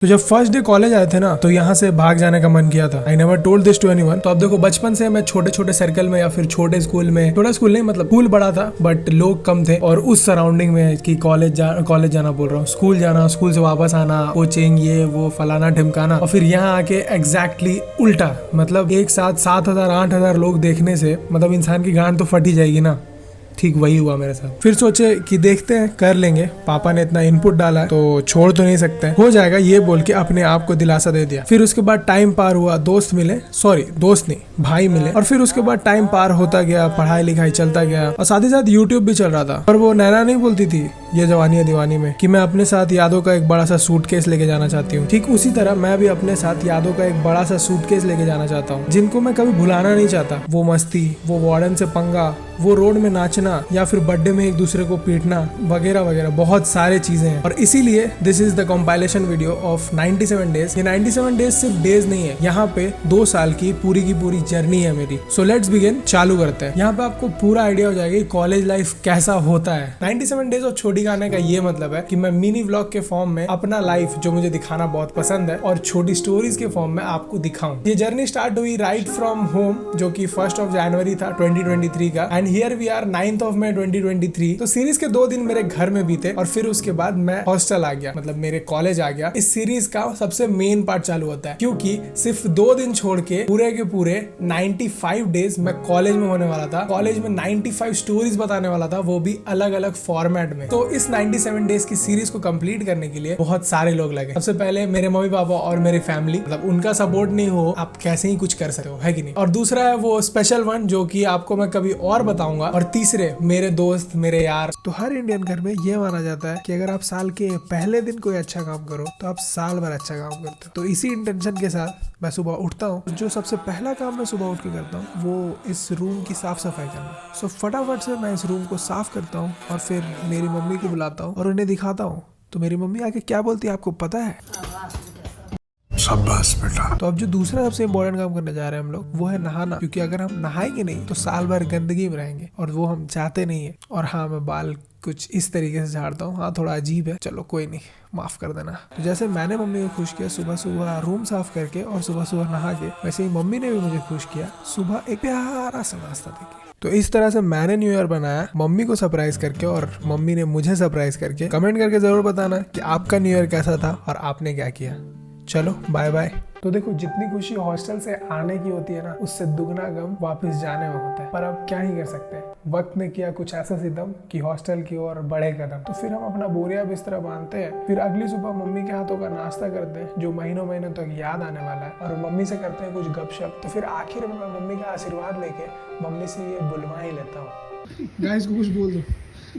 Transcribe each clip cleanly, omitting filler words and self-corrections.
तो जब first day college आए थे ना तो यहाँ से भाग जाने का मन किया था। I never told this to anyone. तो अब देखो बचपन से मैं छोटे छोटे सर्कल में या फिर छोटे स्कूल में, छोटा स्कूल नहीं मतलब स्कूल बड़ा था बट लोग कम थे, और उस सराउंडिंग में कि कॉलेज जाना बोल रहा हूँ, स्कूल जाना, स्कूल से वापस आना, कोचिंग, ये वो फलाना ढिमकाना, और फिर यहाँ आके एग्जैक्टली उल्टा। मतलब एक साथ 7,000 8,000 लोग देखने से मतलब इंसान की गांड तो फट ही जाएगी ना। ठीक वही हुआ मेरे साथ। फिर सोचे कि देखते हैं, कर लेंगे, पापा ने इतना इनपुट डाला तो छोड़ तो नहीं सकते, हो जाएगा ये बोल के अपने आप को दिलासा दे दिया। फिर उसके बाद टाइम पार हुआ, दोस्त मिले, सॉरी दोस्त नहीं भाई मिले, और फिर उसके बाद टाइम पार होता गया, पढ़ाई लिखाई चलता गया, और साथ ही साथ यूट्यूब भी चल रहा था। और वो नैना नहीं बोलती थी ये जवानी है दीवानी में कि मैं अपने साथ यादों का एक बड़ा सा सूटकेस लेके जाना चाहती हूँ, ठीक उसी तरह मैं भी अपने साथ यादों का एक बड़ा सा सूटकेस लेके जाना चाहता हूँ, जिनको मैं कभी भुलाना नहीं चाहता। वो मस्ती, वो वार्डन से पंगा, वो रोड में नाचना, या फिर बर्थडे में एक दूसरे को पीटना, वगैरह वगैरह बहुत सारे चीजें हैं। और इसीलिए this is the compilation video of 97 days. ये 97 डेज सिर्फ डेज नहीं है, यहाँ पे 2 साल की पूरी जर्नी है मेरी। सो लेट्स बिगिन, चालू करते हैं। यहाँ पे आपको पूरा आइडिया हो जाएगा कॉलेज लाइफ कैसा होता है। 97 डेज और छोटी गाने का ये मतलब है कि मैं मिनी व्लॉग के फॉर्म में अपना लाइफ जो मुझे दिखाना बहुत पसंद है और छोटी स्टोरीज के फॉर्म में आपको दिखाऊं। ये जर्नी स्टार्ट हुई राइट फ्रॉम होम, जो कि 1 जनवरी था 2023 का, एंड हियर वी आर 9 मई 2023। तो सीरीज के 2 दिन मेरे घर में बीते और फिर उसके बाद मैं हॉस्टल आ गया, मतलब मेरे कॉलेज आ गया। इस सीरीज का सबसे मेन पार्ट चालू होता है, क्योंकि सिर्फ 2 दिन छोड़ के पूरे 95 डेज मैं कॉलेज में होने वाला था। कॉलेज में 95 स्टोरीज बताने वाला था, वो भी अलग अलग फॉर्मेट में। तो इस 97 डेज की सीरीज को कंप्लीट करने के लिए बहुत सारे लोग लगे। सबसे पहले मेरे मम्मी पापा और मेरी फैमिली, मतलब उनका सपोर्ट नहीं हो आप कैसे ही कुछ कर सकते हो, है कि नहीं। और दूसरा है वो स्पेशल वन जो कि आपको मैं कभी और बताऊंगा। और तीसरे मेरे दोस्त, मेरे यार। तो हर इंडियन घर में ये माना जाता है कि अगर आप साल के पहले दिन कोई अच्छा काम करो तो आप साल भर अच्छा काम करते हो। तो इसी इंटेंशन के साथ मैं सुबह उठता हूँ, जो सबसे पहला काम मैं सुबह उठ के करता हूँ वो इस रूम की साफ सफाई करना। सो फटाफट से मैं इस रूम को साफ करता हूँ और फिर मेरी मम्मी को बुलाता हूँ और उन्हें दिखाता हूँ। तो मेरी मम्मी आके क्या बोलती है आपको पता है? शाबाश बेटा। तो अब जो दूसरा सबसे इम्पोर्टेंट काम करने जा रहे हैं हम लोग, वो है नहाना, क्योंकि अगर हम नहाएंगे नहीं तो साल भर गंदगी में रहेंगे और वो हम चाहते नहीं है। और हाँ, मैं बाल कुछ इस तरीके से झाड़ता हूँ, हाँ थोड़ा अजीब है, चलो कोई नहीं, माफ कर देना। तो जैसे मैंने मम्मी को खुश किया सुबह सुबह रूम साफ करके और सुबह सुबह नहा के, वैसे ही मम्मी ने भी मुझे खुश किया सुबह एक प्यारा सा नाश्ता देके। तो इस तरह से मैंने न्यू ईयर बनाया, मम्मी को सरप्राइज करके और मम्मी ने मुझे सरप्राइज करके। कमेंट करके जरूर बताना कि आपका न्यू ईयर कैसा था और आपने क्या किया। चलो बाय बाय। तो देखो, जितनी खुशी हॉस्टल से आने की होती है ना, उससे दुगना गम वापस जाने में होता है। पर अब क्या ही कर सकते हैं, वक्त ने किया कुछ ऐसा सितम कि हॉस्टल की ओर बढ़े कदम। तो फिर हम अपना बोरिया बिस्तरा बांधते हैं, फिर अगली सुबह मम्मी के हाथों का नाश्ता करते हैं जो महीनों तक याद आने वाला है, और मम्मी से करते हैं कुछ गपशप। तो फिर आखिर में मैं मम्मी का आशीर्वाद लेके मम्मी से ये बुलवा ही लेता हूँ। गाइस को कुछ बोल दो,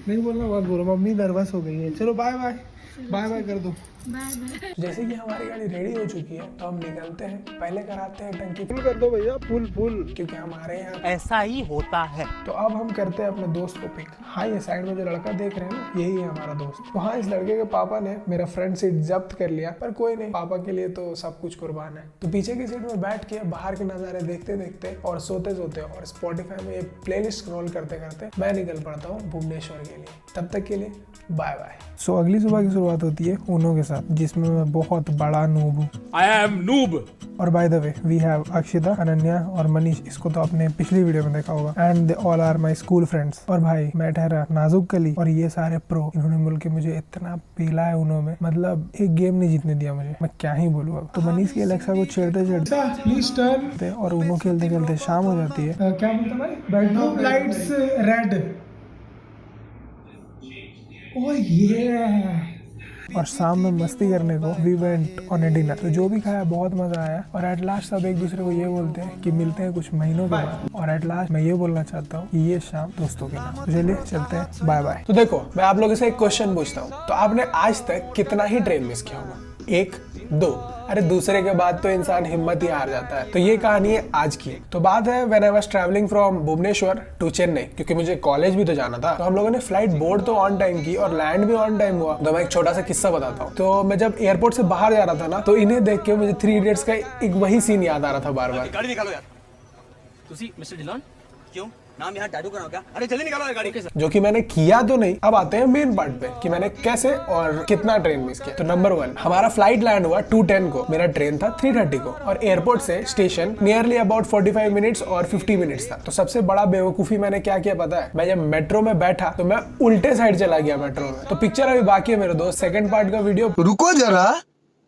नहीं बोलना मत बोलो, मम्मी नर्वस हो गई है। चलो बाय बाय, बाय बाय कर दो। जैसे कि हमारी गाड़ी रेडी हो चुकी है तो हम निकलते हैं। पहले कराते हैं टंकी फुल कर दो भैया, फुल, क्योंकि हमारे यहाँ ऐसा ही होता है। तो अब हम करते हैं अपने दोस्त को पिक। हाँ, ये साइड में जो लड़का देख रहे हैं ना, यही है हमारा दोस्त। तो हाँ, इस लड़के के पापा ने मेरा फ्रंट सीट जब्त कर लिया, पर कोई नहीं, पापा के लिए तो सब कुछ कुर्बान है। तो पीछे की सीट में बैठ के बाहर के नजारे देखते देखते और सोते सोते और स्पॉटिफाई में ये प्लेलिस्ट स्क्रॉल करते करते मैं निकल पड़ता हूँ भुवनेश्वर के लिए। तब तक के लिए बाय बाय। सो अगली सुबह की शुरुआत होती है ऊनो के साथ, जिसमें मैं बहुत बड़ा नूब हूँ। I am noob. और by the way we have Akshita, Ananya और मनीष। इसको तो आपने पिछली वीडियो में देखा होगा। And they all are my school friends. और भाई मैं ठहरा नाजुक कली और ये सारे प्रो, इन्होंने मिलके मुझे इतना पीला है ऊनो में, मतलब एक गेम नहीं जीतने दिया मुझे, मैं क्या ही बोलूँ अब। तो मनीष की अलेक्सा को छेड़ते प्लीज टर्न और ऊनो खेलते खेलते शाम हो जाती है। क्या बोलता भाई? Bedroom lights red. ओह ये। और शाम में मस्ती करने को we went on a dinner. तो जो भी खाया बहुत मजा आया। और एट लास्ट सब एक दूसरे को ये बोलते हैं कि मिलते हैं कुछ महीनों के बाद। और एट लास्ट मैं ये बोलना चाहता हूँ कि ये शाम दोस्तों के नाम। तो चलिए चलते हैं, बाय बाय। तो देखो, मैं आप लोगों से एक क्वेश्चन पूछता हूँ, तो आपने आज तक कितना ही ट्रेन मिस किया होगा? 1, 2, अरे दूसरे के बाद तो इंसान हिम्मत ही हार जाता है। तो ये कहानी है आज की। तो बात है when I was travelling from Bhubaneswar to Chennai, क्योंकि मुझे कॉलेज भी तो जाना था। तो हम लोगों ने फ्लाइट बोर्ड तो ऑन टाइम की और लैंड भी ऑन टाइम हुआ। तो मैं एक छोटा सा किस्सा बताता हूँ। तो मैं जब एयरपोर्ट से बाहर जा रहा था ना, तो इन्हें देख के मुझे 3 इडियट्स का एक वही सीन याद आ रहा था बार बार। गाड़ी निकालो यार। तुसी मिस्टर डिलॉन, क्यों? नाम यहाँ टैटू कराओ क्या? अरे जल्दी निकालो गाड़ी के। जो कि मैंने किया तो नहीं। अब आते हैं मेन पार्ट पे कि मैंने कैसे और कितना ट्रेन मिस किया। तो नंबर 1, हमारा फ्लाइट लैंड हुआ 2:10 को, मेरा ट्रेन था 3:30 को और एयरपोर्ट से स्टेशन नियरली अबाउट 45 मिनट्स और 50 मिनट्स था। तो सबसे बड़ा बेवकूफी मैंने क्या किया पता है? मैं जब मेट्रो में बैठा तो मैं उल्टे साइड चला गया मेट्रो में। तो पिक्चर अभी बाकी है मेरे दोस्त, सेकंड पार्ट का वीडियो। रुको जरा,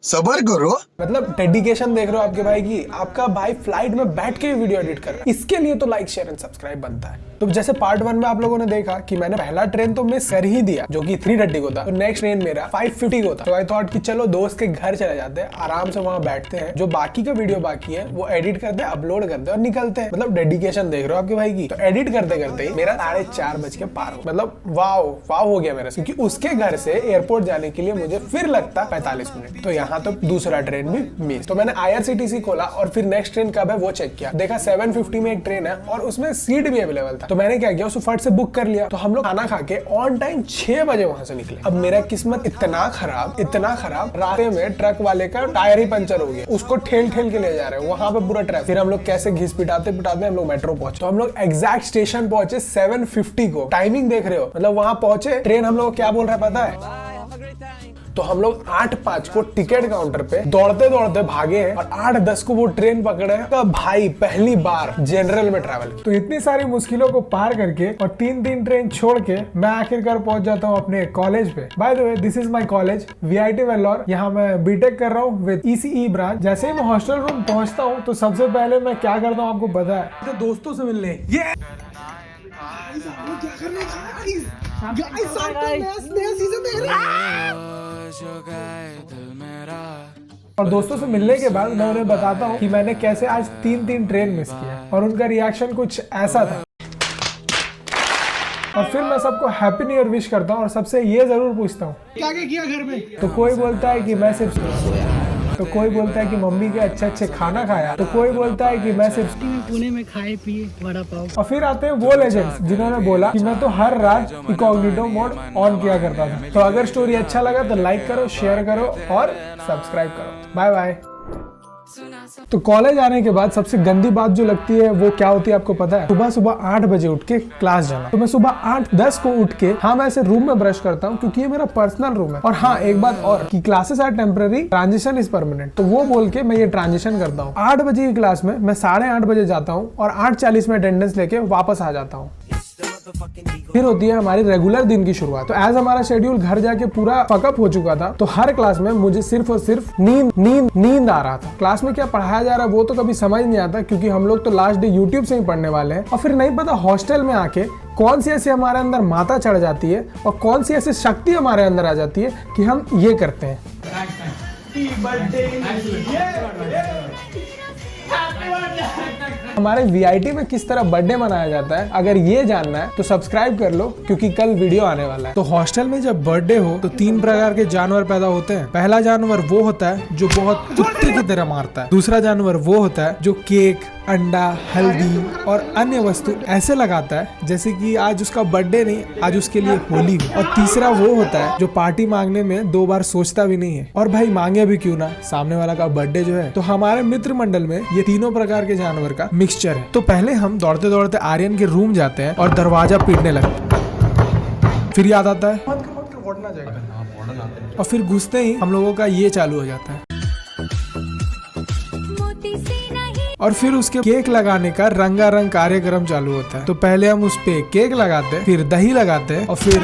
सबर करो। मतलब डेडिकेशन देख रहे हो आपके भाई की। आपका भाई फ्लाइट में बैठ के वीडियो एडिट कर रहा है, इसके लिए तो लाइक शेयर एंड सब्सक्राइब बनता है। तो जैसे पार्ट 1 में आप लोगों ने देखा कि मैंने पहला ट्रेन तो मिस कर ही दिया जो कि 3:30 को था। तो नेक्स्ट ट्रेन मेरा 5:50 को था। तो आई थॉट कि चलो दोस्त के घर चले जाते हैं, आराम से वहां बैठते हैं, जो बाकी का वीडियो बाकी है वो एडिट करते हैं, अपलोड करते हैं और निकलते हैं। मतलब डेडिकेशन देख रहे हो आपके भाई की। तो एडिट करते करते ही मेरा 4:30 बज के पार हो, मतलब वाव हो गया मेरा, क्योंकि उसके घर से एयरपोर्ट जाने के लिए मुझे फिर लगता 45 मिनट। तो यहाँ तो दूसरा ट्रेन भी मिस। तो मैंने IRCTC खोला और फिर नेक्स्ट ट्रेन कब है वो चेक किया। देखा 7:50 में एक ट्रेन है और उसमें सीट भी अवेलेबल था। तो मैंने क्या किया, उसको फट से बुक कर लिया। तो हम लोग खाना खा के ऑन टाइम 6 बजे वहां से निकले। अब मेरा किस्मत इतना खराब, रास्ते में ट्रक वाले का टायर ही पंचर हो गया, उसको ठेल के ले जा रहे हैं वहां पे पूरा ट्रैफिक। फिर हम लोग कैसे घिस पिटाते हम लोग मेट्रो पहुंचे। तो हम लोग एग्जैक्ट स्टेशन पहुंचे 7:50 को। टाइमिंग देख रहे हो, मतलब वहां पहुंचे, ट्रेन हम लोग क्या बोल रहा है पता है? तो हम लोग 8:05 को टिकट काउंटर पे दौड़ते भागे हैं और 8:10 को वो ट्रेन पकड़े हैं। तो भाई पहली बार जनरल में ट्रैवल की। तो इतनी सारी मुश्किलों को पार करके और 3 ट्रेन छोड़ के मैं आखिरकार पहुंच जाता हूँ अपने कॉलेज पे। Bye the way this is my college VIT Vellore. यहाँ मैं बीटेक कर रहा हूँ विद ECE ब्रांच। जैसे ही मैं हॉस्टल रूम पहुंचता हूँ तो सबसे पहले मैं क्या करता हूँ आपको पता है? तो दोस्तों से मिलने और दोस्तों से मिलने के बाद मैं उन्हें बताता हूँ कि मैंने कैसे आज 3 ट्रेन मिस किया और उनका रिएक्शन कुछ ऐसा था। और फिर मैं सबको हैप्पी न्यू ईयर विश करता हूँ और सबसे ये जरूर पूछता हूँ क्या किया घर में। तो कोई बोलता है कि मैं सिर्फ सोया, तो कोई बोलता है कि मम्मी के अच्छे खाना खाया, तो कोई बोलता है कि मैं सिर्फ पुणे में खाए पिए वड़ा पाव। और फिर आते हैं वो लेजेंड्स जिन्होंने बोला कि मैं तो हर रात इनकॉग्निटो मोड ऑन किया करता था। तो अगर स्टोरी अच्छा लगा तो लाइक करो, शेयर करो और सब्सक्राइब करो। Bye bye. तो कॉलेज आने के बाद सबसे गंदी बात जो लगती है वो क्या होती है आपको पता है? सुबह 8 बजे उठ के क्लास जाना। तो मैं सुबह 8:10 को उठ के मैं ऐसे रूम में ब्रश करता हूँ क्योंकि ये मेरा पर्सनल रूम है। और हाँ, एक बात और कि classes are temporary, transition is permanent. तो वो बोल के मैं ये ट्रांजिशन करता हूँ। 8 बजे की क्लास में मैं 8:30 बजे जाता हूँ और 8:40 में अटेंडेंस लेके वापस आ जाता हूँ। फिर होती है हमारी रेगुलर दिन की शुरुआत। तो एज हमारा शेड्यूल घर जाके पूरा फकअप हो चुका था, तो हर क्लास में मुझे सिर्फ और सिर्फ नींद आ रहा था। क्लास में क्या पढ़ाया जा रहा है वो तो कभी समझ नहीं आता, क्योंकि हम लोग तो लास्ट डे यूट्यूब से ही पढ़ने वाले हैं। और फिर नहीं पता हॉस्टल में आके कौन सी ऐसी हमारे अंदर माता चढ़ जाती है और कौन सी ऐसी शक्ति हमारे अंदर आ जाती है कि हम ये करते हैं। हमारे VIT में किस तरह बर्थडे मनाया जाता है, अगर ये जानना है तो सब्सक्राइब कर लो, क्योंकि कल वीडियो आने वाला है। तो हॉस्टल में जब बर्थडे हो तो 3 प्रकार के जानवर पैदा होते हैं। पहला जानवर वो होता है जो बहुत कुत्ते की तरह मारता है। दूसरा जानवर वो होता है जो केक, अंडा, हल्दी और अन्य वस्तु ऐसे लगाता है जैसे कि आज उसका बर्थडे नहीं, आज उसके लिए होली हो। और तीसरा वो होता है जो पार्टी मांगने में 2 बार सोचता भी नहीं है, और भाई मांगे भी क्यों ना, सामने वाला का बर्थडे जो है। तो हमारे मित्र मंडल में ये तीनों प्रकार के जानवर का मिक्सचर है। तो पहले हम दौड़ते दौड़ते आर्यन के रूम जाते हैं और दरवाजा पीटने लगते हैं। फिर याद आता है और फिर घुसते ही हम लोगों का ये चालू हो जाता है। और फिर उसके केक लगाने का रंगारंग कार्यक्रम चालू होता है। तो पहले हम उस पे केक लगाते हैं, फिर दही लगाते हैं और फिर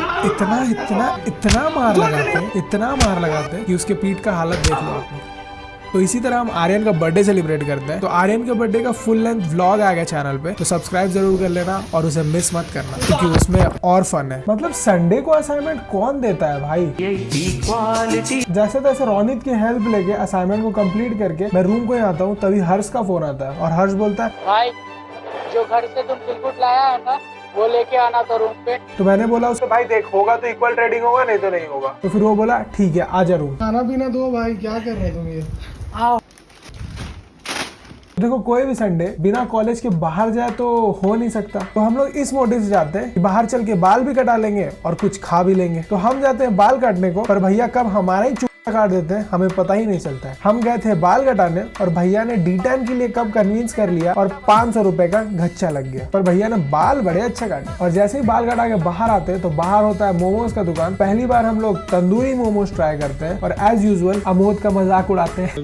इतना मार लगाते हैं कि उसके पीठ का हालत देख लो आप लोग। तो इसी तरह हम आर्यन का बर्थडे सेलिब्रेट करते हैं। तो आर्यन के बर्थडे का फुल लेंथ व्लॉग आ गया चैनल पे, तो सब्सक्राइब जरूर कर लेना और उसे मिस मत करना, क्योंकि उसमें और फन है। मतलब संडे को असाइनमेंट कौन देता है भाई? जैसे तैसे रोनित की हेल्प लेके असाइनमेंट को कंप्लीट करके मैं रूम को आता हूँ, तभी हर्ष का फोन आता है और हर्ष बोलता है, भाई जो घर से तुम बिस्कुट लाया है ना वो लेके आना था रूम पे। तो मैंने बोला उसे, भाई देख होगा तो इक्वल ट्रेडिंग होगा, नहीं तो नहीं होगा। तो फिर वो बोला ठीक है आ जा रूम। खाना पीना दो भाई, क्या कर रहे तुम ये? आओ। देखो कोई भी संडे बिना कॉलेज के बाहर जाए तो हो नहीं सकता। तो हम लोग इस मोटिव से जाते हैं कि बाहर चल के बाल भी कटा लेंगे और कुछ खा भी लेंगे। तो हम जाते हैं बाल काटने को, पर भैया कब हमारा ही काट देते हैं, हमें पता ही नहीं चलता है। हम गए थे बाल कटाने और भैया ने D10 के लिए कब कन्विंस कर लिया और 500 रुपए का घच्चा लग गया। पर भैया ने बाल बड़े अच्छे काटे और जैसे ही बाल कटा के बाहर आते हैं तो बाहर होता है मोमोज का दुकान। पहली बार हम लोग तंदूरी मोमोज ट्राई करते हैं और एज यूजुअल अमोद का मजाक उड़ाते हैं।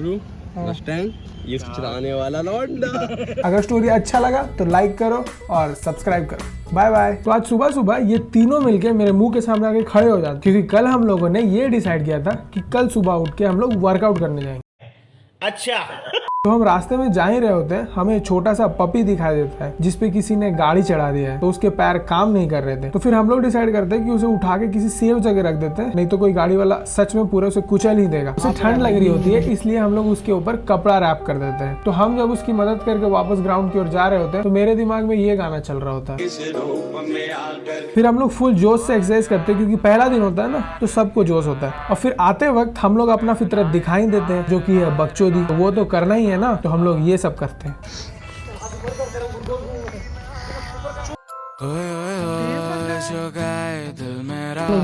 ये चलाने वाला लौंडा। अगर स्टोरी अच्छा लगा तो लाइक करो और सब्सक्राइब करो। Bye bye. तो आज सुबह सुबह ये तीनों मिलके मेरे मुंह के सामने आके खड़े हो जाते, क्योंकि कल हम लोगों ने ये डिसाइड किया था कि कल सुबह उठ के हम लोग वर्कआउट करने जाएंगे। अच्छा। तो हम रास्ते में जा ही रहे होते हैं, हमें छोटा सा पपी दिखाई देता है जिसपे किसी ने गाड़ी चढ़ा दिया है, तो उसके पैर काम नहीं कर रहे थे। तो फिर हम लोग डिसाइड करते हैं कि उसे उठा के किसी सेफ जगह रख देते हैं, नहीं तो कोई गाड़ी वाला सच में पूरा उसे कुचल ही देगा। उसे ठंड लग रही होती है, इसलिए हम लोग उसके ऊपर कपड़ा रैप कर देते हैं। तो हम जब उसकी मदद करके वापस ग्राउंड की ओर जा रहे होते हैं तो मेरे दिमाग में ये गाना चल रहा होता है। फिर हम लोग फुल जोश से एक्सरसाइज करते हैं, क्योंकि पहला दिन होता है ना, तो सबको जोश होता है। और फिर आते वक्त हम लोग अपना फितरत दिखाई देते हैं, जो कि है बकचोदी। तो वो तो करना ही है ना, तो हम लोग ये सब करते हैं।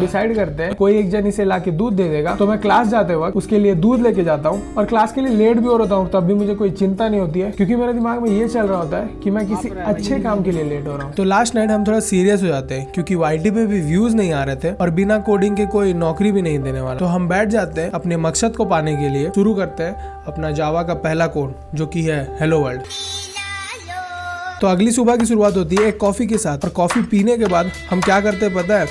डिसाइड करते हैं कोई एक जन इसे लाके दूध दे देगा, तो मैं क्लास जाते वक्त उसके लिए दूध लेके जाता हूँ और क्लास के लिए लेट भी हो रहा हूँ, तब भी मुझे कोई चिंता नहीं होती है, क्योंकि मेरे दिमाग में ये चल रहा होता है कि मैं किसी अच्छे काम के लिए लेट हो रहा हूँ। तो लास्ट नाइट हम थोड़ा सीरियस हो जाते हैं, क्योंकि YT पे भी व्यूज नहीं आ रहे थे और बिना कोडिंग के कोई नौकरी भी नहीं देने वाला। तो हम बैठ जाते हैं अपने मकसद को पाने के लिए, शुरू करते हैं अपना जावा का पहला कोड, जो कि है हेलो वर्ल्ड। तो अगली सुबह की शुरुआत होती है एक कॉफी के साथ, और कॉफी पीने के बाद हम क्या करते हैं पता है?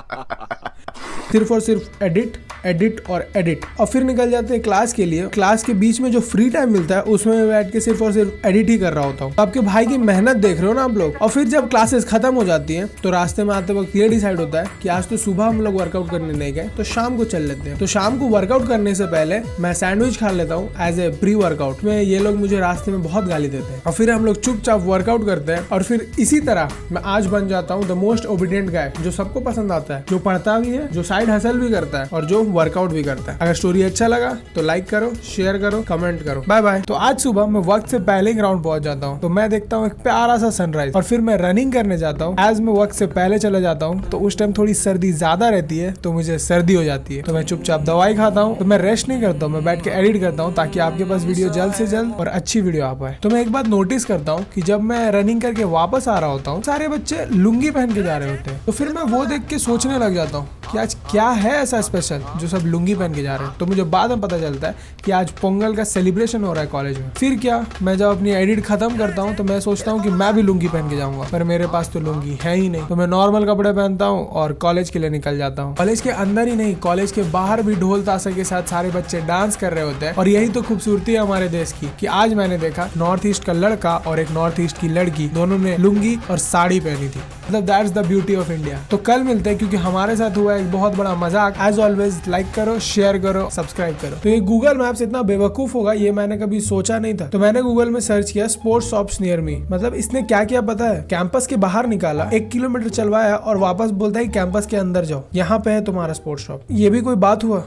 सिर्फ और सिर्फ एडिट एडिट और एडिट, और फिर निकल जाते हैं क्लास के लिए। क्लास के बीच में जो फ्री टाइम मिलता है उसमें मैं बैठ के सिर्फ और सिर्फ एडिट ही कर रहा होता हूँ। आपके भाई की मेहनत देख रहे हो ना आप लोग। और फिर जब क्लासेस खत्म हो जाती हैं तो रास्ते में आते वक्त ये डिसाइड होता है कि आज तो सुबह हम लोग वर्कआउट करने नहीं गए, तो शाम को चल लेते हैं। तो शाम को वर्कआउट करने से पहले मैं सैंडविच खा लेता हूँ एज ए प्री वर्कआउट में। ये लोग मुझे रास्ते में बहुत गाली देते हैं और फिर हम लोग चुपचाप वर्कआउट करते हैं। और फिर इसी तरह मैं आज बन जाता हूँ द मोस्ट ओबीडियंट गाय, जो सबको पसंद आता है, जो पढ़ता भी है, जो साइड हसल भी करता है और जो वर्कआउट भी करता है। अगर स्टोरी अच्छा लगा तो लाइक करो, शेयर करो, कमेंट करो। Bye bye. तो आज सुबह मैं वक्त से पहले ग्राउंड पहुंच जाता हूँ, तो मैं देखता हूँ एक प्यारा सा सनराइज, और फिर मैं रनिंग करने जाता हूँ। एज मैं वक्त से पहले चले जाता हूँ तो उस टाइम थोड़ी सर्दी ज्यादा रहती है, तो मुझे सर्दी हो जाती है, तो मैं चुपचाप दवाई खाता हूँ। तो मैं रेस्ट नहीं करता हूँ, मैं बैठ के एडिट करता हूँ, ताकि आपके पास वीडियो जल्द से जल्द और अच्छी वीडियो आ पाए। तो मैं एक बात नोटिस करता हूँ कि जब मैं रनिंग करके वापस आ रहा होता हूँ, सारे बच्चे लुंगी पहन के जा रहे होते हैं। तो फिर मैं वो देख के सोचने लग जाता हूँ कि आज क्या है ऐसा स्पेशल जो सब लुंगी पहन के जा रहे हैं। तो मुझे बाद में पता चलता है कि आज पोंगल का सेलिब्रेशन हो रहा है कॉलेज में। फिर क्या, मैं जब अपनी एडिट खत्म करता हूँ तो मैं सोचता हूँ कि मैं भी लुंगी पहन के जाऊंगा, पर मेरे पास तो लुंगी है ही नहीं। तो मैं नॉर्मल कपड़े पहनता हूँ और कॉलेज के लिए निकल जाता हूँ। कॉलेज के अंदर ही नहीं, कॉलेज के बाहर भी ढोल ताशे के साथ सारे बच्चे डांस कर रहे होते हैं। और यही तो खूबसूरती है हमारे देश की, कि आज मैंने देखा नॉर्थ ईस्ट का लड़का और एक नॉर्थ ईस्ट की लड़की, दोनों ने लुंगी और साड़ी पहनी थी। मतलब that's the beauty of India. तो कल मिलते हैं, क्योंकि हमारे साथ हुआ एक बहुत बड़ा मजाक। एज ऑलवेज लाइक करो, शेयर करो, सब्सक्राइब करो। तो ये गूगल मैप्स इतना बेवकूफ होगा ये मैंने कभी सोचा नहीं था। तो मैंने गूगल में सर्च किया स्पोर्ट्स शॉप्स नियर मी। मतलब इसने क्या किया पता है? कैंपस के बाहर निकाला, 1 किलोमीटर चलवाया और वापस बोलता है कैंपस के अंदर जाओ, यहाँ पे है तुम्हारा स्पोर्ट्स शॉप। ये भी कोई बात हुआ?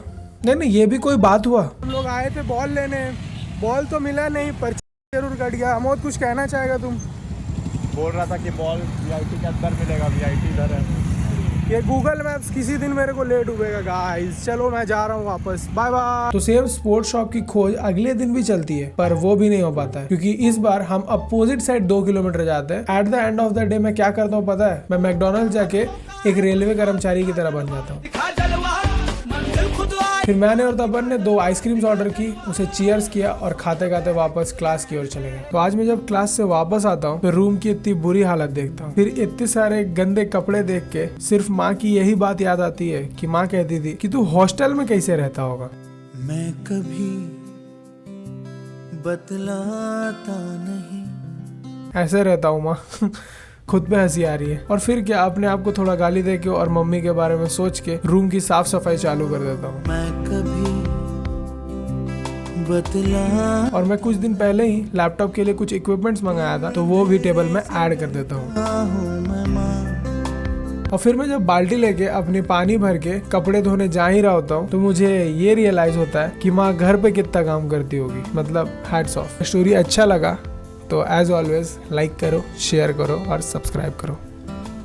नहीं, ये भी कोई बात हुआ? हम लोग आए थे बॉल लेने, बॉल तो मिला नहीं, पर जरूर कट गया। अमोद कुछ कहना चाहेगा तुम? बोल रहा था कि बॉल VIP के अंदर मिलेगा, VIP इधर है। ये गूगल मैप्स किसी दिन मेरे को लेट उगेगा गाइस। चलो मैं जा रहा हूँ वापस, बाय बाय। तो सेम स्पोर्ट्स शॉप की खोज अगले दिन भी चलती है, पर वो भी नहीं हो पाता है, क्योंकि इस बार हम अपोजिट साइड 2 किलोमीटर जाते हैं। At the end of the day मैं क्या करता हूँ पता है? मैं मैकडोनल्ड जाके एक रेलवे कर्मचारी की तरह बन जाता हूँ। फिर मैंने और तपन ने 2 आइसक्रीम्स ऑर्डर की, उसे चीयर्स किया और खाते खाते वापस क्लास की ओर चले गए। तो आज मैं जब क्लास से वापस आता हूँ तो रूम की इतनी बुरी हालत देखता हूँ, फिर इतने सारे गंदे कपड़े देख के सिर्फ माँ की यही बात याद आती है कि माँ कहती थी कि तू हॉस्टल में कैसे रहता होगा। मैं कभी बतलाता नहीं, ऐसे रहता हूँ माँ। खुद पे हंसी आ रही है। और फिर क्या, अपने आप को थोड़ा गाली दे के और मम्मी के बारे में सोच के रूम की साफ सफाई चालू कर देता हूँ। मैं कभी बतला, और मैं कुछ दिन पहले ही लैपटॉप के लिए कुछ इक्विपमेंट्स मंगाया था, तो वो भी टेबल में ऐड कर देता हूँ। और फिर मैं जब बाल्टी लेके अपनी पानी भर के कपड़े धोने जा ही रहा होता हूँ, तो मुझे ये रियलाइज होता है कि माँ घर पे कितना काम करती होगी। मतलब हैट्स ऑफ। स्टोरी अच्छा लगा तो एज ऑलवेज लाइक करो, शेयर करो और सब्सक्राइब करो।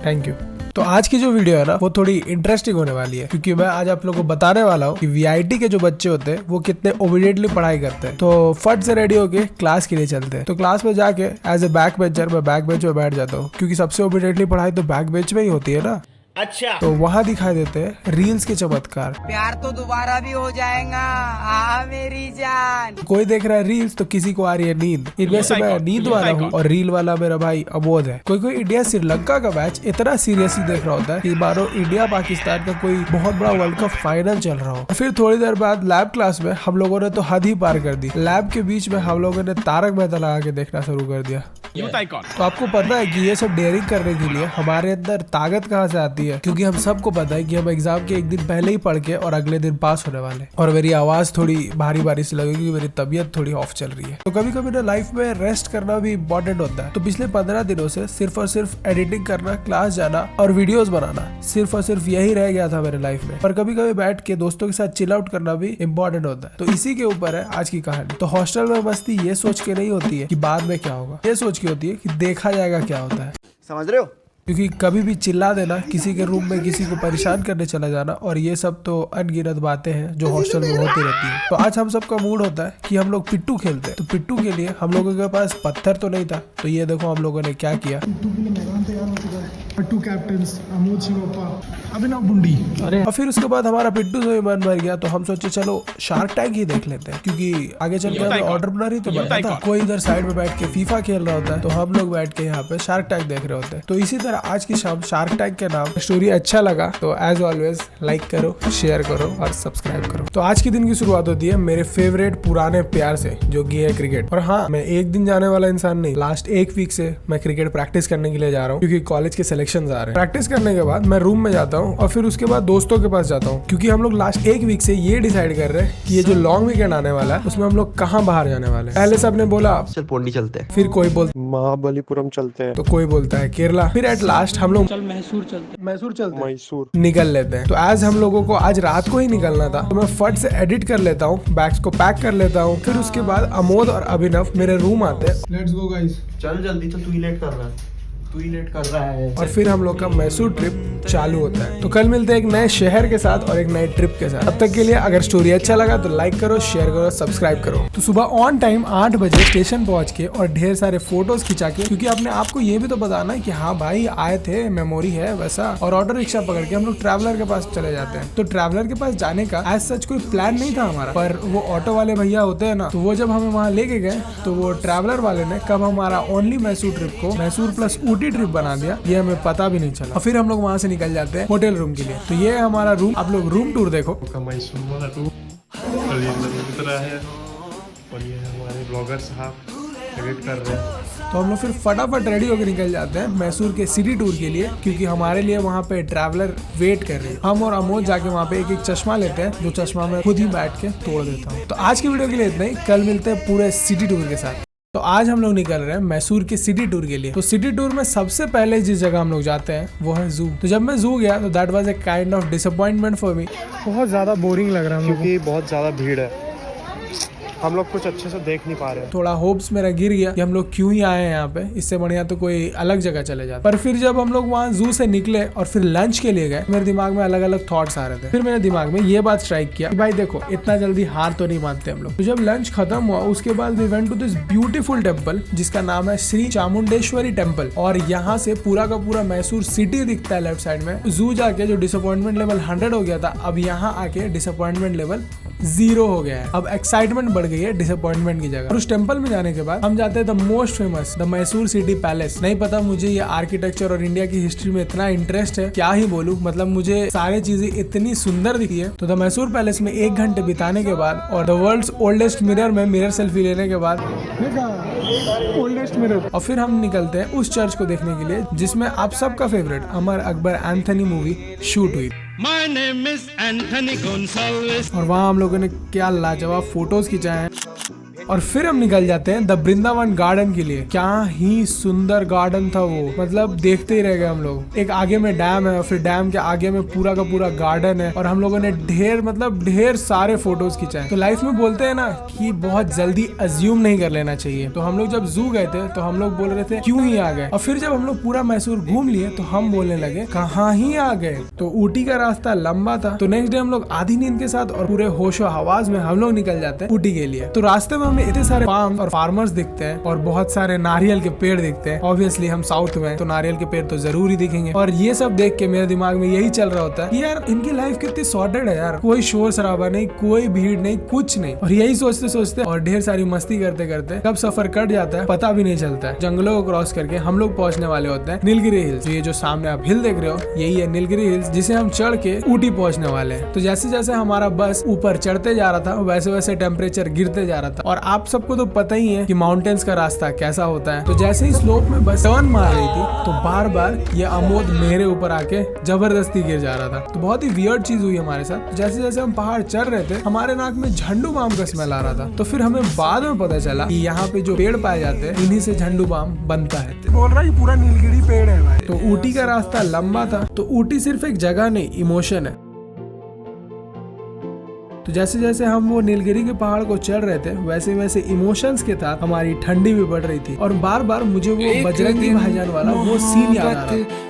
Thank you. तो आज की जो वीडियो है ना वो थोड़ी इंटरेस्टिंग होने वाली है, क्योंकि मैं आज आप लोगों को बताने वाला हूँ कि वीआईटी के जो बच्चे होते हैं वो कितने ओबीडियंटली पढ़ाई करते हैं। तो फट से रेडी होके क्लास के लिए चलते हैं। तो क्लास में जाके एज ए बैक बेंचर मैं बैक बेंच में बैठ जाता हूँ, क्योंकि सबसे ओबीडियंटली पढ़ाई तो बैक बेंच में ही होती है ना। अच्छा, तो वहाँ दिखाई देते हैं रील्स के चमत्कार। प्यार तो दोबारा भी हो जाएगा आ मेरी जान। कोई देख रहा है रील्स तो किसी को आ रही है नींद। इनमें से मैं नींद वाला हूँ और रील वाला मेरा भाई अबोध है। कोई इंडिया श्रीलंका का मैच इतना सीरियसली देख रहा होता है कि मानो इंडिया पाकिस्तान का कोई बहुत बड़ा वर्ल्ड कप फाइनल चल रहा हो। फिर थोड़ी देर बाद लैब क्लास में हम लोगों ने तो हद ही पार कर दी। लैब के बीच में हम लोगों ने तारक मेहता लगा के देखना शुरू कर दिया। तो आपको पता है कि ये सब डेयरिंग करने के लिए हमारे अंदर ताकत कहाँ से आती है, क्योंकि हम सबको पता है कि हम एग्जाम के एक दिन पहले ही पढ़ के और अगले दिन पास होने वाले। और मेरी आवाज थोड़ी भारी भारी से लगेगी क्योंकि मेरी तबीयत थोड़ी ऑफ चल रही है। तो कभी कभी ना लाइफ में रेस्ट करना भी इम्पोर्टेंट होता है। तो पिछले 15 दिनों से सिर्फ और सिर्फ एडिटिंग करना, क्लास जाना और वीडियोस बनाना सिर्फ और सिर्फ यही रह गया था मेरे लाइफ में। पर कभी कभी बैठ के दोस्तों के साथ चिल आउट करना भी इम्पोर्टेंट होता है। तो इसी के ऊपर है आज की कहानी। तो हॉस्टल में मस्ती ये सोच के नहीं होती है कि बाद में क्या होगा, ये सोच के होती है कि देखा जाएगा क्या होता है। समझ रहे हो? क्योंकि कभी भी चिल्ला देना, किसी के रूम में किसी को परेशान करने चला जाना, और ये सब तो अनगिनत बातें हैं जो हॉस्टल में होती रहती है। तो आज हम सबका मूड होता है कि हम लोग पिट्टू खेलते हैं। तो पिट्टू के लिए हम लोगों के पास पत्थर तो नहीं था, तो ये देखो हम लोगों ने क्या किया। पिट्टू कैप्टन्स अमोद शिवप्पा, अभिनव बुंडी। और फिर उसके बाद हमारा पिट्टू से मन भर गया, तो हम सोचे चलो शार्क टैंक ही देख लेते हैं, क्योंकि आगे चल के हमें ऑन्टरप्रेन्योर ही तो बनना था। कोई इधर साइड में बैठ के फीफा खेल रहा होता है, तो हम लोग बैठ के यहाँ पे शार्क टैंक देख रहे होते हैं। तो इसी तरह आज की शाम शार्क टैंक के नाम स्टोरी अच्छा लगा तो एज ऑलवेज लाइक करो, शेयर करो और सब्सक्राइब करो। तो आज के दिन की शुरुआत होती है मेरे फेवरेट पुराने प्यार से, जो कि है क्रिकेट। और हाँ, मैं एक दिन जाने वाला इंसान नहीं। लास्ट एक वीक से मैं क्रिकेट प्रैक्टिस करने के लिए जा रहा हूँ, क्योंकि कॉलेज के सिलेक्शन आ रहे हैं। प्रैक्टिस करने के बाद मैं रूम में जाता हूँ और फिर उसके बाद दोस्तों के पास जाता हूँ, क्योंकि हम लोग लास्ट एक वीक से ये डिसाइड कर रहे हैं कि ये जो लॉन्ग वीकेंड आने वाला है उसमें हम लोग कहाँ बाहर जाने वाले हैं। पहले सबने बोला चल पोंडी चलते हैं, फिर कोई बोलता महाबलीपुरम चलते हैं, तो कोई बोलता है केरला, फिर एट लास्ट हम लोग मैसूर चलते निकल लेते हैं। तो आज हम लोगों को आज रात को ही निकलना था, तो मैं फट से एडिट कर लेता हूँ, बैग्स को पैक कर लेता हूँ। फिर उसके बाद अमोद और अभिनव मेरे रूम आते हैं। लेट्स गो गाइस, चल जल्दी चल, तू ही लेट कर रहा है। और फिर हम लोग का मैसूर ट्रिप चालू होता है। तो कल मिलते हैं एक नए शहर के साथ और एक नए ट्रिप के साथ। तब तक के लिए अगर स्टोरी अच्छा लगा तो लाइक करो, शेयर करो, सब्सक्राइब करो। तो सुबह ऑन टाइम 8 बजे स्टेशन पहुंच के और ढेर सारे फोटोज खिंचा के, क्योंकि अपने आपको ये भी तो बताना है कि हाँ भाई आए थे, मेमोरी है वैसा। और ऑटो रिक्शा पकड़ के हम लोग ट्रैवलर के पास चले जाते हैं। तो ट्रैवलर के पास जाने का एज सच कोई प्लान नहीं था हमारा, पर वो ऑटो वाले भैया होते हैं ना, तो वो जब हमें वहाँ लेके गए तो वो ट्रैवलर वाले ने कब हमारा ओनली मैसूर ट्रिप को मैसूर प्लस ऊटी ट्रिप बना दिया, ये हमें पता भी नहीं चला। और फिर हम लोग वहाँ से निकल जाते हैं होटल रूम के लिए। तो ये है हमारा रूम, आप लोग रूम टूर देखो। मैसूर वाला रूम, और ये तरह है, और ये हमारे ब्लॉगर साहब एडिट कर रहे हैं। तो हम लोग फिर फटाफट रेडी होकर निकल जाते हैं मैसूर के सिटी टूर के लिए, क्योंकि हमारे लिए वहाँ पे ट्रैवलर वेट कर रही है। हम और अमोद जाके वहाँ पे एक एक चश्मा लेते हैं, जो चश्मा मैं खुद ही बैठ के तोड़ देता हूँ। तो आज की वीडियो के लिए इतना ही, कल मिलते हैं पूरे सिटी टूर के साथ। तो आज हम लोग निकल रहे हैं मैसूर के सिटी टूर के लिए। तो सिटी टूर में सबसे पहले जिस जगह हम लोग जाते हैं वो है जू। तो जब मैं जू गया तो that was a kind of disappointment for me. बहुत ज्यादा बोरिंग लग रहा है, क्योंकि बहुत ज्यादा भीड़ है, हम लोग कुछ अच्छे से देख नहीं पा रहे हैं। थोड़ा होप्स मेरा गिर गया कि हम लोग क्यों ही आए हैं यहाँ पे, इससे बढ़िया तो कोई अलग जगह चले जाते। पर फिर जब हम लोग वहाँ जू से निकले और फिर लंच के लिए गए, मेरे दिमाग में अलग अलग थॉट्स आ रहे थे। फिर मेरे दिमाग में ये बात स्ट्राइक किया कि भाई देखो, इतना जल्दी हार तो नहीं मानते हम लोग। तो जब लंच खत्म हुआ उसके बाद we went to this beautiful temple जिसका नाम है श्री चामुंडेश्वरी टेम्पल, और यहाँ से पूरा का पूरा मैसूर सिटी दिखता है लेफ्ट साइड में। जू जाके जो डिसअपॉइंटमेंट लेवल 100 हो गया था, अब यहाँ आके डिसअपॉइंटमेंट लेवल 0 हो गया है। अब एक्साइटमेंट बढ़ गई है डिसअपॉइंटमेंट की जगह। और उस टेंपल में जाने के बाद हम जाते हैं the most famous the Mysore city palace. नहीं पता मुझे ये आर्किटेक्चर और इंडिया की हिस्ट्री में इतना इंटरेस्ट है, क्या ही बोलूं, मतलब मुझे सारी चीजें इतनी सुंदर दिखी है। तो द मैसूर पैलेस में 1 घंटे बिताने के बाद और द वर्ल्ड्स ओल्डेस्ट मिरर में मिरर सेल्फी लेने के बाद ओल्डेस्ट मिरर, और फिर हम निकलते हैं उस चर्च को देखने के लिए जिसमें आप सबका favourite Amar Akbar Anthony movie shoot हुई। My name is Anthony Gonzalez. और वहाँ हम लोगों ने क्या लाजवाब फोटोज खिंचाए हैं। और फिर हम निकल जाते हैं द वृंदावन गार्डन के लिए। क्या ही सुंदर गार्डन था वो, मतलब देखते ही रह गए हम लोग। एक आगे में डैम है और फिर डैम के आगे में पूरा का पूरा गार्डन है और हम लोगों ने ढेर सारे फोटोज खिंचाए। तो लाइफ में बोलते हैं ना कि बहुत जल्दी अज्यूम नहीं कर लेना चाहिए। तो हम लोग जब जू गए थे तो हम लोग बोल रहे थे क्यों ही आ गए, और फिर जब हम लोग पूरा मैसूर घूम लिए तो हम बोलने लगे कहाँ ही आ गए। तो ऊटी का रास्ता लंबा था, तो नेक्स्ट डे हम लोग आधी नींद के साथ और पूरे होशो हवास में हम लोग निकल जाते हैं ऊटी के लिए। तो रास्ते में हमें इतने सारे फार्म और फार्मर्स दिखते हैं और बहुत सारे नारियल के पेड़ दिखते हैं। ऑब्वियसली हम साउथ में तो नारियल के पेड़ तो जरूर ही दिखेंगे। और ये सब देख के मेरे दिमाग में यही चल रहा होता है कि यार इनकी लाइफ कितनी सॉर्टेड है यार, कोई शोर शराबा नहीं, कोई भीड़ नहीं, कुछ नहीं। और यही सोचते सोचते और ढेर सारी मस्ती करते करते कब सफर कट जाता है पता भी नहीं चलता है। जंगलों को क्रॉस करके हम लोग पहुंचने वाले होते हैं नीलगिरी हिल्स। ये जो सामने आप हिल देख रहे हो यही है नीलगिरी हिल्स, जिसे हम चढ़ के ऊटी पहुंचने वाले हैं। तो जैसे जैसे हमारा बस ऊपर चढ़ते जा रहा था वैसे वैसे टेम्परेचर गिरते जा रहा था। और आप सबको तो पता ही है कि माउंटेन्स का रास्ता कैसा होता है। तो जैसे ही स्लोप में बस टर्न मार रही थी तो बार बार ये अमोद मेरे ऊपर आके जबरदस्ती गिर जा रहा था। तो बहुत ही वियर्ड चीज हुई हमारे साथ। जैसे जैसे हम पहाड़ चढ़ रहे थे हमारे नाक में झंडू बाम का स्मेल आ रहा था। तो फिर हमें बाद में पता चला कि यहाँ पे जो पेड़ पाए जाते हैं इन्हीं से झंडू बाम बनता है। बोल रहा है पूरा नीलगिरी पेड़ है भाई। तो ऊटी का रास्ता लंबा था। तो ऊटी सिर्फ एक जगह नहीं, इमोशन है। तो जैसे जैसे हम वो नीलगिरी के पहाड़ को चढ़ रहे थे वैसे वैसे इमोशंस के साथ हमारी ठंडी भी बढ़ रही थी। और बार बार मुझे वो बजरंगी भाईजान वाला वो सीन याद आ रहा था।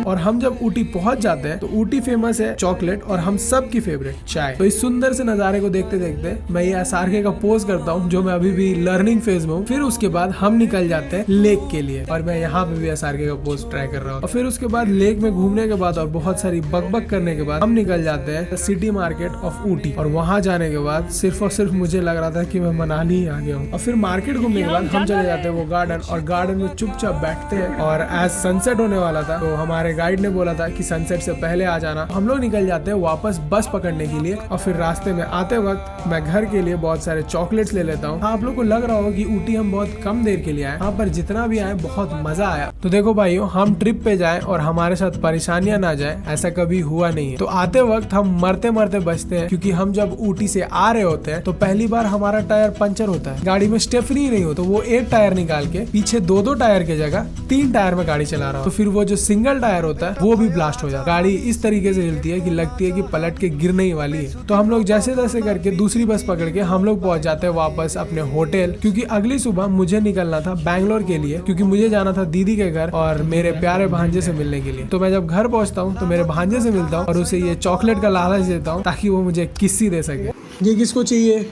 और हम जब ऊटी पहुंच जाते हैं तो ऊटी फेमस है चॉकलेट और हम सब की फेवरेट चाय। तो इस सुंदर से नजारे को देखते देखते मैं ये एसआरके का पोज करता हूँ जो मैं अभी भी लर्निंग फेज में हूँ। फिर उसके बाद हम निकल जाते हैं लेक के लिए और मैं यहाँ पे भी एसआरके का पोज ट्राई कर रहा हूँ। और फिर उसके बाद लेक में घूमने के बाद और बहुत सारी बकबक करने के बाद हम निकल जाते हैं सिटी मार्केट ऑफ ऊटी। और वहाँ जाने के बाद सिर्फ और सिर्फ मुझे लग रहा था कि मैं मनाली ही आ गया हूँ। और फिर मार्केट घूमने के बाद हम चले जाते हैं वो गार्डन, और गार्डन में चुपचाप बैठते हैं। और एज सनसेट होने वाला था तो हमारे गाइड ने बोला था कि सनसेट से पहले आ जाना। हम लोग निकल जाते हैं वापस बस पकड़ने के लिए। और फिर रास्ते में आते वक्त मैं घर के लिए बहुत सारे चॉकलेट्स ले लेता हूँ। आप लोग को लग रहा होगा कि ऊटी हम बहुत कम देर के लिए आए, यहाँ पर जितना भी आए बहुत मजा आया। तो देखो भाइयों, हम ट्रिप पे जाए और हमारे साथ परेशानियां ना जाए ऐसा कभी हुआ नहीं है। तो आते वक्त हम मरते मरते बचते हैं, क्योंकि हम जब ऊटी से आ रहे होते हैं तो पहली बार हमारा टायर पंचर होता है। गाड़ी में स्टेफनी नहीं हो तो वो एक टायर निकाल के पीछे दो टायर की जगह 3 टायर में गाड़ी चला रहा हो। तो फिर वो जो सिंगल टायर होता है वो भी ब्लास्ट हो जाता है। गाड़ी इस तरीके से हिलती है कि लगती है कि पलट के गिरने ही वाली है। तो हम लोग जैसे तैसे करके दूसरी बस पकड़ के हम लोग पहुंच जाते हैं वापस अपने होटल, क्योंकि अगली सुबह मुझे निकलना था बैंगलोर के लिए, क्योंकि मुझे जाना था दीदी के घर और मेरे प्यारे भांजे से मिलने के लिए। तो मैं जब घर पहुंचता हूँ तो मेरे भांजे से मिलता हूँ और उसे ये चॉकलेट का लालच देता हूँ ताकि वो मुझे किस्सी दे सके। ये किसको चाहिए?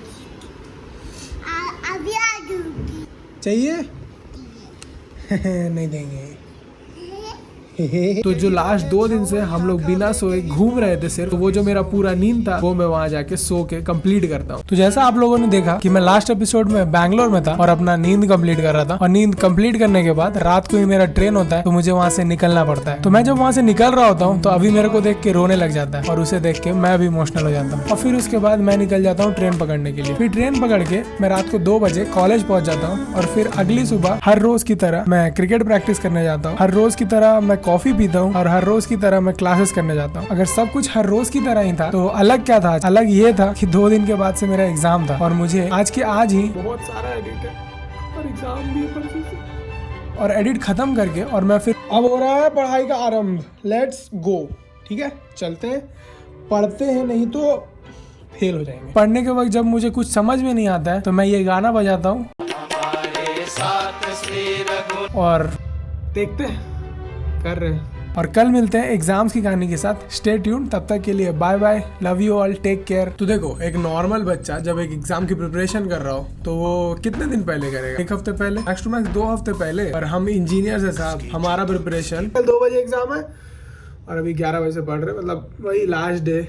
चाहिए? नहीं देंगे। तो जो लास्ट 2 दिन से हम लोग बिना सोए घूम रहे थे सिर्फ, तो वो जो मेरा पूरा नींद था वो मैं वहाँ जाके सो के कंप्लीट करता हूँ। तो जैसा आप लोगों ने देखा कि मैं लास्ट एपिसोड में बैंगलोर में था और अपना नींद कंप्लीट कर रहा था, और नींद कंप्लीट करने के बाद रात को ही मेरा ट्रेन होता है तो मुझे वहाँ से निकलना पड़ता है। तो मैं जब वहाँ से निकल रहा होता हूँ तो अभी मेरे को देख के रोने लग जाता है और उसे देख के मैं भी इमोशनल हो जाता हूँ। और फिर उसके बाद मैं निकल जाता हूँ ट्रेन पकड़ने के लिए। फिर ट्रेन पकड़ के मैं रात को 2 बजे कॉलेज पहुंच जाता हूँ। और फिर अगली सुबह हर रोज की तरह मैं क्रिकेट प्रैक्टिस करने जाता हूँ, हर रोज की तरह मैं कॉफी पीता हूँ, हर रोज की तरह मैं क्लासेस करने जाता हूँ। अगर सब कुछ हर रोज की तरह ही था तो अलग क्या था? अलग ये था कि 2 दिन के बाद से मेरा एग्जाम था और मुझे आज के आज ही बहुत सारा एडिट है और एग्जाम भी परसों से। और एडिट खत्म करके और मैं फिर अब हो रहा है पढ़ाई का आरंभ। Let's go. ठीक है, चलते हैं, पढ़ते हैं, नहीं तो फेल हो जाएंगे। पढ़ने के वक्त जब मुझे कुछ समझ में नहीं आता है तो मैं ये गाना बजाता हूँ और देखते हैं, कर रहे हैं। और कल मिलते हैं एग्जाम्स की कहानी के साथ। स्टे ट्यून्ड, तब तक के लिए bye bye, love you all, take care. तो देखो, एक नॉर्मल बच्चा जब एक एग्जाम की प्रिपरेशन कर रहा हो तो वो कितने दिन पहले करेगा? 1 हफ्ते पहले, मैक्स टू मैक्स 2 हफ्ते पहले। और हम इंजीनियर्स है साहब, हमारा प्रिपरेशन कल 2 बजे एग्जाम है और अभी 11 बजे से पढ़ रहे, मतलब वही लास्ट डे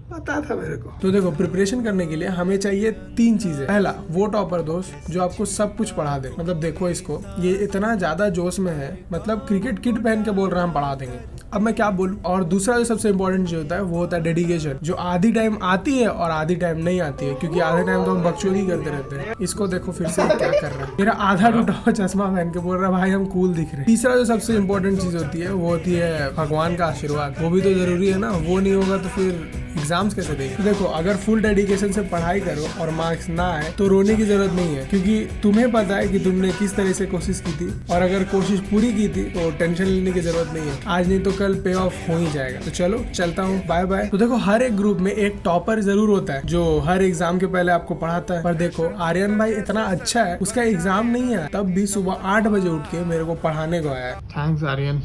पता था मेरे को। तो देखो, प्रिपरेशन करने के लिए हमें चाहिए 3 चीजें। पहला, वो टॉपर दोस्त जो आपको सब कुछ पढ़ा दे। मतलब देखो इसको, ये इतना ज्यादा जोश में है, मतलब क्रिकेट किट पहन के बोल रहा है हम पढ़ा देंगे। अब मैं क्या बोलूं। और दूसरा जो सबसे इम्पोर्टेंट जो होता है वो होता है डेडिकेशन, जो आधी टाइम आती है और आधी टाइम नहीं आती है, क्योंकि आधे टाइम तो हम बकचोदी करते रहते हैं। इसको देखो फिर से क्या कर रहा है, मेरा आधा टूटा हुआ चश्मा पहन के बोल रहा है भाई हम कूल दिख रहे हैं। तीसरा जो सबसे इम्पोर्टेंट चीज होती है वो होती है भगवान का आशीर्वाद। वो भी तो जरूरी है ना, वो नहीं होगा तो फिर एग्जाम्स कैसे देंगे। तो देखो, अगर फुल डेडिकेशन से पढ़ाई करो और मार्क्स ना आए तो रोने की जरूरत नहीं है, क्योंकि तुम्हें पता है कि तुमने किस तरह से कोशिश की थी, और अगर कोशिश पूरी की थी तो टेंशन लेने की जरूरत नहीं है। आज नहीं तो कल पे ऑफ हो ही जाएगा। तो चलो चलता हूँ, बाय बाय। तो देखो, हर एक ग्रुप में एक टॉपर जरूर होता है जो हर एग्जाम के पहले आपको पढ़ाता है। पर देखो, आर्यन भाई इतना अच्छा है, उसका एग्जाम नहीं है तब भी सुबह 8 बजे उठ के मेरे को पढ़ाने को आया है। थैंक्स आर्यन,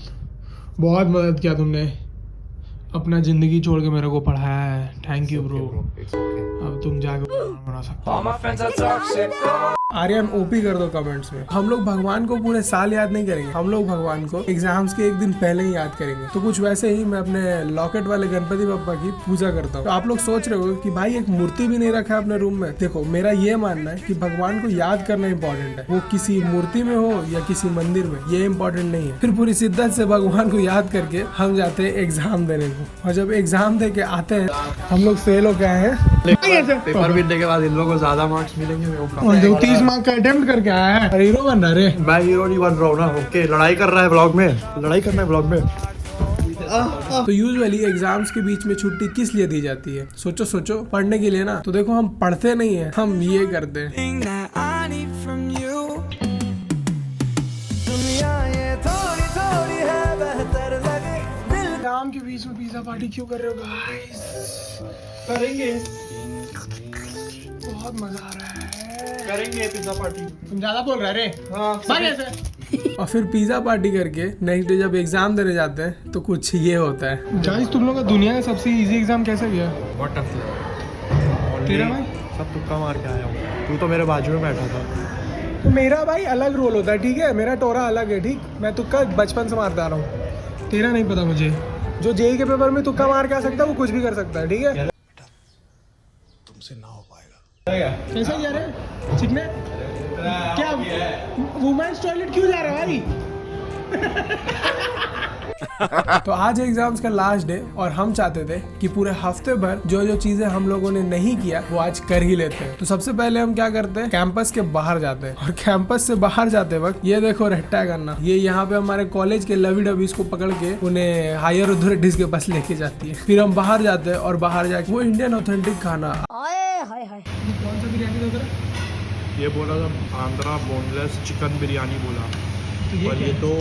बहुत मदद किया तुमने, अपना जिंदगी छोड़ के मेरे को पढ़ाया है। Thank you bro. अब तुम जाके बना सकते हो। आर्यन ओपी कर दो कमेंट्स में। हम लोग भगवान को पूरे साल याद नहीं करेंगे, हम लोग भगवान को एग्जाम्स के एक दिन पहले ही याद करेंगे। तो कुछ वैसे ही मैं अपने लॉकेट वाले गणपति बप्पा की पूजा करता हूँ। तो आप लोग सोच रहे हो कि भाई एक मूर्ति भी नहीं रखा है अपने रूम में। देखो, मेरा ये मानना है कि भगवान को याद करना इम्पोर्टेंट है, वो किसी मूर्ति में हो या किसी मंदिर में, ये इम्पोर्टेंट नहीं है। फिर पूरी शिद्दत से भगवान को याद करके हम जाते हैं एग्जाम देने को, और जब एग्जाम दे के आते हैं हम लोग फेल हो गए हैं। पेपर मिलने के बाद इन लोगों को ज्यादा मार्क्स मिलेंगे। 30 मार्क का अटेम्प्ट करके आया है, और हीरो बन रहा रे। मैं हीरो नहीं बन रहा हूँ ना। ओके, लड़ाई कर रहा है ब्लॉग में, लड़ाई करना है ब्लॉग में। तो यूजुअली एग्जाम्स के बीच में छुट्टी किस लिए दी जाती है? सोचो सोचो, पढ़ने के लिए ना। तो देखो, हम पढ़ते नहीं है, हम ये करते हैं। एग्जाम के बीच में पिज्जा पार्टी क्यों कर रहे हो गाइस? करेंगे, बहुत मजा आ रहा है। करेंगे पिज्जा पार्टी। तुम ज्यादा बोल रहे रे। हाँ, और फिर पिज्जा पार्टी करके नेक्स्ट डे जब एग्जाम देने जाते हैं तो कुछ ये होता है। गाइस, तुम लोग का दुनिया का सबसे इजी एग्जाम कैसे गया? तेरा भाई सब तुक्का मार के आया हूँ। तू तो मेरे बाजू में बैठा था। तो मेरा भाई अलग रोल होता है, ठीक है? मेरा टोरा अलग है, ठीक? मैं तुक्का बचपन से मारता आ रहा हूँ, तेरा नहीं पता मुझे। जो जेई के पेपर में तुक्का मार के आ सकता है वो कुछ भी कर सकता है, ठीक है? तुमसे ना हो पाएगा। कैसा जा रहा है चिकने? क्या वुमेन्स टॉयलेट क्यों जा रहा है भाई? तो आज एग्जाम्स का लास्ट डे, और हम चाहते थे कि पूरे हफ्ते भर जो जो चीजें हम लोगों ने नहीं किया वो आज कर ही लेते हैं। तो सबसे पहले हम क्या करते हैं, कैंपस के बाहर जाते हैं। और कैंपस से बाहर जाते वक्त ये देखो रट्टा करना, ये यहाँ पे हमारे कॉलेज के लवी डबीज को पकड़ के उन्हें हायर अथॉरिटीज के पास लेके जाती है। फिर हम बाहर जाते हैं और बाहर जाके वो इंडियन ऑथेंटिक खाना। कौन सा बिरयानी देख रहा? ये बोला था आंध्रा बोनलेस चिकन बिरयानी बोला, ये और ये तो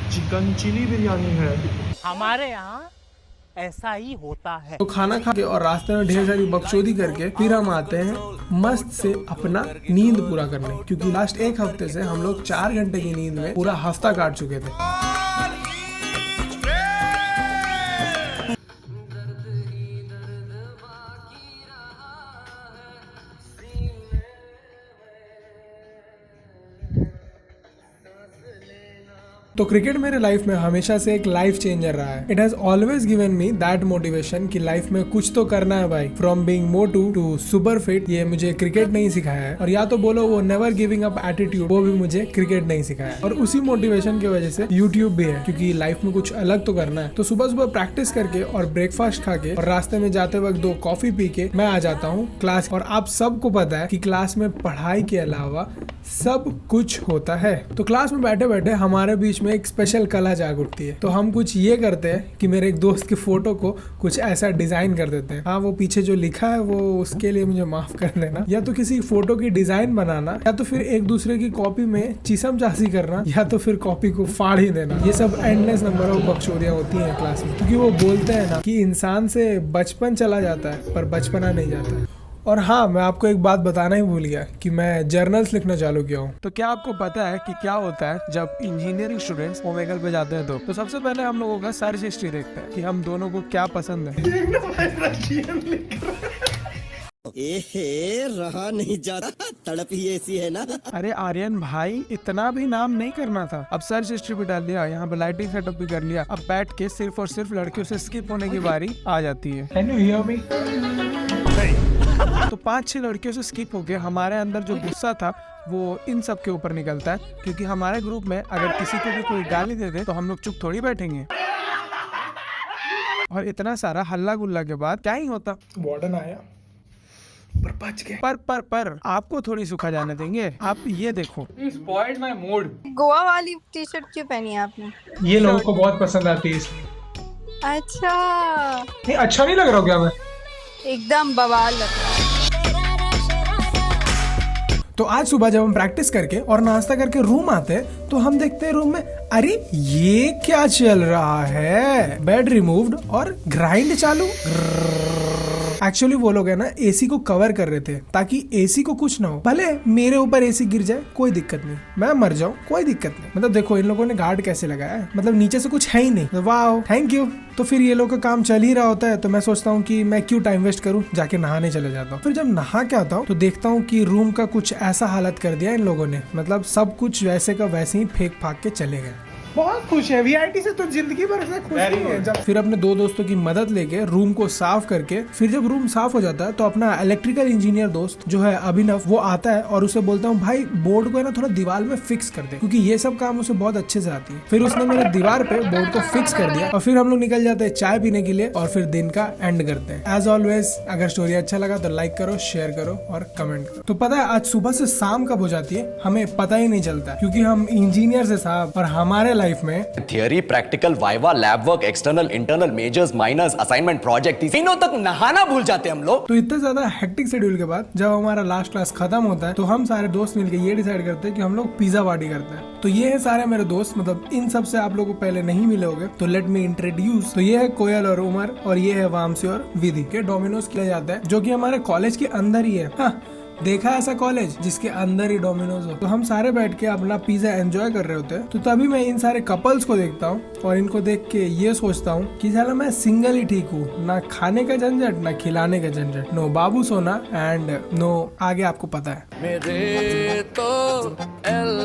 चिकन चिली बिरयानी है। हमारे यहाँ ऐसा ही होता है। तो खाना खा के और रास्ते में ढेर सारी बकचोदी करके फिर हम आते हैं मस्त से अपना नींद पूरा करने, क्योंकि लास्ट एक हफ्ते से हम लोग 4 घंटे की नींद में पूरा हफ्ता काट चुके थे। तो क्रिकेट मेरे लाइफ में हमेशा से एक लाइफ चेंजर रहा है। It has always given me that motivation कि लाइफ में कुछ तो करना है भाई। फ्रॉम बीइंग मोटू टू सुपर फिट, ये मुझे क्रिकेट नहीं सिखाया है। और या तो बोलो वो नेवर गिविंग अप एटीट्यूड, वो भी मुझे क्रिकेट नहीं सिखाया है। और उसी मोटिवेशन की वजह से यूट्यूब भी है, क्योंकि लाइफ में कुछ अलग तो करना है। तो सुबह सुबह प्रैक्टिस करके और ब्रेकफास्ट खा के और रास्ते में जाते वक्त 2 कॉफी पी के मैं आ जाता हूँ क्लास। और आप सबको पता है कि क्लास में पढ़ाई के अलावा सब कुछ होता है। तो क्लास में बैठे बैठे हमारे बीच में एक स्पेशल कला जाग उठती है। तो हम कुछ ये करते हैं कि मेरे एक दोस्त के फोटो को कुछ ऐसा डिजाइन कर देते हैं। हाँ, वो पीछे जो लिखा है वो उसके लिए मुझे माफ कर देना। या तो किसी फोटो की डिजाइन बनाना, या तो फिर एक दूसरे की कॉपी में चिसमचासी करना, या तो फिर कॉपी को फाड़ ही देना। ये सब एंडलेस नंबर ऑफ बकचोदियां होती हैं क्लास में, क्योंकि वो बोलते हैं ना कि इंसान से बचपन चला जाता है पर बचपना नहीं जाता है। और हाँ, मैं आपको एक बात बताना ही भूल गया कि मैं जर्नल्स लिखना चालू किया हूँ। तो क्या आपको पता है कि क्या होता है जब इंजीनियरिंग स्टूडेंट्स ओमेगल पे जाते हैं? तो सबसे पहले हम लोगों का सर्च हिस्ट्री देखते हैं कि हम दोनों को क्या पसंद है। रहा नहीं जाता, तड़प ही ऐसी है ना। अरे आर्यन भाई, इतना भी नाम नहीं करना था। अब सर्च हिस्ट्री भी डाल दिया, यहाँ पे लाइटिंग सेटअप भी कर लिया। अब बैठ के सिर्फ और सिर्फ लड़कियों से स्किप होने की बारी आ जाती है। Can you hear me? तो 5-6 लड़कियों से स्किप हो गए। हमारे अंदर जो गुस्सा था वो इन सब के ऊपर निकलता है, क्योंकि हमारे ग्रुप में अगर किसी को भी कोई गाली दे दे तो हम लोग चुप थोड़ी बैठेंगे। और इतना सारा हल्ला गुल्ला के बाद क्या ही होता, वार्डन आया पर बच गए। पर आपको थोड़ी सुखा जाने देंगे। आप ये देखो, स्पॉइल्ड माय मूड। गोवा वाली टी शर्ट क्यों पहनी है आपने? ये लोगों को बहुत पसंद आती है इसलिए। अच्छा, नहीं अच्छा नहीं लग रहा हूँ क्या मैं? एकदम बवाल लग रहा है। तो आज सुबह जब हम प्रैक्टिस करके और नाश्ता करके रूम आते हैं तो हम देखते हैं रूम में, अरे ये क्या चल रहा है? बेड रिमूव्ड और ग्राइंड चालू। एक्चुअली वो लोग है ना एसी को कवर कर रहे थे ताकि एसी को कुछ ना हो। भले मेरे ऊपर एसी गिर जाए कोई दिक्कत नहीं, मैं मर जाऊं कोई दिक्कत नहीं। मतलब देखो इन लोगों ने गार्ड कैसे लगाया है, मतलब नीचे से कुछ है ही नहीं। तो वाह थैंक यू। तो फिर ये लोग का काम चल ही रहा होता है तो मैं सोचता हूँ कि मैं क्यों टाइम वेस्ट करूँ, जाके नहाने चले जाता हूँ। फिर जब नहा के आता हूँ तो देखता हूँ कि रूम का कुछ ऐसा हालत कर दिया इन लोगों ने, मतलब सब कुछ वैसे का वैसे ही फेंक फाक के चले गए। बहुत खुश है, वीआईटी से तो जिंदगी भर से खुश नहीं है। जब फिर अपने दो दोस्तों की मदद लेके रूम को साफ करके, फिर जब रूम साफ हो जाता है तो अपना इलेक्ट्रिकल इंजीनियर दोस्त जो है अभिनव वो आता है और उसे बोलता हूँ भाई बोर्ड को है ना थोड़ा दीवार में फिक्स कर दे, क्योंकि ये सब काम उसे बहुत अच्छे से आती है। फिर उसने मेरे दीवार पे बोर्ड को फिक्स कर दिया और फिर हम लोग निकल जाते हैं चाय पीने के लिए और फिर दिन का एंड करते हैं। एज ऑलवेज अगर स्टोरी अच्छा लगा तो लाइक करो, शेयर करो और कमेंट करो। तो पता है आज सुबह से शाम कब हो जाती है हमें पता ही नहीं चलता, क्योंकि हम इंजीनियर से साहब और हमारे लाइफ में theory, practical, viva, lab work, external, internal, majors, minors, assignment, project, तीनों तक नहाना भूल जाते हैं हम लोग। तो इतने ज्यादा हेक्टिक शेड्यूल के बाद जब हमारा लास्ट क्लास खत्म होता है तो हम सारे दोस्त मिलके ये डिसाइड करते हैं कि हम लोग पिज्जा पार्टी करते हैं। तो ये है सारे मेरे दोस्त, मतलब इन सब से आप लोगों को पहले नहीं मिले होंगे तो लेट मी इंट्रोड्यूस। तो ये है कोयल और उमर और ये है वामसी और विधि के डोमिनोज किया जाता है जो कि हमारे कॉलेज के अंदर ही है। हाँ, देखा ऐसा कॉलेज जिसके अंदर ही डोमिनोज हो। तो हम सारे बैठ के अपना पिज्जा एंजॉय कर रहे होते हैं। तो तभी मैं इन सारे कपल्स को देखता हूँ और इनको देख के ये सोचता हूँ कि साला मैं सिंगल ही ठीक हूँ, ना खाने का झंझट ना खिलाने का झंझट, नो बाबू सोना एंड नो आगे आपको पता है। मेरे तो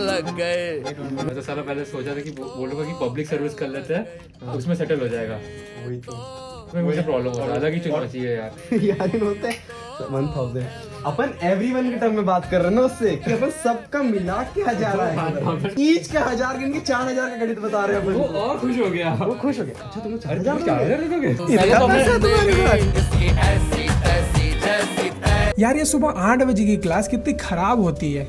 लग गए। मैं तो साला पहले सोचा था कि बोलूंगा कि पब्लिक सर्विस कर लेते हैं, उसमें सेटल हो जाएगा। वही तो मुझे प्रॉब्लम हो रहा है, अलग ही चुनना चाहिए यार। यार होता है 1000 अपन एवरीवन के टर्म में बात कर रहे हैं ना उससे कि अपन सबका मिला के 1000 आएगा, ईच का 1000 गिन के 4000 का गणित बता रहे हैं अपन। वो और खुश हो गया, वो खुश हो गया। अच्छा तुम 4000 दोगे? यार ये सुबह 8 बजे की क्लास कितनी खराब होती है,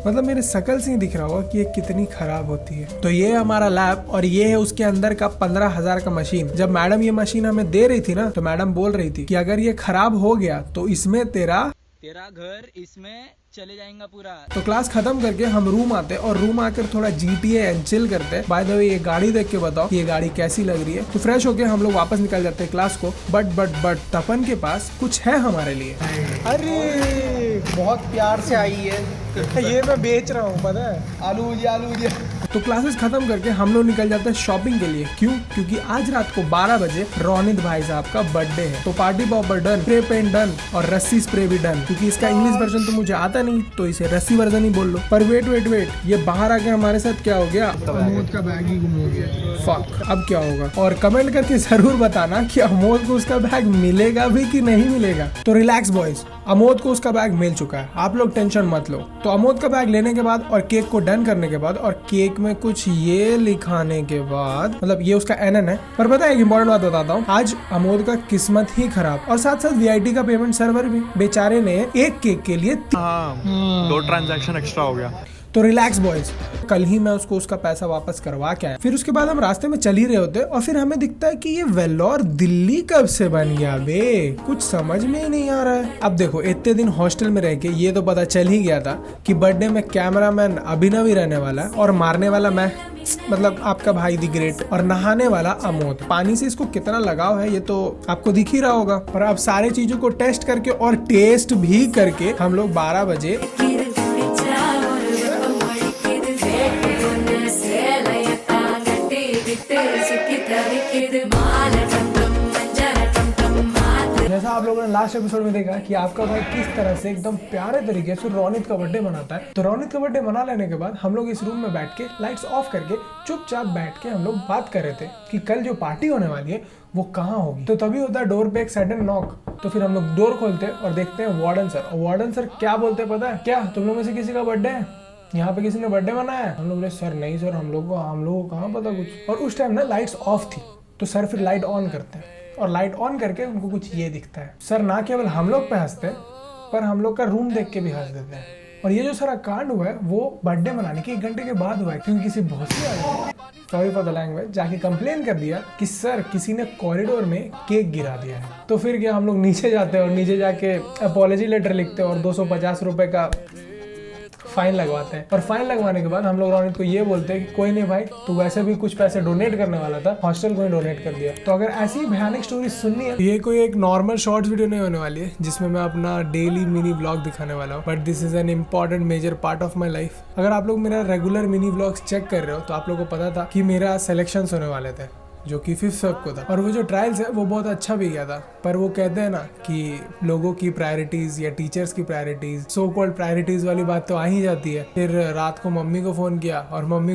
मतलब मेरे शकल से ही दिख रहा होगा कि ये कितनी खराब होती है। तो ये है हमारा लैब और ये है उसके अंदर का 15,000 का मशीन। जब मैडम ये मशीन हमें दे रही थी ना तो मैडम बोल रही थी कि अगर ये खराब हो गया तो इसमें तेरा घर इसमें चले जाएगा पूरा। तो क्लास खत्म करके हम रूम आते और रूम आकर थोड़ा GTA एंड चिल करते। बाय द वे ये गाड़ी देख के बताओ ये गाड़ी कैसी लग रही है। तो फ्रेश होके हम लोग वापस निकल जाते हैं क्लास को। बट तपन के पास कुछ है हमारे लिए। अरे बहुत प्यार से आई है, ये मैं बेच रहा हूँ पता है, आलू भुजिया। तो क्लासेस खत्म करके हम लोग निकल जाते हैं शॉपिंग के लिए। क्यों? क्योंकि आज रात को 12 बजे रोनित भाई साहब का बर्थडे है। तो party popper done, spray pen done और रस्सी स्प्रे भी डन। क्योंकि इसका इंग्लिश वर्जन तो मुझे आता नहीं तो इसे रस्सी वर्जन ही बोल लो। पर वेट ये बाहर आके हमारे साथ क्या हो गया? अमोद का बैग ही गुम हो गया। फक, अब क्या होगा? और कमेंट करके जरूर बताना कि अमोद को उसका बैग मिलेगा भी कि नहीं मिलेगा। तो रिलैक्स बॉयज, अमोद को उसका बैग मिल चुका है, आप लोग टेंशन मत लो। तो अमोद का बैग लेने के बाद और केक को डन करने के बाद और केक में कुछ ये लिखाने के बाद, मतलब ये उसका NN है। पर पता है एक इम्पोर्टेंट बात बताता हूँ, आज अमोद का किस्मत ही खराब और साथ साथ VIT का पेमेंट सर्वर भी। बेचारे ने एक केक के लिए 2 ट्रांजैक्शन एक्स्ट्रा हो गया। तो रिलैक्स बॉयज, कल ही मैं उसको उसका पैसा वापस करवा के आया। फिर उसके बाद हम रास्ते में चल ही रहे होते और फिर हमें दिखता है कि ये वेल्लोर दिल्ली कब से बन गया बे, कुछ समझ में ही नहीं आ रहा है। अब देखो इतने दिन हॉस्टल में रह के ये तो पता चल ही गया था कि बर्थडे में कैमरामैन अभिनव ही रहने वाला है और मारने वाला मैं, मतलब आपका भाई दी ग्रेट, और नहाने वाला अमोद। पानी से इसको कितना लगाव है ये तो आपको दिख ही रहा होगा। और अब सारे चीजों को टेस्ट करके और टेस्ट भी करके हम लोग 12 बजे जैसा आप लोगों ने लास्ट एपिसोड में देखा कि आपका भाई किस तरह से एकदम प्यारे तरीके से रोनित का बर्थडे मनाता है। तो रोनित का बर्थडे मना लेने के बाद हम लोग इस रूम में बैठ के लाइट्स ऑफ करके चुपचाप बैठ के हम लोग बात कर रहे थे कि कल जो पार्टी होने वाली है वो कहाँ होगी। तो तभी होता है डोर पे एक सडन नॉक। तो फिर हम लोग डोर खोलते और देखते हैं वार्डन सर। और वार्डन सर क्या बोलते हैं पता है? क्या तुम लोग में से किसी का बर्थडे है? यहाँ पे किसी ने बर्थडे मनाया है? हम लोग बोले सर नहीं सर, हम लोग को कहाँ पता कुछ। और उस टाइम ना लाइट्स ऑफ थी। तो सर फिर लाइट ऑन करते हैं और लाइट ऑन करके उनको कुछ ये दिखता है। सर ना केवल हम लोग पे हंसते हैं पर हम लोग का रूम देख के भी हंस देते हैं। और ये जो सारा कांड हुआ है वो बर्थडे मनाने के 1 घंटे के बाद हुआ है, क्योंकि किसी भौंसी आए, सॉरी फॉर द लैंग्वेज, जाके कंप्लेन कर दिया कि सर किसी ने कॉरिडोर में केक गिरा दिया है। तो फिर क्या, हम लोग नीचे जाते हैं और नीचे जाके अपॉलॉजी लेटर लिखते हैं और 250 रुपए का फाइन लगवाते हैं। और फाइन लगवाने के बाद हम लोग रोनित को ये बोलते हैं कि कोई नहीं भाई, तू वैसे भी कुछ पैसे डोनेट करने वाला था, हॉस्टल को ही डोनेट कर दिया। तो अगर ऐसी भयानक स्टोरी सुननी है, ये कोई एक नॉर्मल शॉर्ट्स वीडियो नहीं होने वाली है जिसमें मैं अपना डेली मिनी व्लॉग दिखाने वाला हूँ, but this is an important major part of my life. अगर आप लोग मेरा रेगुलर मिनी व्लॉग्स चेक कर रहे हो तो आप लोग को पता था कि मेरा सिलेक्शन होने वाले थे, जो कि 5 फेब को था, और वो जो ट्रायल्स है वो बहुत अच्छा भी गया था। पर वो कहते हैं ना कि लोगों की प्रायोरिटीज या टीचर्स की प्रायोरिटीज, सो कॉल्ड प्रायोरिटीज वाली बात तो आ ही जाती है। फिर रात को मम्मी को फोन किया और मम्मी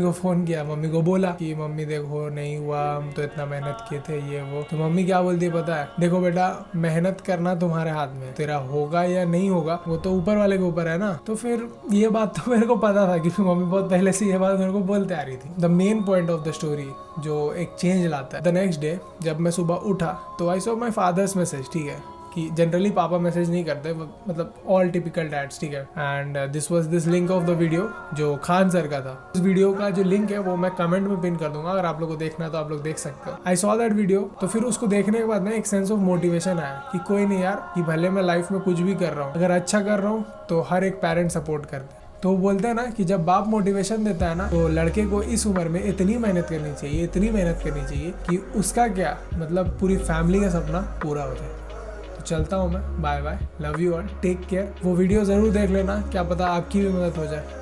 को बोला कि मम्मी देखो नहीं हुआ, हम तो इतना मेहनत किए थे ये वो। तो मम्मी क्या बोलती है पता है, देखो बेटा मेहनत करना तुम्हारे हाथ में, तेरा होगा या नहीं होगा वो तो ऊपर वाले के ऊपर है ना। तो फिर ये बात तो मेरे को पता था क्योंकि मम्मी बहुत पहले से ये बात मेरे को बोलते आ रही थी। The main point of the story जो एक चेंज लाता है, द नेक्स्ट डे जब मैं सुबह उठा तो I saw my father's message, ठीक है, कि जनरली पापा मैसेज नहीं करते, मतलब ऑल टिपिकल डैड्स, ठीक है। And this was this link of the video जो खान सर का था। इस वीडियो का जो लिंक है वो मैं कमेंट में पिन कर दूंगा, अगर आप लोग को देखना है तो आप लोग देख सकते हो। I saw that video. तो फिर उसको देखने के बाद ना एक सेंस ऑफ मोटिवेशन आया कि कोई नहीं यार, कि भले मैं लाइफ में कुछ भी कर रहा हूँ, अगर अच्छा कर रहा हूँ तो हर एक पेरेंट सपोर्ट करते हैं। तो वो बोलते हैं ना कि जब बाप मोटिवेशन देता है ना तो लड़के को इस उम्र में इतनी मेहनत करनी चाहिए, इतनी मेहनत करनी चाहिए कि उसका क्या मतलब पूरी फैमिली का सपना पूरा हो जाए। तो चलता हूँ मैं, bye bye, love you all, take care. वो वीडियो ज़रूर देख लेना, क्या पता आपकी भी मदद हो जाए।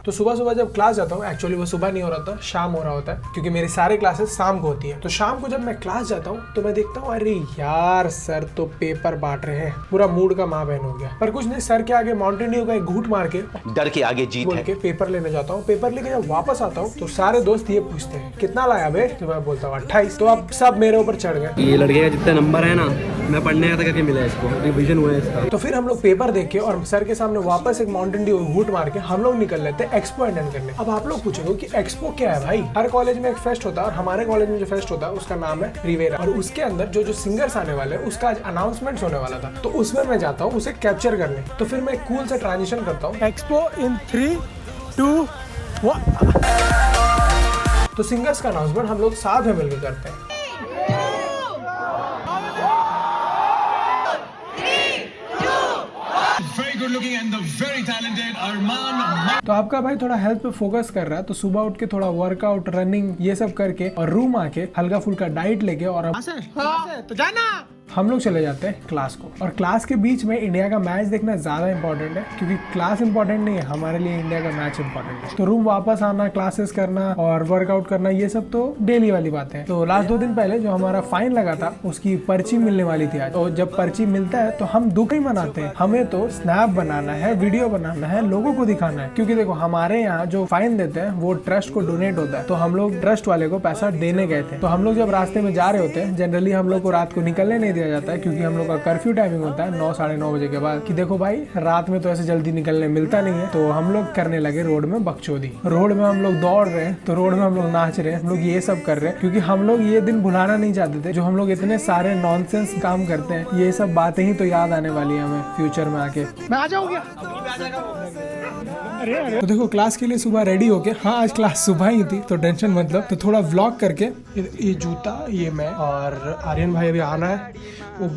तो सुबह सुबह जब क्लास जाता हूँ, एक्चुअली वो सुबह नहीं हो रहा था, शाम हो रहा होता है, क्योंकि मेरी सारे क्लासेस शाम को होती है। तो शाम को जब मैं क्लास जाता हूँ तो मैं देखता हूँ अरे यार सर तो पेपर बांट रहे हैं, पूरा मूड का माँ बहन हो गया। पर कुछ नहीं, सर के आगे माउंटेन ड्यू का एक घूंट मार के डर के आगे जीत बोल के पेपर लेने जाता हूँ। पेपर लेके जब वापस आता हूँ तो सारे दोस्त ये पूछते हैं कितना लाया बे, तो मैं बोलता हूँ 28। तो अब सब मेरे ऊपर चढ़ गए, ये लड़के का जितना नंबर है ना, मैं पढ़ने आया था करके मिला इसको, रिवीजन हुआ है इसका। तो फिर हम लोग पेपर देख के और सर के सामने वापस एक माउंटेन ड्यू घूंट मार के हम लोग निकल लेते हैं एक्सपो अटेंड करने। अब आप लोग पूछोगे कि एक्सपो क्या है भाई। हर कॉलेज में एक फेस्ट होता है और हमारे कॉलेज में जो फेस्ट होता है उसका नाम है रिवेरा, और उसके अंदर जो जो सिंगर्स आने वाले हैं उसका आज अनाउंसमेंट होने वाला था। तो उसमें मैं जाता हूँ उसे कैप्चर करने। तो फिर मैं कूल से ट्रांजिशन करता हूँ, एक्सपो इन 3, 2, 1। तो सिंगर्स का अनाउंसमेंट हम लोग साथ में मिलकर करते हैं। तो आपका भाई थोड़ा हेल्थ पे फोकस कर रहा है, तो सुबह उठ के थोड़ा वर्कआउट, रनिंग ये सब करके और रूम आके हल्का फुल्का डाइट लेके और तो जाना हम लोग चले जाते हैं क्लास को। और क्लास के बीच में इंडिया का मैच देखना ज्यादा इंपॉर्टेंट है, क्योंकि क्लास इंपॉर्टेंट नहीं है, हमारे लिए इंडिया का मैच इंपॉर्टेंट है। तो रूम वापस आना, क्लासेस करना और वर्कआउट करना ये सब तो डेली वाली बात है। तो लास्ट 2 दिन पहले जो हमारा फाइन लगा था उसकी पर्ची मिलने वाली थी आज। तो जब पर्ची मिलता है तो हम दुख ही मनाते हैं, हमें तो स्नैप बनाना है, वीडियो बनाना है, लोगों को दिखाना है। क्योंकि देखो हमारे यहाँ जो फाइन देते हैं वो ट्रस्ट को डोनेट होता है, तो हम लोग ट्रस्ट वाले को पैसा देने गए थे। तो हम लोग जब रास्ते में जा रहे होते हैं, जनरली हम लोग को रात को निकलने नहीं दिया जाता है, क्योंकि हम लोग का कर्फ्यू टाइमिंग होता है 9, साढ़े 9 बजे के बाद, कि देखो भाई रात में तो ऐसे जल्दी निकलने मिलता नहीं है। तो हम लोग करने लगे रोड में बकचोदी, रोड में हम लोग दौड़ रहे हैं, तो रोड में हम लोग नाच रहे हैं, हम लोग ये सब कर रहे हैं, क्योंकि हम लोग ये दिन भुलाना नहीं चाहते थे। जो हम लोग इतने सारे नॉनसेंस काम करते हैं, ये सब बातें ही तो याद आने वाली है हमें फ्यूचर में आके। मैं आ जाऊंगा। तो देखो क्लास के लिए सुबह रेडी होके, हाँ आज क्लास सुबह ही थी तो टेंशन मतलब, तो थोड़ा व्लॉग करके ये जूता, ये मैं और आर्यन भाई अभी आना है, वो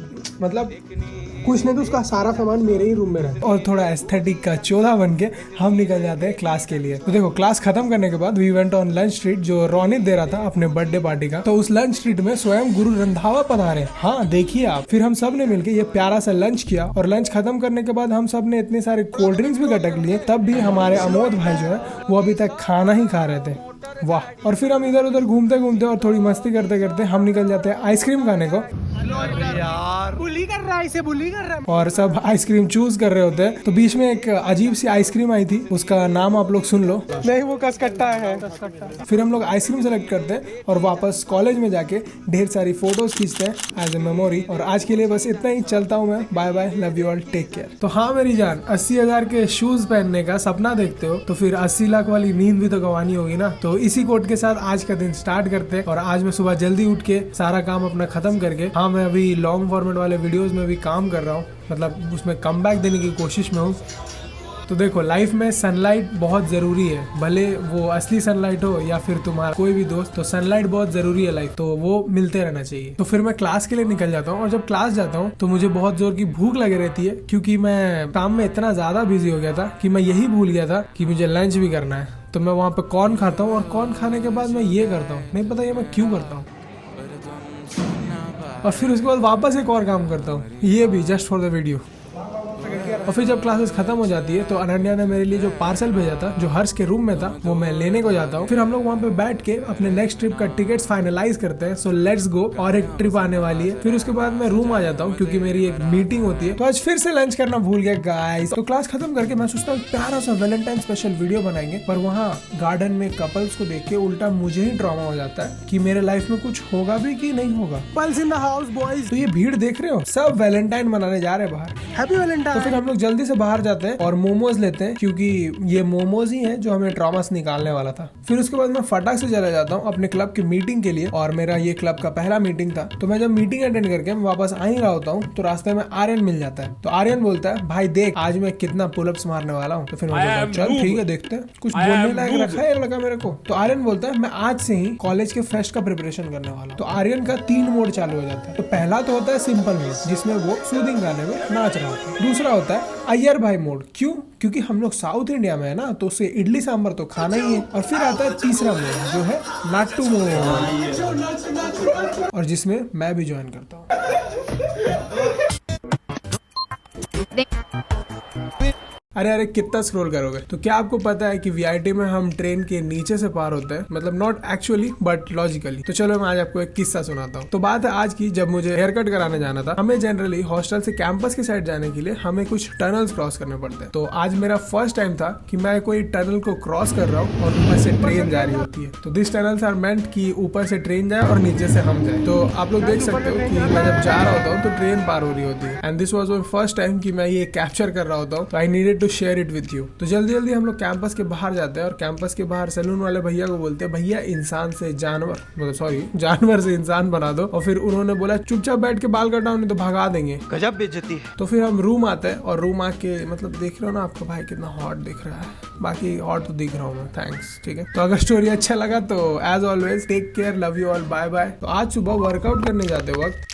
मतलब कुछ नहीं तो उसका सारा सामान मेरे ही रूम में रहता है। और थोड़ा एस्थेटिक का चोला बन के हम निकल जाते हैं क्लास के लिए। तो देखो क्लास खत्म करने के बाद we went on lunch street, जो रोनित दे रहा था अपने बर्थडे पार्टी का। तो उस लंच स्ट्रीट में स्वयं गुरु रंधावा पधारे, हाँ देखिए आप। फिर हम सब ने मिलकर ये प्यारा सा लंच किया, और लंच खत्म करने के बाद हम सब ने इतने सारे कोल्ड ड्रिंक्स भी गटक लिए, तब भी हमारे अमोद भाई जो है वो अभी तक खाना ही खा रहे थे, वाह। और फिर हम इधर उधर घूमते घूमते और थोड़ी मस्ती करते करते हम निकल जाते हैं आइसक्रीम खाने को। बुली कर रहा है, इसे बुली कर रहा है। और सब आइसक्रीम चूज कर रहे होते हैं। तो बीच में एक अजीब सी आइसक्रीम आई थी, उसका नाम आप लोग सुन लो। नहीं वो कसकट्टा है। फिर हम लोग आइसक्रीम सेलेक्ट करते हैं और वापस कॉलेज में जाके ढेर सारी फोटोज खींचते हैं एज ए मेमोरी। और आज के लिए बस इतना ही, चलता हूँ मैं, bye bye, love you all, take care. तो हाँ मेरी जान, 80,000 के शूज पहनने का सपना देखते हो तो फिर 80 लाख वाली नींद भी तो गंवानी होगी ना। तो इसी कोट के साथ आज का दिन स्टार्ट करते हैं। और आज मैं सुबह जल्दी उठ के सारा काम अपना खत्म करके, हाँ मैं अभी लॉन्ग फॉर्मेट वाले वीडियोस में भी काम कर रहा हूँ, मतलब उसमें कमबैक देने की कोशिश में हूँ। तो देखो लाइफ में सनलाइट बहुत ज़रूरी है, भले वो असली सनलाइट हो या फिर तुम्हारा कोई भी दोस्त, तो सनलाइट बहुत ज़रूरी है लाइफ, तो वो मिलते रहना चाहिए। तो फिर मैं क्लास के लिए निकल जाता हूँ और जब क्लास जाता हूँ तो मुझे बहुत जोर की भूख लगी रहती है, क्योंकि मैं काम में इतना ज़्यादा बिजी हो गया था कि मैं यही भूल गया था कि मुझे लंच भी करना है। तो मैं वहाँ पे कॉर्न खाता हूँ और कॉर्न खाने के बाद मैं ये करता हूँ, नहीं पता ये मैं क्यों करता हूँ, और फिर उसके बाद वापस एक और काम करता हूँ, ये भी जस्ट फॉर द वीडियो। और फिर जब क्लासेस खत्म हो जाती है तो अनन्या ने मेरे लिए जो पार्सल भेजा था, जो हर्ष के रूम में था, वो मैं लेने को जाता हूँ। फिर हम लोग वहाँ पे बैठ के अपने नेक्स्ट ट्रिप का टिकट्स फाइनलाइज करते हैं। सो लेट्स गो, और एक ट्रिप आने वाली है। फिर उसके बाद मैं रूम आ जाता हूँ क्योंकि मेरी एक मीटिंग होती है। तो आज फिर से लंच करना भूल गया गाइस। तो क्लास खत्म करके मैं सोचता हूँ प्यारा सा वैलेंटाइन स्पेशल वीडियो बनाएंगे, पर वहाँ गार्डन में कपल्स को देख के उल्टा मुझे ही ड्रामा हो जाता है कि मेरे लाइफ में कुछ होगा भी कि नहीं होगा। Couples in the house boys, तो ये भीड़ देख रहे हो, सब वैलेंटाइन मनाने जा रहे हैं बाहर। Happy Valentine. तो फिर हम लोग जल्दी से बाहर जाते हैं और मोमोज लेते हैं, क्योंकि ये मोमोज ही हैं जो हमें ट्रॉमा से निकालने वाला था। फिर उसके बाद मैं फटाक से चला जाता हूँ अपने क्लब की मीटिंग के लिए, और मेरा ये क्लब का पहला मीटिंग था। तो मैं जब मीटिंग अटेंड करके मैं वापस आ ही रहा होता हूँ तो रास्ते में आर्यन मिल जाता है। तो आर्यन बोलता है भाई देख आज मैं कितना पुलअप्स मारने वाला हूँ। तो फिर मैं चल ठीक है देखते हैं, कुछ बोलने लायक रखा है लगा मेरे को। तो आर्यन बोलता है मैं आज से ही कॉलेज के फेस्ट का प्रिपरेशन करने वाला हूँ। तो आर्यन का 3 मोड चालू हो जाता है। तो पहला तो होता है सिंपल मोड, जिसमें वो सूदिंग गाने में नाच रहा होता है। दूसरा होता है अय्यर भाई मोड, क्यों? क्योंकि हम लोग साउथ इंडिया में है ना, तो उसे इडली सांभर तो खाना ही है। और फिर आता है तीसरा मोड जो है नाट्टू मोड, और जिसमें मैं भी ज्वाइन करता हूँ। अरे कितना स्क्रॉल करोगे। तो क्या आपको पता है कि वीआईटी में हम ट्रेन के नीचे से पार होते हैं, मतलब नॉट एक्चुअली बट लॉजिकली। तो चलो मैं आज आपको एक किस्सा सुनाता हूँ। तो बात है आज की, जब मुझे हेयर कट कराने जाना था। हमें जनरली हॉस्टल से कैंपस की साइड जाने के लिए हमें कुछ टनल्स क्रॉस करने पड़ते हैं। तो आज मेरा फर्स्ट टाइम था कि मैं कोई टनल को क्रॉस कर रहा हूँ और ऊपर से ट्रेन जा रही होती है। तो दिस टनल्स आर मेंट कि ऊपर से ट्रेन जाए और नीचे से हम जाए। तो आप लोग देख सकते हो कि मैं जब जा रहा होता हूँ तो ट्रेन पार हो रही होती है। And this was my first time कि मैं ये कैप्चर कर रहा होता हूँ। तो I needed to share it with you. तो जल्दी जल्दी हम लोग कैंपस के बाहर जाते हैं और कैंपस के बाहर सैलून वाले भैया को बोलते हैं भैया इंसान से जानवर, मतलब सॉरी जानवर से इंसान बना दो। और फिर उन्होंने बोला चुपचाप बैठ के बाल कटाओ नहीं तो भगा देंगे। गजब बेइज्जती है। तो फिर हम रूम आते हैं और रूम आके मतलब देख रहे हो ना आपका भाई कितना हॉट दिख रहा है। बाकी हॉट तो दिख रहा हूँ मैं, थैंक्स। ठीक है, तो अगर स्टोरी अच्छा लगा तो as always take care, love you all, bye bye. तो आज सुबह वर्कआउट करने जाते वक्त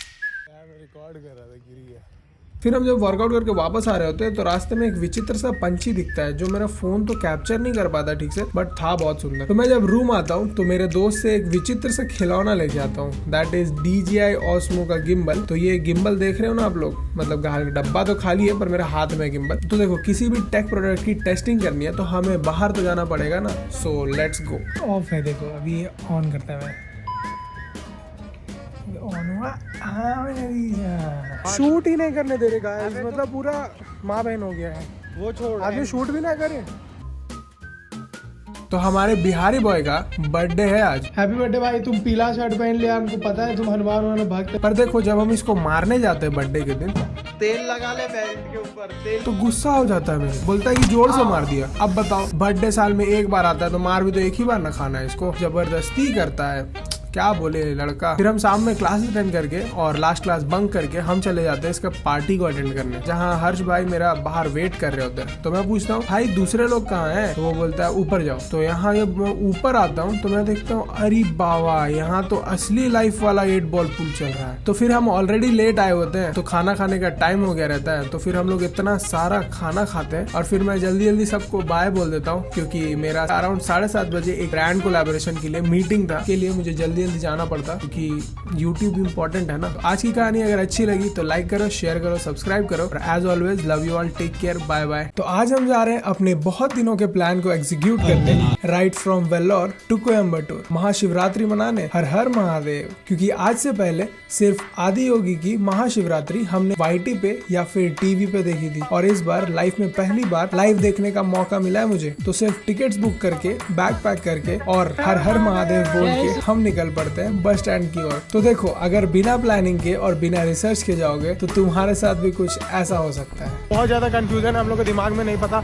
फिर हम जब वर्कआउट करके वापस आ रहे होते हैं तो रास्ते में एक विचित्र सा पंछी दिखता है, जो मेरा फोन तो कैप्चर नहीं कर पाता ठीक से, बट था बहुत सुंदर। तो मैं जब रूम आता हूँ तो मेरे दोस्त से एक विचित्र सा खिलौना लेके आता हूँ, दैट इज DJI Osmo का गिम्बल। तो ये गिम्बल देख रहे हो ना आप लोग, मतलब डब्बा तो खाली है पर मेरा हाथ में गिम्बल। तो देखो किसी भी टेक प्रोडक्ट की टेस्टिंग करनी है तो हमें बाहर तो जाना पड़ेगा ना। So let's go. ऑफ है, देखो अभी ये ऑन करता है। शूट ही नहीं करने दे रहे गाइस, मतलब पूरा माँ बहन हो गया है। वो छोड़ आगे शूट भी ना करे। तो हमारे बिहारी बॉय का बर्थडे है आज। हैप्पी बर्थडे भाई। तुम पीला शर्ट पहन लिया, हमको पता है तुम हनुमान भक्त। पर देखो जब हम इसको मारने जाते हैं बर्थडे के दिन, तेल लगा ले बेल्ट के ऊपर तेल, तो गुस्सा हो जाता है मेरे, बोलता है कि जोर से मार दिया। अब बताओ बर्थडे साल में एक बार आता है तो मार भी तो एक ही बार ना खाना है इसको। जबरदस्ती करता है, क्या बोले लड़का। फिर हम शाम में क्लास अटेंड करके और लास्ट क्लास बंक करके हम चले जाते हैं इसका पार्टी को अटेंड करने, जहाँ हर्ष भाई मेरा बाहर वेट कर रहे होते हैं। तो मैं पूछता हूँ भाई दूसरे लोग कहाँ हैं? तो वो बोलता है ऊपर जाओ। तो यहाँ जब मैं ऊपर आता हूँ तो मैं देखता हूँ अरे बाबा यहाँ तो असली लाइफ वाला 8 बॉल पूल चल रहा है। तो फिर हम ऑलरेडी लेट आए होते हैं तो खाना खाने का टाइम हो गया रहता है। तो फिर हम लोग इतना सारा खाना खाते हैं और फिर मैं जल्दी जल्दी सबको बाय बोल देता हूँ, क्योंकि मेरा अराउंड 7:30 बजे एक ब्रांड कोलैबोरेशन के लिए मीटिंग था, के लिए मुझे जल्दी जल्दी जाना पड़ता, क्योंकि YouTube इम्पोर्टेंट है ना। तो आज की कहानी अगर अच्छी लगी तो लाइक करो, शेयर करो, सब्सक्राइब करो, और as always love you all, take care, bye bye. तो आज हम जा रहे हैं अपने बहुत दिनों के प्लान को एग्जीक्यूट करने, right from Vellore to Coimbatore, Mahashivratri मनाने। हर हर महादेव। क्योंकि आज से पहले सिर्फ आदि योगी की महाशिवरात्रि हमने YT पे या फिर टीवी पे देखी थी, और इस बार लाइफ में पहली बार लाइव देखने का मौका मिला है मुझे। तो सिर्फ टिकट्स बुक करके, बैग पैक करके और हर हर महादेव बोल के हम निकल पड़ते हैं बस स्टैंड की ओर। तो देखो अगर बिना प्लानिंग के और बिना रिसर्च के जाओगे तो तुम्हारे साथ भी कुछ ऐसा हो सकता है। बहुत ज्यादा कंफ्यूजन है हम लोग के दिमाग में, नहीं पता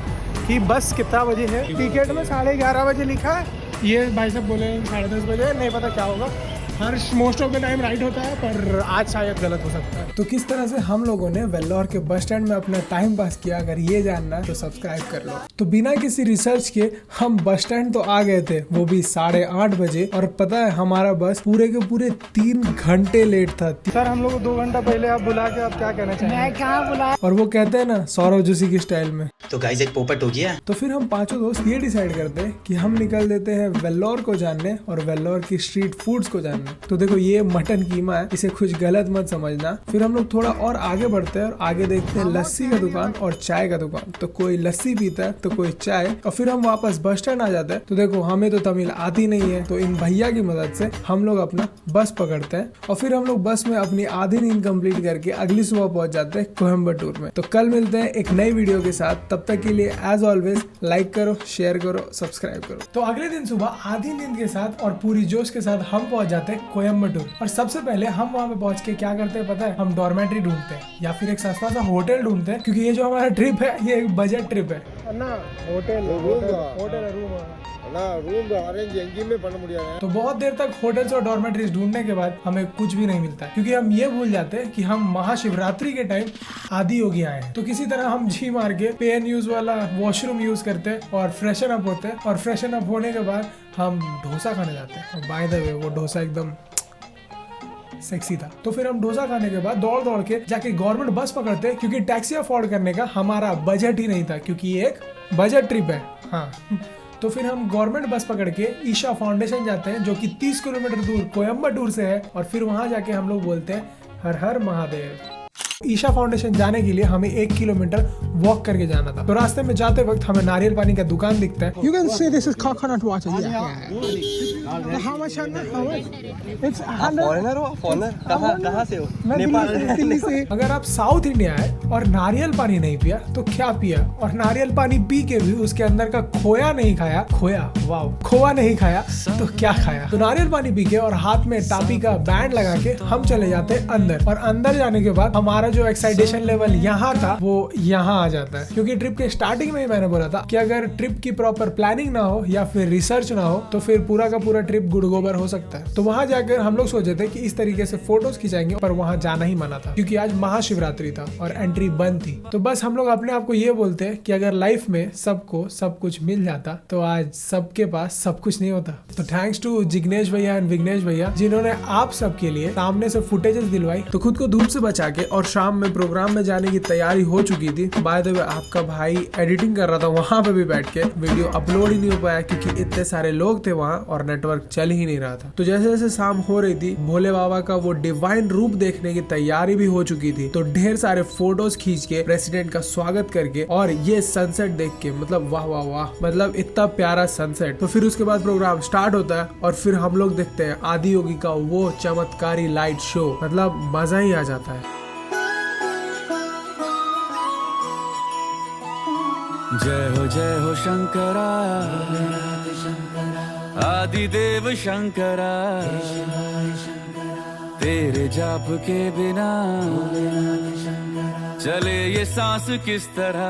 कि बस कितना बजे है। टिकट में 11:30 बजे लिखा है, ये भाई साहब बोले 10:30 बजे, नहीं पता क्या होगा। हर most of the time right होता है, पर आज शायद गलत हो सकता है। तो किस तरह से हम लोगों ने वेल्लोर के बस स्टैंड में अपना टाइम पास किया, अगर ये जानना है तो सब्सक्राइब कर लो। तो बिना किसी रिसर्च के हम बस स्टैंड तो आ गए थे, वो भी 8:30 बजे। और पता है हमारा बस पूरे के पूरे 3 घंटे लेट था। सर हम लोग को 2 घंटा पहले आप बुला के आप क्या कहना चाहिए? मैं कहाँ बुला? और वो कहते हैं ना सौरव जोशी की स्टाइल में। तो गाइस एक पोपट हो गया। तो फिर हम पांचों दोस्त ये डिसाइड करते हैं कि हम निकल देते हैं वेल्लोर को जानने और वेल्लोर की स्ट्रीट फूड्स को जानने। तो देखो ये मटन कीमा है, इसे कुछ गलत मत समझना। फिर हम लोग थोड़ा और आगे बढ़ते हैं और आगे देखते हैं लस्सी का दुकान और चाय का दुकान। तो कोई लस्सी पीता है तो कोई चाय। और फिर हम वापस बस स्टैंड आ जाते हैं। तो देखो हमें तो तमिल आती नहीं है, तो इन भैया की मदद से हम लोग अपना बस पकड़ते हैं और फिर हम लोग बस में अपनी आधी नींद कंप्लीट करके अगली सुबह पहुंच जाते हैं कोयम्बटूर में। तो कल मिलते हैं एक नई वीडियो के साथ, तब तक के लिए एज ऑलवेज लाइक करो, शेयर करो, सब्सक्राइब करो। तो अगले दिन सुबह आधी नींद के साथ और पूरी जोश के साथ हम पहुंच जाते हैं कोयम्बटूर। और सबसे पहले हम वहां पे पहुंच के क्या करते हैं पता है? हम डॉर्मेट्री ढूंढते हैं या फिर एक सस्ता सा होटल ढूंढते हैं, क्योंकि ये जो हमारा ट्रिप है ये एक बजट ट्रिप है ना। Hotel room. तो बहुत देर तक होटल्स और डॉर्मेटरीज ढूंढने के बाद हमें कुछ भी नहीं मिलता, क्योंकि हम ये भूल जाते हैं कि हम महाशिवरात्रि के टाइम आदि योगी आए हैं। तो किसी तरह हम जी मार के पे एंड यूज वाला वॉशरूम यूज करते हैं और फ्रेशन अप होते हैं। और फ्रेशन अप होने के बाद हम डोसा खाने जाते हैं। और बाय द वे वो डोसा एकदम सेक्सी था। तो फिर हम डोसा खाने के बाद दौड़ दौड़ के जाके गवर्नमेंट बस पकड़ते, क्योंकि टैक्सी अफोर्ड करने का हमारा बजट ही नहीं था, क्योंकि ये एक बजट ट्रिप है। हाँ तो फिर हम गवर्नमेंट बस पकड़ के ईशा फाउंडेशन जाते हैं, जो कि 30 किलोमीटर दूर कोयम्बटूर से है। और फिर वहां जाके हम लोग बोलते हैं हर हर महादेव। ईशा फाउंडेशन जाने के लिए हमें 1 किलोमीटर वॉक करके जाना था। तो रास्ते में जाते वक्त हमें नारियल पानी का दुकान दिखता है। You can see this is coconut water. How much? It's 100. कहाँ से हो? दिल्ली से। अगर आप साउथ इंडिया है और नारियल पानी नहीं पिया तो क्या पिया? और नारियल पानी पी के भी उसके अंदर का खोया नहीं खाया, खोआ नहीं खाया तो क्या खाया? तो नारियल पानी पी के और हाथ में टापी का बैंड लगा के हम चले जाते हैं अंदर। और अंदर जाने के बाद हमारा जो एक्साइटेशन लेवल यहाँ था वो यहाँ आ जाता है, क्योंकि ट्रिप के स्टार्टिंग में ही मैंने बोला था कि अगर ट्रिप की प्रॉपर प्लानिंग ना हो या फिर रिसर्च ना हो तो फिर पूरा का पूरा ट्रिप गुड़गोबर हो सकता है। तो वहां जाकर हम लोग सोचे थे कि इस तरीके से फोटोज खिंचाएंगे, पर वहां जाना ही मना था, क्योंकि आज महाशिवरात्रि था और एंट्री बंद थी। तो बस हम लोग अपने आप को ये बोलते हैं कि अगर लाइफ में सबको सब कुछ मिल जाता तो आज सबके पास सब कुछ नहीं होता। तो थैंक्स टू जिग्नेश भैया एंड विघ्नेश भैया, जिन्होंने आप सबके लिए सामने से फुटेजेस दिलवाई। तो खुद को धूप से बचा के और शाम में प्रोग्राम में जाने की तैयारी हो चुकी थी। बाय द वे आपका भाई एडिटिंग कर रहा था वहां पे भी बैठ के, वीडियो अपलोड ही नहीं हो पाया क्योंकि इतने सारे लोग थे वहां और नेटवर्क चल ही नहीं रहा था। तो जैसे जैसे शाम हो रही थी, भोले बाबा का वो डिवाइन रूप देखने की तैयारी भी हो चुकी थी। तो ढेर सारे फोटोज खींच के प्रेसिडेंट का स्वागत करके और ये सनसेट देख के, मतलब वाह वाह वाह, मतलब इतना प्यारा सनसेट। तो फिर उसके बाद प्रोग्राम स्टार्ट होता है और फिर हम लोग देखते हैं आदि योगी का वो चमत्कारी लाइट शो, मतलब मजा ही आ जाता है। जय हो शंकरा, आदिदेव शंकरा, तेरे जाप के बिना चले ये सांस किस तरह।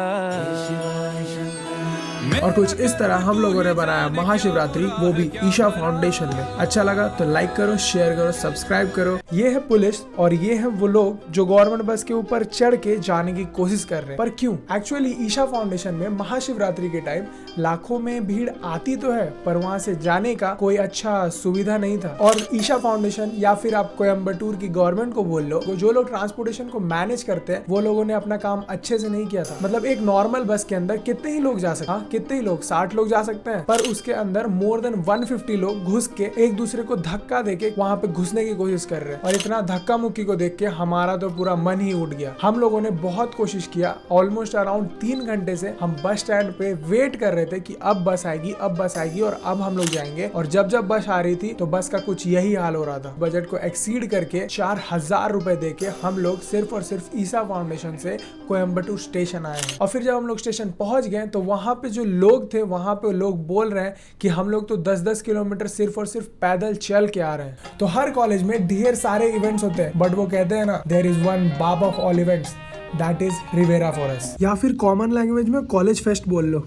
और कुछ इस तरह हम लोगों ने बनाया महाशिवरात्रि, वो भी ईशा फाउंडेशन में। अच्छा लगा तो लाइक करो, शेयर करो, सब्सक्राइब करो। ये है पुलिस और ये है वो लोग जो गवर्नमेंट बस के ऊपर चढ़ के जाने की कोशिश कर रहे हैं। पर क्यों? एक्चुअली ईशा फाउंडेशन में महाशिवरात्रि के टाइम लाखों में भीड़ आती तो है, पर वहाँ से जाने का कोई अच्छा सुविधा नहीं था। और ईशा फाउंडेशन या फिर आप कोयम्बटूर की गवर्नमेंट को बोल लो, जो लोग ट्रांसपोर्टेशन को मैनेज करते हैं वो लोगों ने अपना काम अच्छे से नहीं किया था। मतलब एक नॉर्मल बस के अंदर कितने ही लोग जा सकते, कितने ही लोग, 60 लोग जा सकते हैं, पर उसके अंदर मोर देन 150 लोग घुस के एक दूसरे को धक्का देके वहां पे घुसने की कोशिश कर रहे हैं। और इतना धक्का मुक्की को देख के हमारा तो पूरा मन ही उठ गया। हम लोगों ने बहुत कोशिश किया, ऑलमोस्ट अराउंड 3 घंटे से हम बस स्टैंड पे वेट कर रहे थे कि अब बस आएगी, अब बस आएगी और अब हम लोग जाएंगे। और जब जब बस आ रही थी तो बस का कुछ यही हाल हो रहा था। बजट को एक्सीड करके 4000 रुपए दे के हम लोग सिर्फ और सिर्फ ईशा फाउंडेशन से कोयम्बटूर स्टेशन आए हैं। और फिर जब हम लोग स्टेशन पहुंच गए तो वहां पे जो लोग थे, वहां पे लोग बोल रहे हैं कि हम लोग तो 10-10 किलोमीटर सिर्फ और सिर्फ पैदल चल के आ रहे हैं। तो हर कॉलेज में ढेर सारे इवेंट्स होते हैं, बट वो कहते हैं ना, देयर इज वन बाप of all events, that is Riviera forest, या फिर कॉमन लैंग्वेज में कॉलेज फेस्ट बोल लो।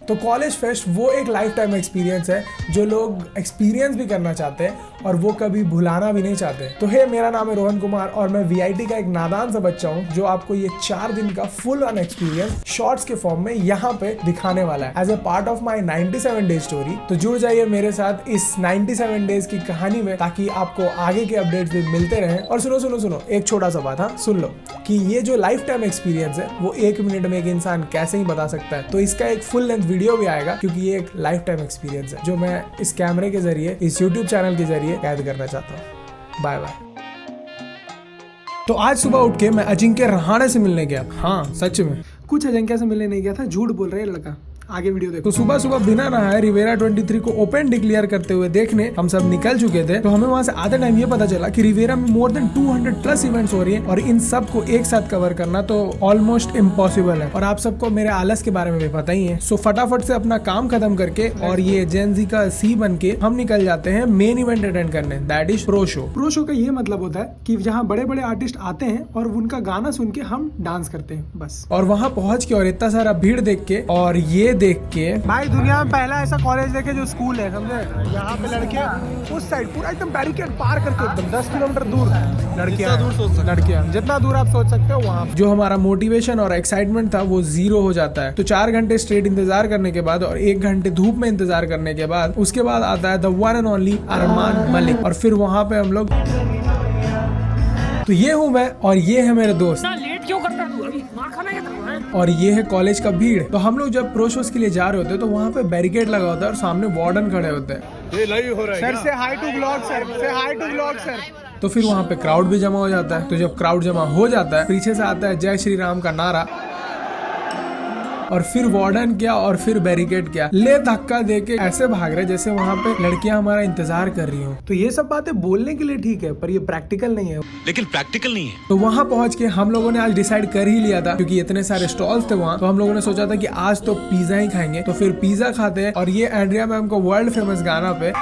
तो कॉलेज फेस्ट वो एक लाइफ टाइम एक्सपीरियंस है जो लोग एक्सपीरियंस भी करना चाहते हैं और वो कभी भुलाना भी नहीं चाहते। तो हे, मेरा नाम है रोहन कुमार और मैं वीआईटी का एक नादान सा बच्चा हूँ जो आपको ये 4 दिन का फुल ऑन एक्सपीरियंस शॉर्ट्स के फॉर्म में यहाँ पे दिखाने वाला है as a part of my 97 day story. तो जुड़ जाइए मेरे साथ इस 97 डेज की कहानी में ताकि आपको आगे के अपडेट्स भी मिलते रहें। और सुनो सुनो सुनो, एक छोटा सा बात, हाँ सुन लो कि ये जो लाइफ टाइम एक्सपीरियंस है वो 1 मिनट में एक इंसान कैसे ही बता सकता है। तो इसका एक फुल लेंथ वीडियो भी आएगा क्योंकि ये एक लाइफ टाइम एक्सपीरियंस है जो मैं इस कैमरे के जरिए, इस यूट्यूब चैनल के जरिए कैद करना चाहता हूँ। Bye bye. तो आज सुबह उठ के मैं अजिंक्य रहाणे से मिलने गया। हाँ सच में, कुछ अजिंक्य से मिलने नहीं गया था, झूठ बोल रहा है लड़का, आगे वीडियो देखो। तो सुबह सुबह बिना नहाए रिवेरा 23 को ओपन डिक्लेयर करते हुए देखने हम सब निकल चुके थे। तो हमें वहां से आधे टाइम ये पता चला कि रिवेरा में मोर देन 200+ इवेंट्स हो रही हैं और इन सब को एक साथ कवर करना तो ऑलमोस्ट इम्पॉसिबल है। और आप सबको मेरे आलस के बारे में भी पता ही है। सो फटाफट से अपना काम खत्म करके और ये जेनजी का सी बन के हम निकल जाते हैं मेन इवेंट अटेंड करने, that is pro show. Pro show का ये मतलब होता है कि जहाँ बड़े बड़े आर्टिस्ट आते हैं और उनका गाना सुन के हम डांस करते हैं बस। और वहाँ पहुंच के और इतना सारा भीड़ देख के और ये देख के, भाई दुनिया में पहला ऐसा कॉलेज देखे जो स्कूल है, समझे? यहाँ पे लड़कियाँ उस साइड पूरा एकदम बैरिकेड पार करके एकदम 10 किलोमीटर दूर लड़कियाँ जितना दूर आप सोच सकते हो वहाँ। जो हमारा मोटिवेशन और एक्साइटमेंट था वो 0 हो जाता है। तो 4 घंटे स्ट्रेट इंतजार करने के बाद और 1 घंटे धूप में इंतजार करने के बाद उसके बाद आता है the one and only Armaan Malik. और फिर वहाँ पे हम लोग, तो ये हूँ मैं और ये है मेरे दोस्त, और ये है कॉलेज का भीड़। तो हम लोग जब प्रो शोज के लिए जा रहे होते हैं तो वहाँ पे बैरिकेड लगा होता है और सामने वार्डन खड़े होते हैं। ये लाइव हो रहा है सर से हाई टू ब्लॉग सर, से हाई टू ब्लॉग सर। तो फिर वहाँ पे क्राउड भी जमा हो जाता है। तो जब क्राउड जमा हो जाता है पीछे से आता है जय श्री राम का नारा और फिर वार्डन क्या और फिर बैरिकेड क्या, ले धक्का दे के ऐसे भाग रहे जैसे वहाँ पे लड़कियां हमारा इंतजार कर रही हो। तो ये सब बातें बोलने के लिए ठीक है पर ये प्रैक्टिकल नहीं है, लेकिन प्रैक्टिकल नहीं है। तो वहाँ पहुँच के हम लोगों ने आज डिसाइड कर ही लिया था क्योंकि इतने सारे स्टॉल्स थे वहाँ। तो हम लोगों ने सोचा था कि आज तो पिज्जा ही खाएंगे। तो फिर पिज्जा खाते हैं और ये एंड्रिया मैम को वर्ल्ड फेमस गाना पे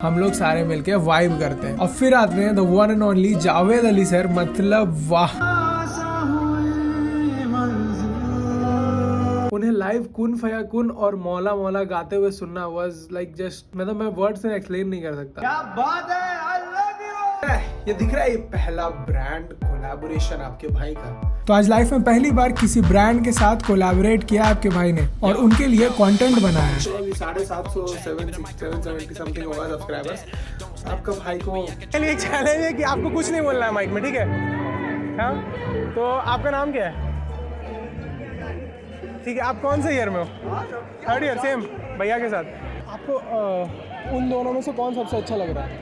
हम लोग सारे मिलके वाइब करते हैं। और फिर आते हैं the one and only Javed Ali sir, मतलब वाह। उन्हें लाइव कुन फया कुन और मौला मौला गाते हुए सुनना वाज लाइक जस्ट, मतलब मैं वर्ड से एक्सप्लेन नहीं कर सकता। क्या बात है, आई लव यू। ये दिख रहा है ये पहला ब्रांड कोलैबोरेशन आपके भाई का। तो आज लाइफ में पहली बार किसी ब्रांड के साथ कोलैबोरेट किया आपके भाई ने और उनके लिए कंटेंट बनाया है। 770 समथिंग होगा सब्सक्राइबर्स। आपका भाई को चलिए एक चैलेंज है कि आपको कुछ नहीं बोलना है माइक में, ठीक है? हाँ, तो आपका नाम क्या है? ठीक है, आप कौन से ईयर में हो? 3rd ईयर, सेम भैया के साथ। आपको उन दोनों में से कौन सबसे अच्छा लग रहा है?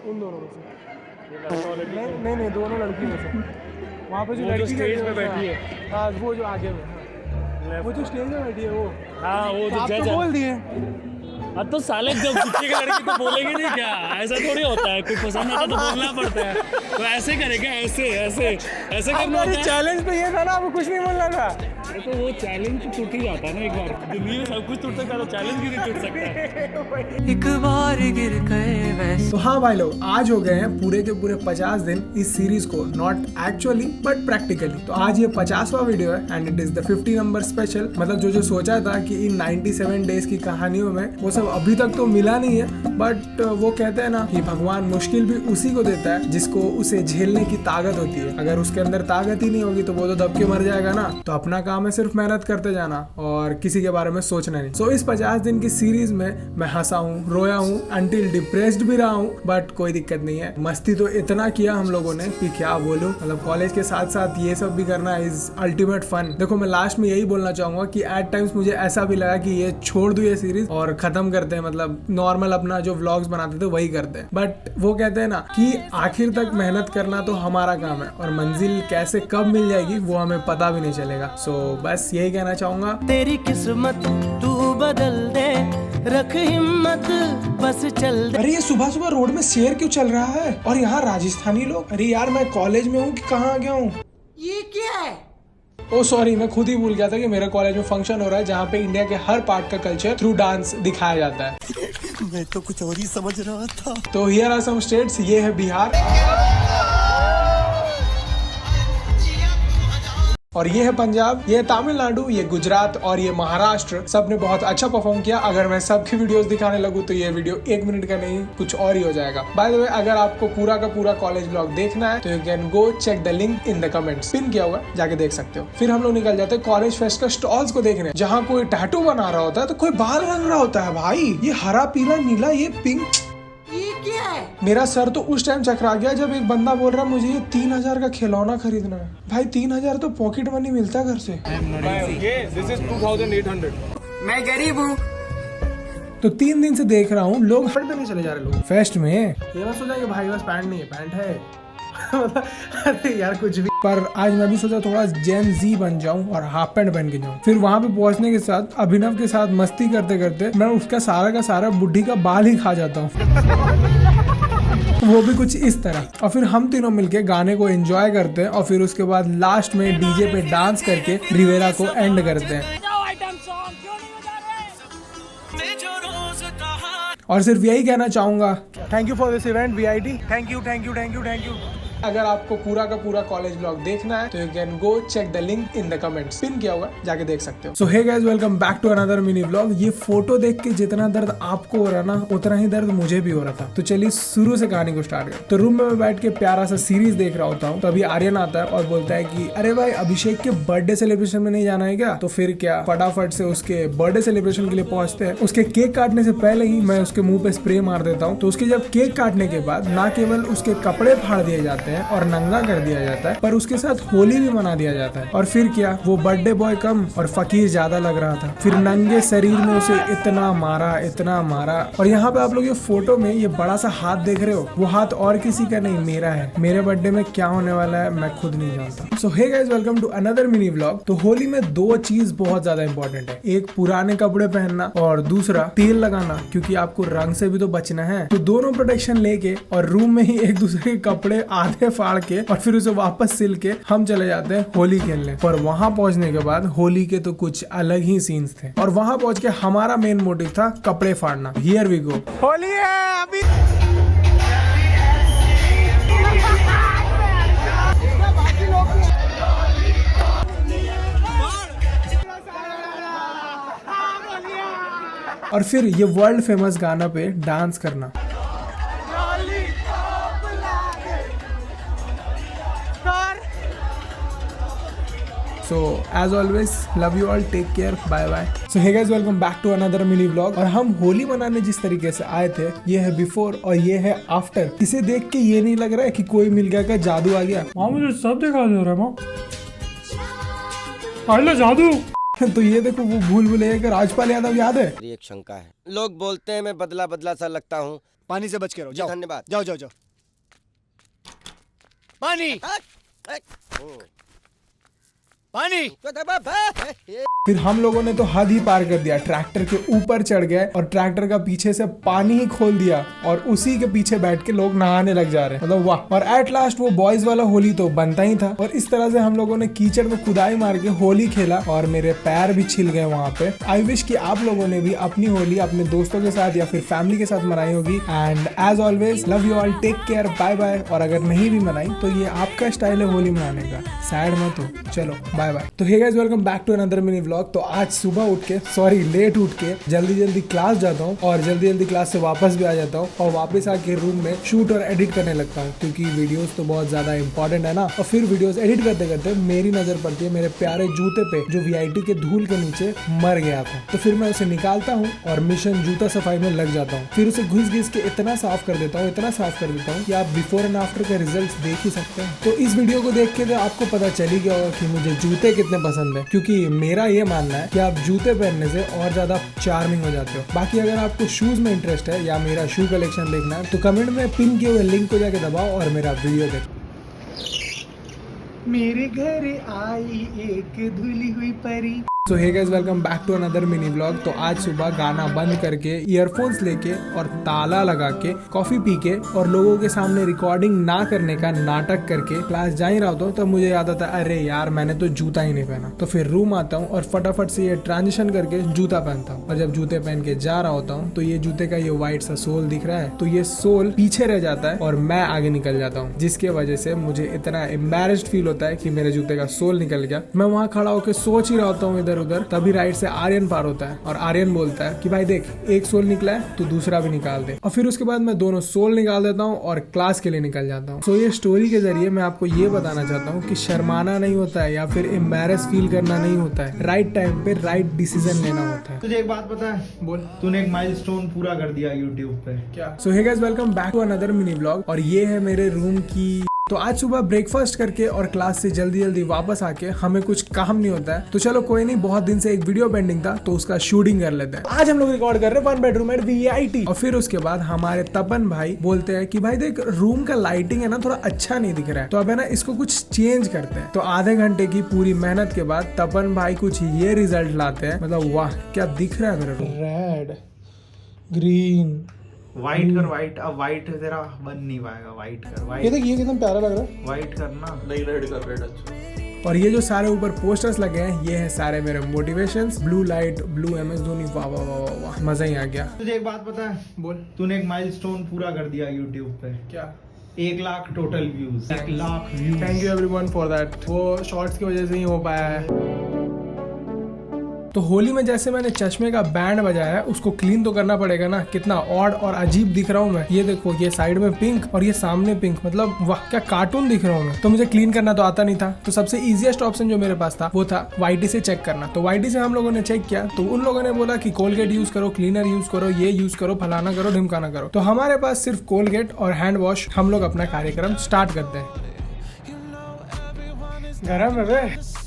उन दोनों में से? नहीं, दोनों लड़की में से। वहाँ पे जो लड़की स्टेज पे बैठी है, हाँ वो जो आगे में, वो जो स्टेज में बैठी है वो, हाँ वो तो आप तो बोल दिए। अब तो साले जब पीछे की लड़की तो बोलेगी नहीं क्या? ऐसा थोड़ी होता है, कोई पसंद आता तो बोलना पड़ता है। तो ऐसे करेगा, ऐसे करना होता है। चैलेंज तो ये था ना, आपको कुछ नहीं बोलना था। तो वो चैलेंज टूट ही जाता है ना एक बार। दुनिया में सब कुछ टूट सकता है तो चैलेंज भी नहीं टूट सकता। एक बार गिर गए वैसे। तो हाँ भाई लोग, आज हो गए हैं पूरे के पूरे 50 दिन इस सीरीज को, नॉट एक्चुअली बट प्रैक्टिकली। तो आज ये 50वां वीडियो है and it is the 50 number special. मतलब जो सोचा था कि इन 97 डेज की कहानियों में वो सब अभी तक तो मिला नहीं है, बट वो कहते हैं ना कि भगवान मुश्किल भी उसी को देता है जिसको उसे झेलने की ताकत होती है। अगर उसके अंदर ताकत ही नहीं होगी तो वो तो दब के मर जाएगा ना। तो अपना काम है सिर्फ मेहनत करते जाना और किसी के बारे में सोचना नहीं। सो इस 50 दिन की सीरीज में मैं हंसा हूँ, रोया हूँ, अंटिल डिप्रेस्ड भी रहा हूँ, बट कोई दिक्कत नहीं है। मस्ती तो इतना किया हम लोगों ने कि क्या बोलूं। मतलब कॉलेज के साथ साथ ये सब भी करना इज अल्टीमेट फन। देखो मैं लास्ट में यही बोलना चाहूंगा कि एट टाइम्स मुझे ऐसा भी लगा कि ये छोड़ दूं ये सीरीज और खत्म करते हैं, मतलब नॉर्मल अपना जो व्लॉग्स बनाते थे वही करते हैं। बट वो कहते हैं ना कि आखिर तक मेहनत करना तो हमारा काम है और मंजिल कैसे कब मिल जाएगी वो हमें पता भी नहीं चलेगा। सो बस यही कहना चाहूंगा, तेरी किस्मत तू बदल दे, रख हिम्मत बस चल दे। अरे ये सुबह सुबह रोड में शेर क्यों चल रहा है और यहाँ राजस्थानी लोग? अरे यार मैं कॉलेज में हूँ कि कहाँ आ गया हूँ? ये क्या है? ओ सॉरी, मैं खुद ही भूल गया था कि मेरे कॉलेज में फंक्शन हो रहा है जहाँ पे इंडिया के हर पार्ट का कल्चर थ्रू डांस दिखाया जाता है। मैं तो कुछ और ही समझ रहा था। तो हियर आर सम स्टेट्स। ये है बिहार, और ये है पंजाब, ये है तमिलनाडु, ये गुजरात और ये महाराष्ट्र। सब ने बहुत अच्छा परफॉर्म किया। अगर मैं सबकी वीडियोस दिखाने लगूं तो ये वीडियो 1 मिनट का नहीं कुछ और ही हो जाएगा। बाय द वे, अगर आपको पूरा का पूरा कॉलेज ब्लॉग देखना है तो you can go check the link in the comments, pin किया हुआ है, जाके देख सकते हो। फिर हम लोग निकल जाते हैं कॉलेज फेस्ट का स्टॉल्स को देखने, जहाँ कोई टैटू बना रहा होता है तो कोई बाल रंग रहा होता है। भाई ये हरा, पीला, नीला, ये पिंक, ये क्या है? मेरा सर तो उस टाइम चकरा गया जब एक बंदा बोल रहा मुझे ये 3000 का खिलौना खरीदना है। भाई 3000 तो पॉकेट मनी मिलता है घर से। This is 2800. मैं गरीब हूँ। तो 3 दिन से देख रहा हूँ लोग फट पे नहीं चले जा रहे लोग फेस्ट में। ये बस सोचा कि भाई बस पैंट नहीं है, पैंट है। अरे यार कुछ भी। पर आज मैं भी सोचा थोड़ा जेन जी बन जाऊं और हाफ पैंट पहन के जाऊं। फिर वहां पे पहुंचने के साथ अभिनव के साथ मस्ती करते करते मैं उसका सारा का सारा बुढ़ी का बाल ही खा जाता हूँ। वो भी कुछ इस तरह। और फिर हम तीनों मिलके गाने को एंजॉय करते हैं और फिर उसके बाद लास्ट में डीजे पे डांस करके रिवेरा को एंड करते हैं। और सिर्फ यही कहना चाहूंगा, thank you for this event VIT। Thank you thank you thank you thank you. अगर आपको पूरा का पूरा कॉलेज ब्लॉग देखना है तो you can go check the link in the comments, pin किया हुआ है, जाके देख सकते हो। So hey guys, welcome back to another mini vlog. ये फोटो देख के जितना दर्द आपको हो रहा ना उतना ही दर्द मुझे भी हो रहा था। तो चलिए शुरू से कहानी को स्टार्ट करते। तो रूम में मैं बैठ के प्यारा सा सीरीज देख रहा होता हूँ, तो अभी आर्यन आता है और बोलता है कि अरे भाई अभिषेक के बर्थडे सेलिब्रेशन में नहीं जाना है क्या? तो फिर क्या, फटाफट से उसके बर्थडे सेलिब्रेशन के लिए पहुंचते हैं। उसके केक काटने से पहले ही मैं उसके मुंह पे स्प्रे मार देता हूँ। तो उसके जब केक काटने के बाद ना केवल उसके कपड़े फाड़ दिए जाते हैं और नंगा कर दिया जाता है, पर उसके साथ होली भी मना दिया जाता है। और फिर क्या, वो बर्थडे बॉय कम और फकीर ज्यादा लग रहा था। फिर नंगे शरीर में उसे इतना मारा, इतना मारा। और यहाँ पे आप लोग ये फोटो में ये बड़ा सा हाथ देख रहे हो, वो हाथ और किसी का नहीं, मेरा है। मेरे बर्थडे में क्या होने वाला है मैं खुद नहीं जानता। So hey guys, welcome to another mini vlog. तो होली में 2 चीज बहुत ज्यादा इंपॉर्टेंट है, एक पुराने कपड़े पहनना और दूसरा तेल लगाना, क्योंकि आपको रंग से भी तो बचना है। तो दोनों प्रोटेक्शन लेके और रूम में ही एक दूसरे के कपड़े आधे फाड़ के और फिर उसे वापस सिल के हम चले जाते हैं होली खेलने। पर वहां पहुंचने के बाद होली के तो कुछ अलग ही सीन्स थे। और वहां पहुंच के हमारा मेन मोटिव था कपड़े फाड़ना। Here we go. होली है अभी। और फिर ये वर्ल्ड फेमस गाना पे डांस करना। So as always, love you all, take care, bye bye. So hey guys, welcome back to another mini vlog। और हम होली मनाने जिस तरीके से आए थे, ये है बिफोर और ये है आफ्टर। इसे देख के ये नहीं लग रहा है कि कोई मिल गया का जादू आ गया। माँ मुझे सब दिखा दे रहा है माँ, आइला जादू। तो ये देखो वो भूल भुलैया का राजपाल यादव याद है? एक शंका है, लोग बोलते हैं मैं बदला बदला सा लगता हूँ। पानी से बच के रहो, जाओ। धन्यवाद। जाओ जाओ जाओ। पानी पानी। फिर हम लोगों ने तो हद ही पार कर दिया, ट्रैक्टर के ऊपर चढ़ गए और ट्रैक्टर का पीछे से पानी ही खोल दिया और उसी के पीछे बैठ के लोग नहाने लग जा रहे हैं। मतलब वाह। और एट लास्ट वो बॉयज वाला होली तो बनता ही था। और इस तरह से हम लोगों ने कीचड़ में खुदाई मार के होली खेला और मेरे पैर भी छिल गए वहाँ पे। आई विश कि आप लोगों ने भी अपनी होली अपने दोस्तों के साथ या फिर फैमिली के साथ मनाई होगी। And as always, love you all, take care, bye bye. और अगर नहीं भी मनाई तो ये आपका स्टाइल है होली मनाने का, सैड मत हो। चलो बाय बाय। तो hey guys, welcome back to another mini vlog. तो आज सुबह उठ के, सॉरी लेट उठ के जल्दी क्लास जाता हूँ और जल्दी क्लास से वापस भी आ जाता हूँ और वापस आके रूम में शूट और एडिट करने लगता हूँ, क्योंकि वीडियोस तो बहुत ज्यादा इंपॉर्टेंट है ना। और फिर वीडियोस एडिट करते करते मेरी नजर पड़ती है मेरे प्यारे जूते पे, जो VIT के धूल के नीचे मर गया था। तो फिर मैं उसे निकालता हूँ और मिशन जूता सफाई में लग जाता हूँ। फिर उसे घिस के इतना साफ कर देता हूँ, इतना साफ कर देता हूँ कि आप बिफोर एंड आफ्टर के रिजल्ट देख ही सकते हैं। तो इस वीडियो को देख के तो आपको पता चल ही गया होगा कि मुझे जूते कितने पसंद है, क्योंकि मेरा ये मानना है कि आप जूते पहनने से और ज्यादा चार्मिंग हो जाते हो। बाकी अगर आपको शूज में इंटरेस्ट है या मेरा शू कलेक्शन देखना है तो कमेंट में पिन किए हुए लिंक को जाके दबाओ और मेरा वीडियो देखो। मेरे घर आई एक धुली हुई परी। So hey guys welcome back to another mini vlog. तो आज सुबह गाना बंद करके ईयरफोन्स लेके और ताला लगा के कॉफी पी के और लोगों के सामने रिकॉर्डिंग ना करने का नाटक करके क्लास जा ही रहा होता हूँ। तब मुझे याद आता है अरे यार मैंने तो जूता ही नहीं पहना। तो फिर रूम आता हूँ और फटाफट से ये ट्रांजिशन करके जूता पहनता हूँ। और जब जूते पहन के जा रहा होता हूँ तो ये जूते का ये व्हाइट सा सोल दिख रहा है, तो ये सोल पीछे रह जाता है और मैं आगे निकल जाता हूँ, जिसके वजह से मुझे इतना एम्बैरेस्ड फील होता है कि मेरे जूते का सोल निकल गया। मैं वहाँ खड़ा होकर सोच ही रहा होता हूँ इधर उधर, तभी राइट से आर्यन पार होता है और आर्यन बोलता है कि भाई देख एक सोल निकला है तो दूसरा भी निकाल दे। और फिर उसके बाद मैं दोनों सोल निकाल देता हूँ और क्लास के लिए निकल जाता हूँ। सो ये स्टोरी के जरिए मैं आपको ये बताना चाहता हूँ कि शर्माना नहीं होता है या फिर एम्बैरेस फील करना नहीं होता है, राइट टाइम पे राइट डिसीजन लेना होता है। तुझे एक बात पता है? बोल। तूने एक माइलस्टोन पूरा कर दिया YouTube पे। क्या? So hey guys welcome back to another mini vlog. और ये है मेरे रूम की। तो आज सुबह ब्रेकफास्ट करके और क्लास से जल्दी जल्दी वापस आके हमें कुछ काम नहीं होता है, तो चलो कोई नहीं, बहुत दिन से एक वीडियो पेंडिंग था तो उसका शूटिंग कर लेते हैं। आज हम लोग रिकॉर्ड कर रहे हैं 1 बेडरूम एट VIT। और फिर उसके बाद हमारे तपन भाई बोलते हैं कि भाई देख रूम का लाइटिंग है ना थोड़ा अच्छा नहीं दिख रहा है, तो अब है ना इसको कुछ चेंज करते हैं। तो आधे घंटे की पूरी मेहनत के बाद तपन भाई कुछ ये रिजल्ट लाते हैं, मतलब वाह क्या दिख रहा है मेरा रूम। रेड ग्रीन व्हाइट कर, व्हाइट। अब व्हाइट तेरा बन नहीं पाएगा, व्हाइट कर, व्हाइट। ये देख ये कितना प्यारा लग रहा है, व्हाइट करना। नहीं रेड कर, रेड अच्छा। और ये जो सारे ऊपर पोस्टर्स लगे हैं ये हैं सारे मेरे motivations. Blue light, blue MS Dhoni, वाह वाह वाह वाह वाह, मजा ही आ गया। तुझे एक बात पता है? बोल। तूने एक माइलस्टोन पूरा कर दिया YouTube पे। क्या? 1 lakh total views. 1 lakh views. Thank you everyone for that. वो शॉर्ट्स की वजह से ही हो पाया है। तो होली में जैसे मैंने चश्मे का बैंड बजाया है उसको क्लीन तो करना पड़ेगा ना, कितना ऑड और अजीब दिख रहा हूँ मैं। ये देखो ये साइड में पिंक और ये सामने पिंक, मतलब वाह क्या कार्टून दिख रहा हूँ मैं। तो मुझे क्लीन करना तो आता नहीं था, तो सबसे इजीएस्ट ऑप्शन जो मेरे पास था वो था YT से चेक करना। तो YT से हम लोगों ने चेक किया तो उन लोगों ने बोला कि कोलगेट यूज करो, क्लीनर यूज करो, ये यूज करो, फलाना करो, ढिमकाना करो। तो हमारे पास सिर्फ कोलगेट और हैंड वॉश। हम लोग अपना कार्यक्रम स्टार्ट करते हैं। गरम है बे।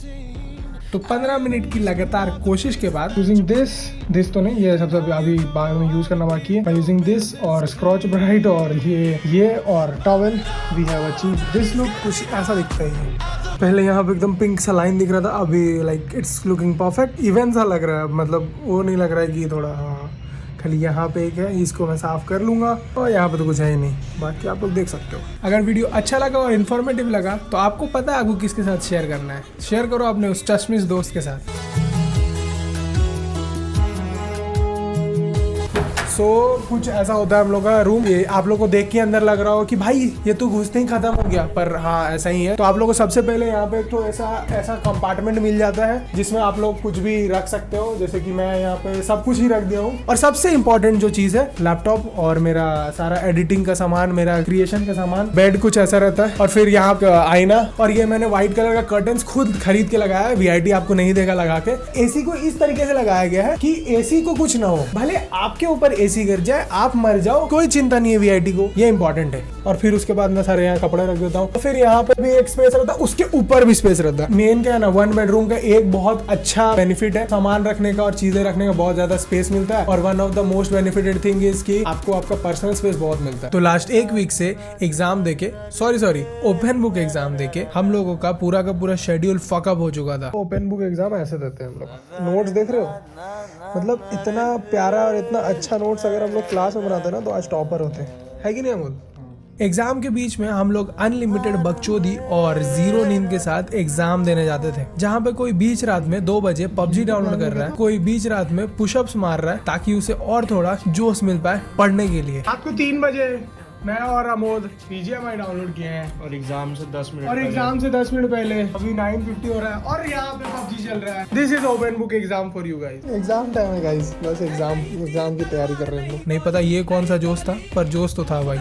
तो 15 मिनट की लगातार कोशिश के बाद यूजिंग दिस तो नहीं, ये सबसे अभी बाद में यूज करना बाकी है। यूजिंग दिस और स्क्रॉच ब्राइट और ये और towel we have achieve this look. कुछ ऐसा दिखता है। पहले यहाँ पे एकदम पिंक सा लाइन दिख रहा था, अभी like it's looking perfect, even सा लग रहा है। मतलब वो नहीं लग रहा है कि थोड़ा, हाँ खाली यहाँ पे एक है, इसको मैं साफ कर लूंगा और यहाँ पे तो कुछ है ही नहीं, बाकी आप लोग देख सकते हो। अगर वीडियो अच्छा लगा और इन्फॉर्मेटिव लगा तो आपको पता है आपको किसके साथ शेयर करना है, शेयर करो अपने उस चश्मिश दोस्त के साथ। सो कुछ ऐसा होता है हम लोग का रूम। ये आप लोग को देख के अंदर लग रहा हो कि भाई ये तो घुसते ही खत्म हो गया, पर हाँ ऐसा ही है। तो आप लोग को सबसे पहले यहाँ पे एक तो ऐसा कंपार्टमेंट मिल जाता है जिसमें आप लोग कुछ भी रख सकते हो, जैसे कि मैं यहाँ पे सब कुछ ही रख दिया हूँ। और सबसे इम्पोर्टेंट जो चीज है लैपटॉप और मेरा सारा एडिटिंग का सामान, मेरा क्रिएशन का सामान। बेड कुछ ऐसा रहता है और फिर यहाँ पे आईना, और ये मैंने व्हाइट कलर का कर्टन्स खुद खरीद के लगाया है, VIT आपको नहीं देगा लगा के। AC को इस तरीके से लगाया गया है कि AC को कुछ ना हो, भले आपके ऊपर AC गिर जाए, आप मर जाओ, कोई चिंता नहीं है VIT को, ये इंपॉर्टेंट है। और फिर उसके बाद मैं सारे यहाँ कपड़े रख देता हूँ। तो फिर यहाँ पे भी एक स्पेस रहता है, उसके ऊपर भी स्पेस रहता है। मेन क्या है ना, 1 बेडरूम का एक बहुत अच्छा बेनिफिट है, सामान रखने का और चीजें रखने का बहुत ज्यादा स्पेस मिलता है। और one of the most benefited thing is कि आपको आपका पर्सनल स्पेस बहुत मिलता है। तो लास्ट 1 वीक से एग्जाम देके सॉरी ओपन बुक एग्जाम देके हम लोगों का पूरा शेड्यूल फकअप हो चुका था। ओपन बुक एग्जाम ऐसे देते हैं हम लोग। नोट्स देख रहे हो, मतलब इतना प्यारा और इतना अच्छा नोट्स अगर हम लोग क्लास में बनाते ना तो आज टॉपर होते हैं, है कि नहीं अमोल? एग्जाम के बीच में हम लोग अनलिमिटेड बकचोदी और 0 नींद के साथ एग्जाम देने जाते थे, जहाँ पे कोई बीच रात में 2 बजे PUBG डाउनलोड कर रहा है, कोई बीच रात में पुशअप्स मार रहा है ताकि उसे और थोड़ा जोश मिल पाए पढ़ने के लिए। रात को 3 बजे मैं और अमोद BGMI डाउनलोड किए हैं और एग्जाम से 10 मिनट पहले अभी 9:50 हो रहा है और यहाँ पे PUBG चल रहा है। This is open book exam for you guys. Exam time है गाइस, बस एग्जाम की तैयारी कर रहे हैं। नहीं पता ये कौन सा जोश था, पर जोश तो था भाई।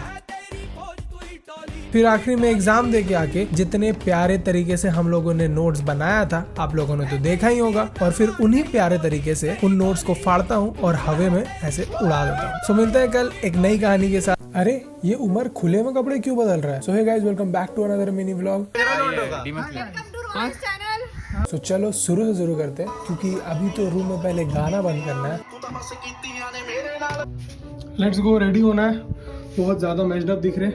फिर आखिरी में एग्जाम दे के आके जितने प्यारे तरीके से हम लोगों ने नोट्स बनाया था आप लोगों ने तो देखा ही होगा, और फिर उन्हीं प्यारे तरीके से उन नोट्स को फाड़ता हूँ और हवे में ऐसे उड़ा देता हूँ। सो मिलते हैं कल एक नई कहानी के साथ। अरे ये उमर खुले में कपड़े क्यों बदल रहा है? So hey guys welcome back to another mini vlog. So चलो शुरू से शुरू करते हैं, क्योंकि अभी तो रूम में पहले गाना बंद करना है। लेट्स गो, रेडी होना है। बहुत ज्यादा मैच्ड अप दिख रहे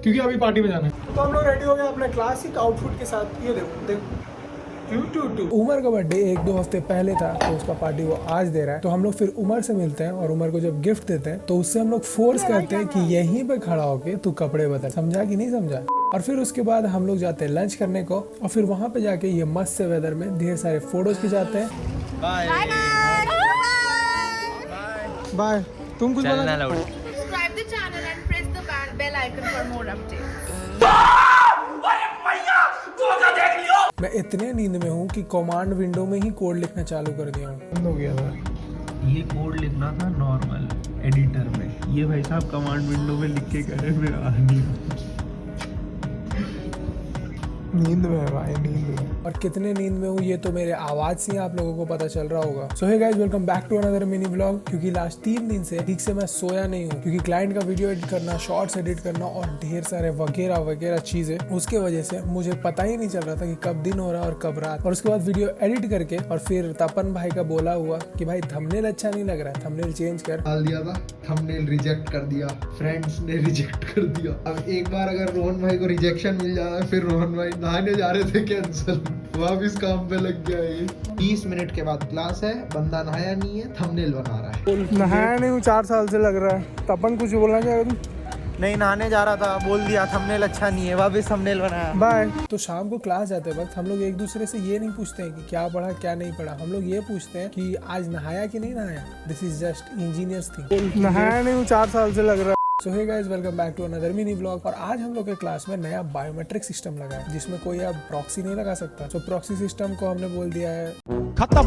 क्योंकि अभी पार्टी में जाना है। तो हम लोग रेडी हो गए अपने क्लासिक आउटफिट के साथ। ये देखो उमर का बर्थडे 1-2 हफ्ते पहले था, तो उसका पार्टी वो आज दे रहा है। तो हम लोग फिर उमर से मिलते हैं और उमर को जब गिफ्ट देते हैं तो उससे हम लोग फोर्स करते हैं कि यहीं पे खड़ा होके तू कपड़े बदल। समझा कि नहीं समझा? और फिर उसके बाद हम लोग जाते हैं लंच करने को और फिर वहाँ पे जाके ये मस्त से वेदर में ढेर सारे फोटोज खिंचाते हैं। बाय। तुम कुछ बोला? Subscribe the channel and press the bell icon for more updates. मैं इतने नींद में हूँ कि कमांड विंडो में ही कोड लिखना चालू कर दिया हूँ। बंद हो गया था। ये कोड लिखना था नॉर्मल एडिटर में, ये भाई साहब कमांड विंडो में लिख के करे मेरा आदमी। नींद में है भाई, नींद में। और कितने नींद में हूँ ये तो मेरे आवाज से ही आप लोगों को पता चल रहा होगा। So hey guys, welcome back to another mini vlog. क्योंकि लास्ट 3 दिन से ठीक से मैं सोया नहीं हूँ, क्योंकि क्लाइंट का वीडियो एडिट करना, शॉर्ट्स एडिट करना और ढेर सारे वगैरह वगैरह चीजें, उसके वजह से मुझे पता ही नहीं चल रहा था कि कब दिन हो रहा है और कब रात। और उसके बाद वीडियो एडिट करके और फिर तपन भाई का बोला हुआ कि भाई थंबनेल अच्छा नहीं लग रहा है, थंबनेल चेंज कर। डाल दिया था, थंबनेल रिजेक्ट कर दिया, फ्रेंड्स ने रिजेक्ट कर दिया। अब एक बार अगर रोहन भाई को रिजेक्शन मिल जाए, फिर रोहन भाई नहाने जा रहे थे कैंसिल, वापिस काम पे लग गया। ये 20 मिनट के बाद क्लास है, बंदा नहाया नहीं है, थंबनेल बना रहा है। नहाया नहीं हूँ, 4 साल से लग रहा है। तपन कुछ बोलना चाह रहा तुम? नहीं, नहाने जा रहा था, बोल दिया थंबनेल अच्छा नहीं है, वापिस थंबनेल बनाया। बाय। तो शाम को क्लास जाते वक्त हम लोग एक दूसरे से ये नहीं पूछते हैं कि क्या पढ़ा क्या नहीं पढ़ा, हम लोग ये पूछते हैं कि आज नहाया कि नहीं नहाया। This is just engineers thing. नहाया नहीं हूँ, 4 साल से लग रहा है। So hey guys, welcome back to another mini vlog. और आज हम लोग के क्लास में नया बायोमेट्रिक सिस्टम लगा है, जिसमें कोई अब प्रॉक्सी नहीं लगा सकता। तो प्रॉक्सी सिस्टम को हमने बोल दिया है खत्म।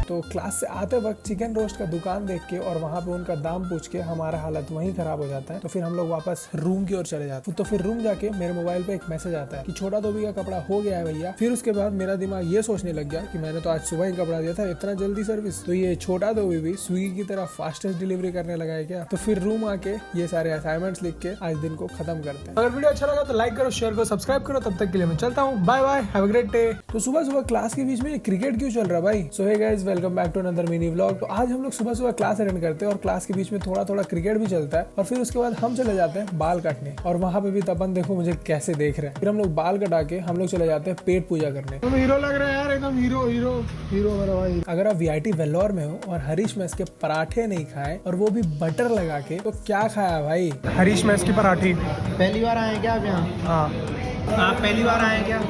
तो क्लास से आते वक्त चिकन रोस्ट का दुकान देख के और वहाँ पे उनका दाम पूछ के हमारा हालत वहीं खराब हो जाता है। तो फिर हम लोग वापस रूम की ओर चले जाते हैं। तो फिर रूम जाके मेरे मोबाइल पे एक मैसेज आता है कि छोटा धोबी का कपड़ा हो गया है भैया। फिर उसके बाद मेरा दिमाग ये सोचने लग गया कि मैंने तो आज सुबह ही कपड़ा दिया था, इतना जल्दी सर्विस। तो ये छोटा धोबी भी स्विगी की तरह फास्टेस्ट डिलीवरी करने लगा है क्या? तो फिर रूम आके ये सारे असाइनमेंट्स लिख के आज दिन को खत्म करते हैं। अगर वीडियो अच्छा लगा तो लाइक करो, शेयर करो, सब्सक्राइब करो। तब तक के लिए मैं चलता हूँ, bye bye, have a great day. तो सुबह सुबह क्लास के बीच में क्रिकेट क्यों चल रहा है भाई? So hey guys, welcome back to another mini vlog. तो आज हम लोग सुबह सुबह क्लास अटेंड करते हैं और क्लास के बीच में थोड़ा थोड़ा क्रिकेट भी चलता है। और फिर उसके बाद हम चले जाते हैं बाल काटने, और वहाँ पे भी तपन देखो मुझे कैसे देख रहे हैं। फिर हम लोग बाल कटा के हम लोग चले जाते हैं पेट पूजा करने। तुम हीरो लग रहे हैं यार, एकदम हीरो हीरो हीरो मेरा भाई। अगर आप वीआईटी वेल्लोर में हो और हरीश मेस के पराठे नहीं खाए और वो भी बटर लगा के, तो क्या खाया भाई? हरीश मेस की पराठी। पहली बार आए क्या आप यहाँ? हाँ, आप पहली बार आए क्या?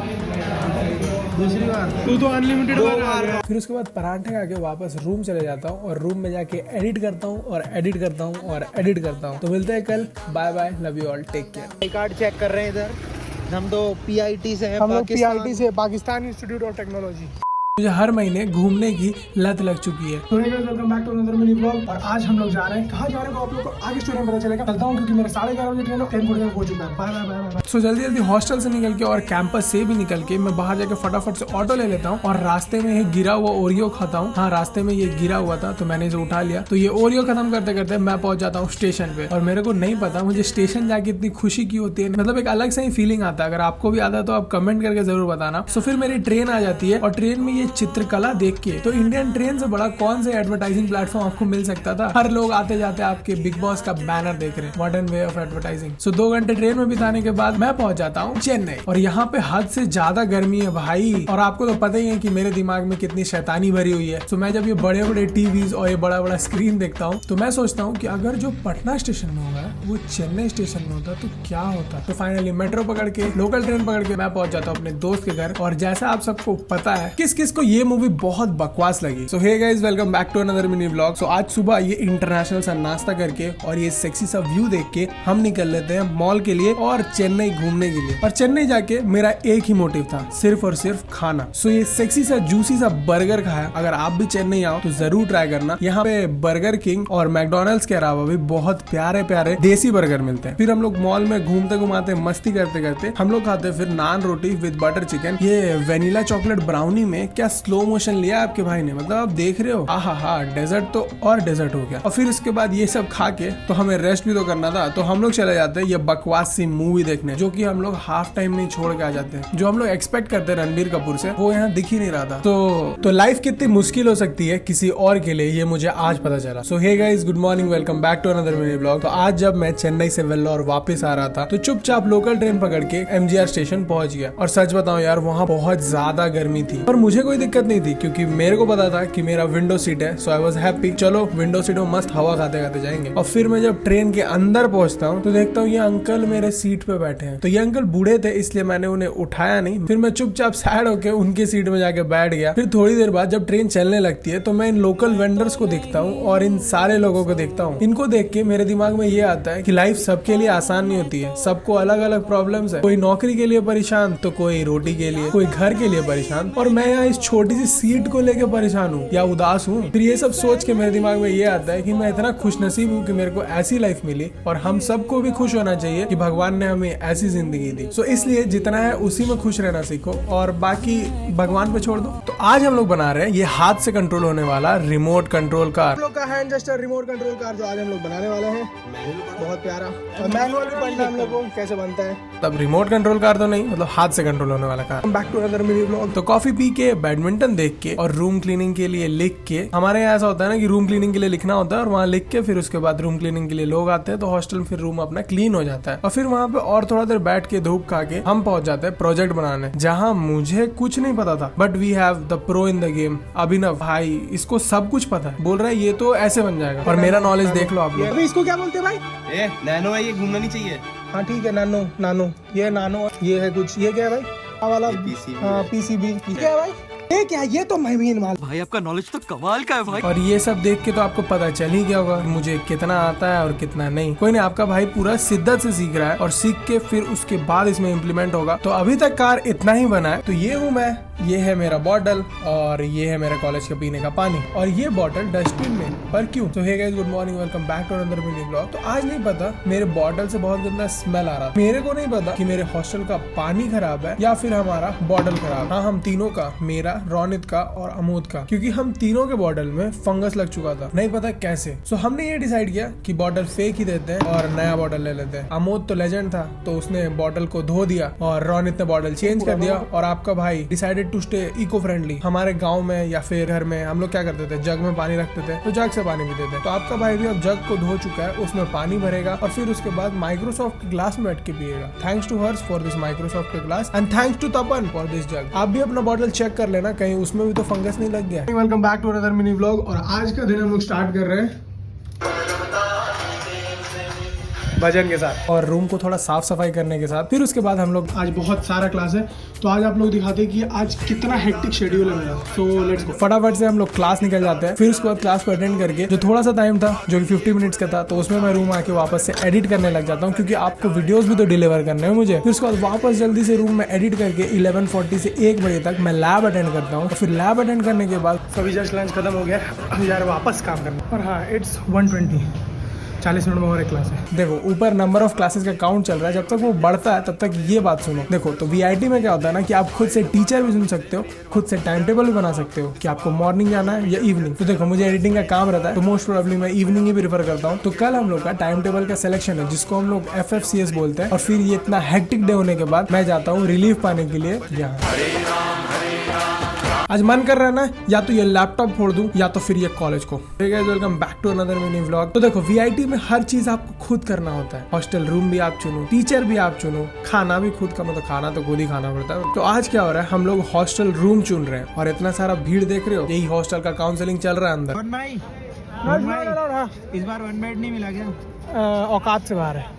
दूसरी बार? तू तो अनलिमिटेड बार। फिर उसके बाद पराठे खा के वापस रूम चले जाता हूँ और रूम में जाके एडिट करता हूँ और एडिट करता हूँ और एडिट करता हूँ। तो मिलते हैं कल, bye bye, love you all, take care. I card check कर रहे हैं इधर, हम तो पीआईटी से हैं, हम लोग पीआईटी से, पाकिस्तान इंस्टीट्यूट ऑफ टेक्नोलॉजी। मुझे हर महीने घूमने की लत लग चुकी है। तो welcome back to another mini vlog. और आज हम लोग जा रहे हैं, कहाँ जा रहे हैं आप लोग को आगे स्टोरी में पता चलेगा। चलता हूँ क्योंकि मेरा 11:30 बजे ट्रेन 10:45 हो चुका है। Bye bye bye bye. So जल्दी जल्दी हॉस्टल से निकल के और कैंपस से भी निकल के मैं बाहर जाके फटाफट से ऑटो ले लेता हूँ और रास्ते में ये गिरा हुआ ओरियो खाता हूँ। हाँ, रास्ते में ये गिरा हुआ था तो मैंने इसे उठा लिया। तो ये ओरियो खत्म करते करते मैं पहुंच जाता हूँ स्टेशन पे। और मेरे को नहीं पता मुझे स्टेशन जाके इतनी खुशी की होती है, मतलब एक अलग सा ही फीलिंग आता है। अगर आपको भी आता है तो आप कमेंट करके जरूर बताना। सो फिर मेरी ट्रेन आ जाती है और ट्रेन में ये चित्रकला देख के, तो इंडियन ट्रेन से बड़ा कौन से एडवर्टाइजिंग प्लेटफॉर्म आपको मिल सकता था? हर लोग आते जाते आपके बिग बॉस का बैनर देख रहे हैं, मॉडर्न वे ऑफ एडवर्टाइजिंग। सो 2 घंटे ट्रेन में बिताने के बाद मैं पहुंच जाता हूँ चेन्नई। और यहाँ पे हद से ज्यादा गर्मी है भाई, और आपको तो पता ही है कि मेरे दिमाग में कितनी शैतानी भरी हुई है। तो मैं जब ये बड़े बड़े टीवीज और ये बड़ा बड़ा स्क्रीन देखता हूँ तो मैं सोचता हूँ कि अगर जो पटना स्टेशन में होगा वो चेन्नई स्टेशन में होता तो क्या होता। तो फाइनली मेट्रो पकड़ के, लोकल ट्रेन पकड़ के मैं पहुंच जाता हूँ अपने दोस्त के घर। और जैसा आप सबको पता है किस किस को ये मूवी बहुत बकवास लगी। So hey guys, welcome back to another mini vlog. So आज सुबह ये इंटरनेशनल सा नाश्ता करके और ये सेक्सी सा व्यू देख के हम निकल लेते हैं मॉल के लिए और चेन्नई घूमने के लिए। और चेन्नई जाके मेरा एक ही मोटिव था, सिर्फ और सिर्फ खाना। सो ये सेक्सी सा जूसी सा बर्गर खाया। अगर आप भी चेन्नई आओ तो जरूर ट्राई करना। यहाँ पे बर्गर किंग और मैकडोनल्ड्स के अलावा भी बहुत प्यारे प्यारे देसी बर्गर मिलते हैं। फिर हम लोग मॉल में घूमते घुमाते मस्ती करते करते हम लोग खाते फिर नान रोटी विद बटर चिकन। ये वेनिला चॉकलेट ब्राउनी में क्या क्या स्लो मोशन लिया आपके भाई ने, मतलब आप देख रहे हो, आहा डेजर्ट तो और डेजर्ट हो गया। और फिर उसके बाद ये सब खा के तो हमें रेस्ट भी तो करना था, तो हम लोग चले जाते हैं ये बकवास सी मूवी देखने, जो कि हम लोग हाफ टाइम में छोड़ के आ जाते हैं। जो हम लोग एक्सपेक्ट करते हैं रणबीर कपूर से, वो यहाँ दिख ही नहीं रहा था। तो लाइफ कितनी मुश्किल हो सकती है किसी और के लिए, ये मुझे आज पता चला। So hey guys, good morning, welcome back to another mini blog. तो आज जब मैं चेन्नई से वेल्लोर वापस आ रहा था, तो चुपचाप लोकल ट्रेन पकड़ के MGR स्टेशन पहुंच गया। और सच बताऊं यार, वहाँ बहुत ज्यादा गर्मी थी, पर मुझे कोई दिक्कत नहीं थी क्योंकि मेरे को पता था कि मेरा विंडो सीट है। सो आई वाज हैप्पी, चलो विंडो सीट में मस्त हवा खाते खाते जाएंगे। और फिर मैं जब ट्रेन के अंदर पहुंचता हूँ तो देखता हूँ ये अंकल मेरे सीट पे बैठे हैं। तो ये अंकल बूढ़े थे, इसलिए मैंने उन्हें उठाया नहीं। फिर मैं चुपचाप सैड होके उनके सीट में जाके बैठ गया। फिर थोड़ी देर बाद जब ट्रेन चलने लगती है तो मैं इन लोकल वेंडर्स को देखता हूँ और इन सारे लोगों को देखता हूँ। इनको देख के मेरे दिमाग में ये आता है कि लाइफ सबके लिए आसान नहीं होती है, सबको अलग अलग प्रॉब्लम्स है। कोई नौकरी के लिए परेशान, तो कोई रोटी के लिए, कोई घर के लिए परेशान, और मैं यहाँ इस छोटी सी सीट को लेके परेशान हूँ या उदास हूँ। फिर ये सब सोच के मेरे दिमाग में ये आता है कि मैं इतना खुशनसीब हूँ कि मेरे को ऐसी लाइफ मिली, और हम सबको भी खुश होना चाहिए कि भगवान ने हमें ऐसी जिंदगी दी। सो इसलिए जितना है उसी में खुश रहना सीखो और बाकी भगवान पे छोड़ दो। तो आज हम लोग बना रहे हैं ये हाथ से कंट्रोल होने वाला रिमोट कंट्रोल कार। हम लोग का hand Juster remote control car जो आज हम लोग बनाने वाले हैं, बहुत प्यारा। और मैनुअल भी पढ़ना हम लोग को कैसे बनता है। तब रिमोट कंट्रोल कार तो नहीं, मतलब हाथ से कंट्रोल होने वाला car. Back to another mini blog. तो कॉफी पी के, बैडमिंटन देख के और रूम क्लीनिंग के लिए लिख के, हमारे यहाँ ऐसा होता है ना कि रूम क्लीनिंग के लिए लिखना होता है और वहाँ लिख के फिर उसके बाद रूम क्लीनिंग के लिए लोग आते हैं, तो हॉस्टल में फिर रूम अपना क्लीन हो जाता है। और फिर वहाँ पे और थोड़ा देर बैठ के धूप खा के हम पहुंच जाते हैं प्रोजेक्ट बनाने, जहाँ मुझे कुछ नहीं पता था, but we have the pro in the game. Abhinav भाई, इसको सब कुछ पता है, बोल रहा है ये तो ऐसे बन जाएगा। और मेरा नॉलेज देख लो आप लोग। अभी इसको क्या बोलते हैं भाई? नैनो है, ये घूमना नहीं चाहिए। हाँ ठीक है, नानो ये नानो, ये है कुछ, ये क्या है भाई वाला? PCB क्या है भाई? ये क्या है? ये तो महमीन माल भाई, आपका नॉलेज तो कमाल का है भाई। और ये सब देख के तो आपको पता चल ही गया होगा मुझे कितना आता है और कितना नहीं। कोई नहीं, आपका भाई पूरा शिद्दत से सीख रहा है और सीख के फिर उसके बाद इसमें इम्प्लीमेंट होगा। तो अभी तक कार इतना ही बना है। तो ये हूँ मैं, ये है मेरा बॉटल और ये है मेरे कॉलेज का पीने का पानी, और ये बॉटल डस्टबिन में। पर क्यों? तो hey guys, good morning, welcome back to another mini blog. तो आज नहीं पता, मेरे बॉटल से बहुत गंदा स्मेल आ रहा था। मेरे को नहीं पता कि मेरे हॉस्टल का पानी खराब है या फिर हमारा बॉटल खराब। हाँ, हम तीनों का, मेरा, रोनित का और अमोद का, क्योंकि हम तीनों के बॉटल में फंगस लग चुका था, नहीं पता कैसे। सो हमने ये डिसाइड किया कि बॉटल फेंक ही देते हैं और नया बॉटल ले लेते हैं। अमोद तो लेजेंड था, तो उसने बॉटल को धो दिया और रोनित ने बॉटल चेंज कर दिया। और आपका भाई decided to stay eco friendly. हमारे गांव में या फिर घर में हम लोग क्या करते थे, जग में पानी रखते थे, तो जग से पानी पीते थे। तो आपका भाई भी अब जग को धो चुका है, उसमें पानी भरेगा और फिर उसके बाद माइक्रोसॉफ्ट के ग्लास में बैठ के पिएगा। Thanks to Harsh for this Microsoft के glass and thanks to Tapan for this jug. आप भी अपना बॉटल चेक कर लेना, कहीं उसमें भी तो फंगस नहीं लग गया। Welcome back to another mini vlog. और आज का दिन हम लोग स्टार्ट कर रहे हैं भजन के साथ और रूम को थोड़ा साफ सफाई करने के साथ। फिर उसके बाद हम लोग, आज बहुत सारा क्लास है, तो आज आप लोग दिखाते हैं कि आज कितना हेक्टिक शेड्यूल है मेरा। So let's go. फटाफट से हम लोग क्लास निकल जाते हैं। फिर उसके बाद क्लास को अटेंड करके जो थोड़ा सा टाइम था, जो कि 50 मिनट्स का था, तो उसमें मैं रूम आके वापस से एडिट करने लग जाता हूँ, क्योंकि आपको वीडियोस भी तो डिलीवर करने हैं मुझे। फिर उसके बाद वापस जल्दी से रूम में एडिट करके 11:40 से 1 बजे तक मैं लैब अटेंड करता हूँ। फिर लैब अटेंड करने के बाद सभी जस्ट लंच खत्म हो गया, अभी यार वापस काम करना। और हाँ, इट्स 1:20, 40 मिनट में और एक क्लास है। देखो ऊपर नंबर ऑफ क्लासेस का काउंट चल रहा है, जब तक वो बढ़ता है तब तक ये बात सुनो। देखो, तो VIT में क्या होता है ना कि आप खुद से टीचर भी सुन सकते हो, खुद से टाइम टेबल भी बना सकते हो कि आपको मॉर्निंग जाना है या इवनिंग। तो देखो, मुझे एडिटिंग का काम रहता है, तो मोस्ट प्रोबेबली मैं इवनिंग ही प्रीफर करता हूँ। तो कल हम लोग का टाइम टेबल का सिलेक्शन है, जिसको हम लोग FFCS बोलते हैं। और फिर ये इतना हेक्टिक डे होने के बाद मैं जाता हूँ रिलीफ पाने के लिए यहाँ। आज मन कर रहा है ना, या तो ये लैपटॉप फोड़ दूं या तो फिर ये कॉलेज को। Welcome back to another mini vlog. तो देखो, VIT में हर चीज आपको खुद करना होता है। हॉस्टल रूम भी आप चुनो, टीचर भी आप चुनो, खाना भी खुद का, मतलब खाना तो खुद ही खाना पड़ता है। तो आज क्या हो रहा है, हम लोग हॉस्टल रूम चुन रहे हैं और इतना सारा भीड़ देख रहे हो, यही हॉस्टल का काउंसलिंग चल रहा है अंदर। इस बार 1 बेड नहीं मिला क्या? औकात से बाहर है।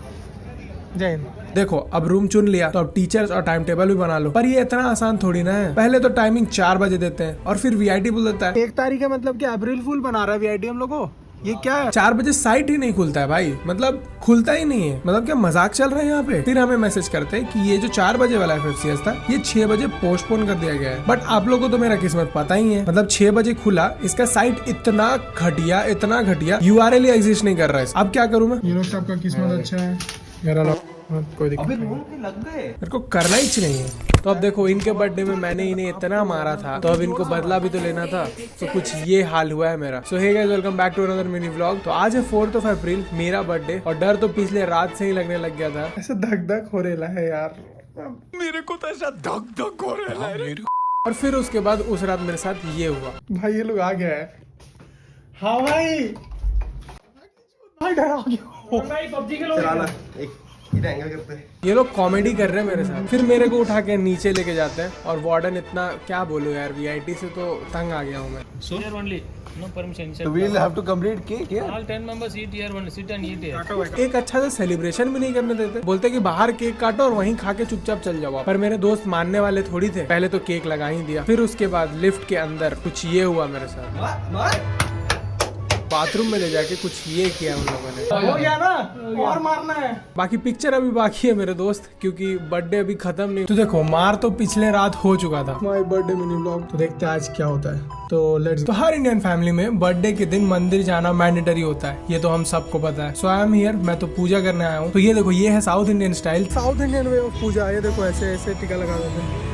जय हिंद। देखो, अब रूम चुन लिया तो अब टीचर्स और टाइम टेबल भी बना लो, पर ये इतना आसान थोड़ी ना है। पहले तो टाइमिंग 4 बजे देते हैं और फिर VIT बोल देता है 1 तारीख है, मतलब क्या अप्रैल फूल बना रहा है VIT हम लोग को? ये क्या है? 4 बजे साइट ही नहीं खुलता है भाई, मतलब खुलता ही नहीं है। मतलब क्या मजाक चल रहा है यहाँ पे? फिर हमें मैसेज करते हैं कि ये जो 4 बजे वाला FFCS था, ये 6 बजे पोस्टपोन कर दिया गया है। बट आप लोगों को तो मेरा किस्मत पता ही है, मतलब 6 बजे खुला, इसका साइट इतना घटिया URL ही एग्जिस्ट नहीं कर रहा है। अब क्या करूँ मैं? ये लोग सबका किस्मत अच्छा है। कोई दिक्कत नहीं, मेरे को करना ही नहीं है। तो अब देखो इनके बर्थडे में मैंने इन्हें इतना मारा था, तो अब इनको बदला भी तो लेना था, तो कुछ ये हाल हुआ है मेरा। So hey guys, welcome back to another mini vlog. तो आज है 4th of अप्रैल, मेरा बर्थडे, और डर तो पिछले रात से ही लगने लग गया था। ऐसा धक धक हो रहा है यार, मेरे को तो ऐसा धक धक हो रहा है। और फिर उसके बाद उस रात मेरे साथ ये हुआ। भाई ये लोग आ गया है। हाँ भाई, डरा पबजी के लोग ये लोग कॉमेडी कर रहे हैं मेरे साथ, फिर मेरे को उठा के नीचे लेके जाते हैं। और वार्डन इतना क्या बोलूं यार, वीआईटी से तो तंग आ गया हूँ मैं। So here only, no permission. So we'll have to complete cake here. All 10 members eat here, one sit and eat here. एक अच्छा सा सेलिब्रेशन भी नहीं करने देते, बोलते कि बाहर केक काटो और वहीं खा के चुपचाप चल जाओ। पर मेरे दोस्त मानने वाले थोड़ी थे, पहले तो केक लगा ही दिया। फिर उसके बाद लिफ्ट के अंदर कुछ ये हुआ मेरे साथ, बाथरूम में ले जाके कुछ ये किया उन लोगों ने। हो गया ना, और मारना है। बाकी पिक्चर अभी बाकी है मेरे दोस्त, क्योंकि बर्थडे अभी खत्म नहीं। तो देखो मार तो पिछले रात हो चुका था। माय बर्थडे मिनी व्लॉग, तो देखते हैं आज क्या होता है। तो लेट्स। तो हर इंडियन फैमिली में बर्थडे के दिन मंदिर जाना मैंडेटरी होता है, ये तो हम सबको पता है। सो आई एम हियर, मैं तो पूजा करने आया हूँ। तो ये देखो, ये है south Indian style, south Indian way of puja. ये देखो ऐसे ऐसे टीका लगा देते हैं।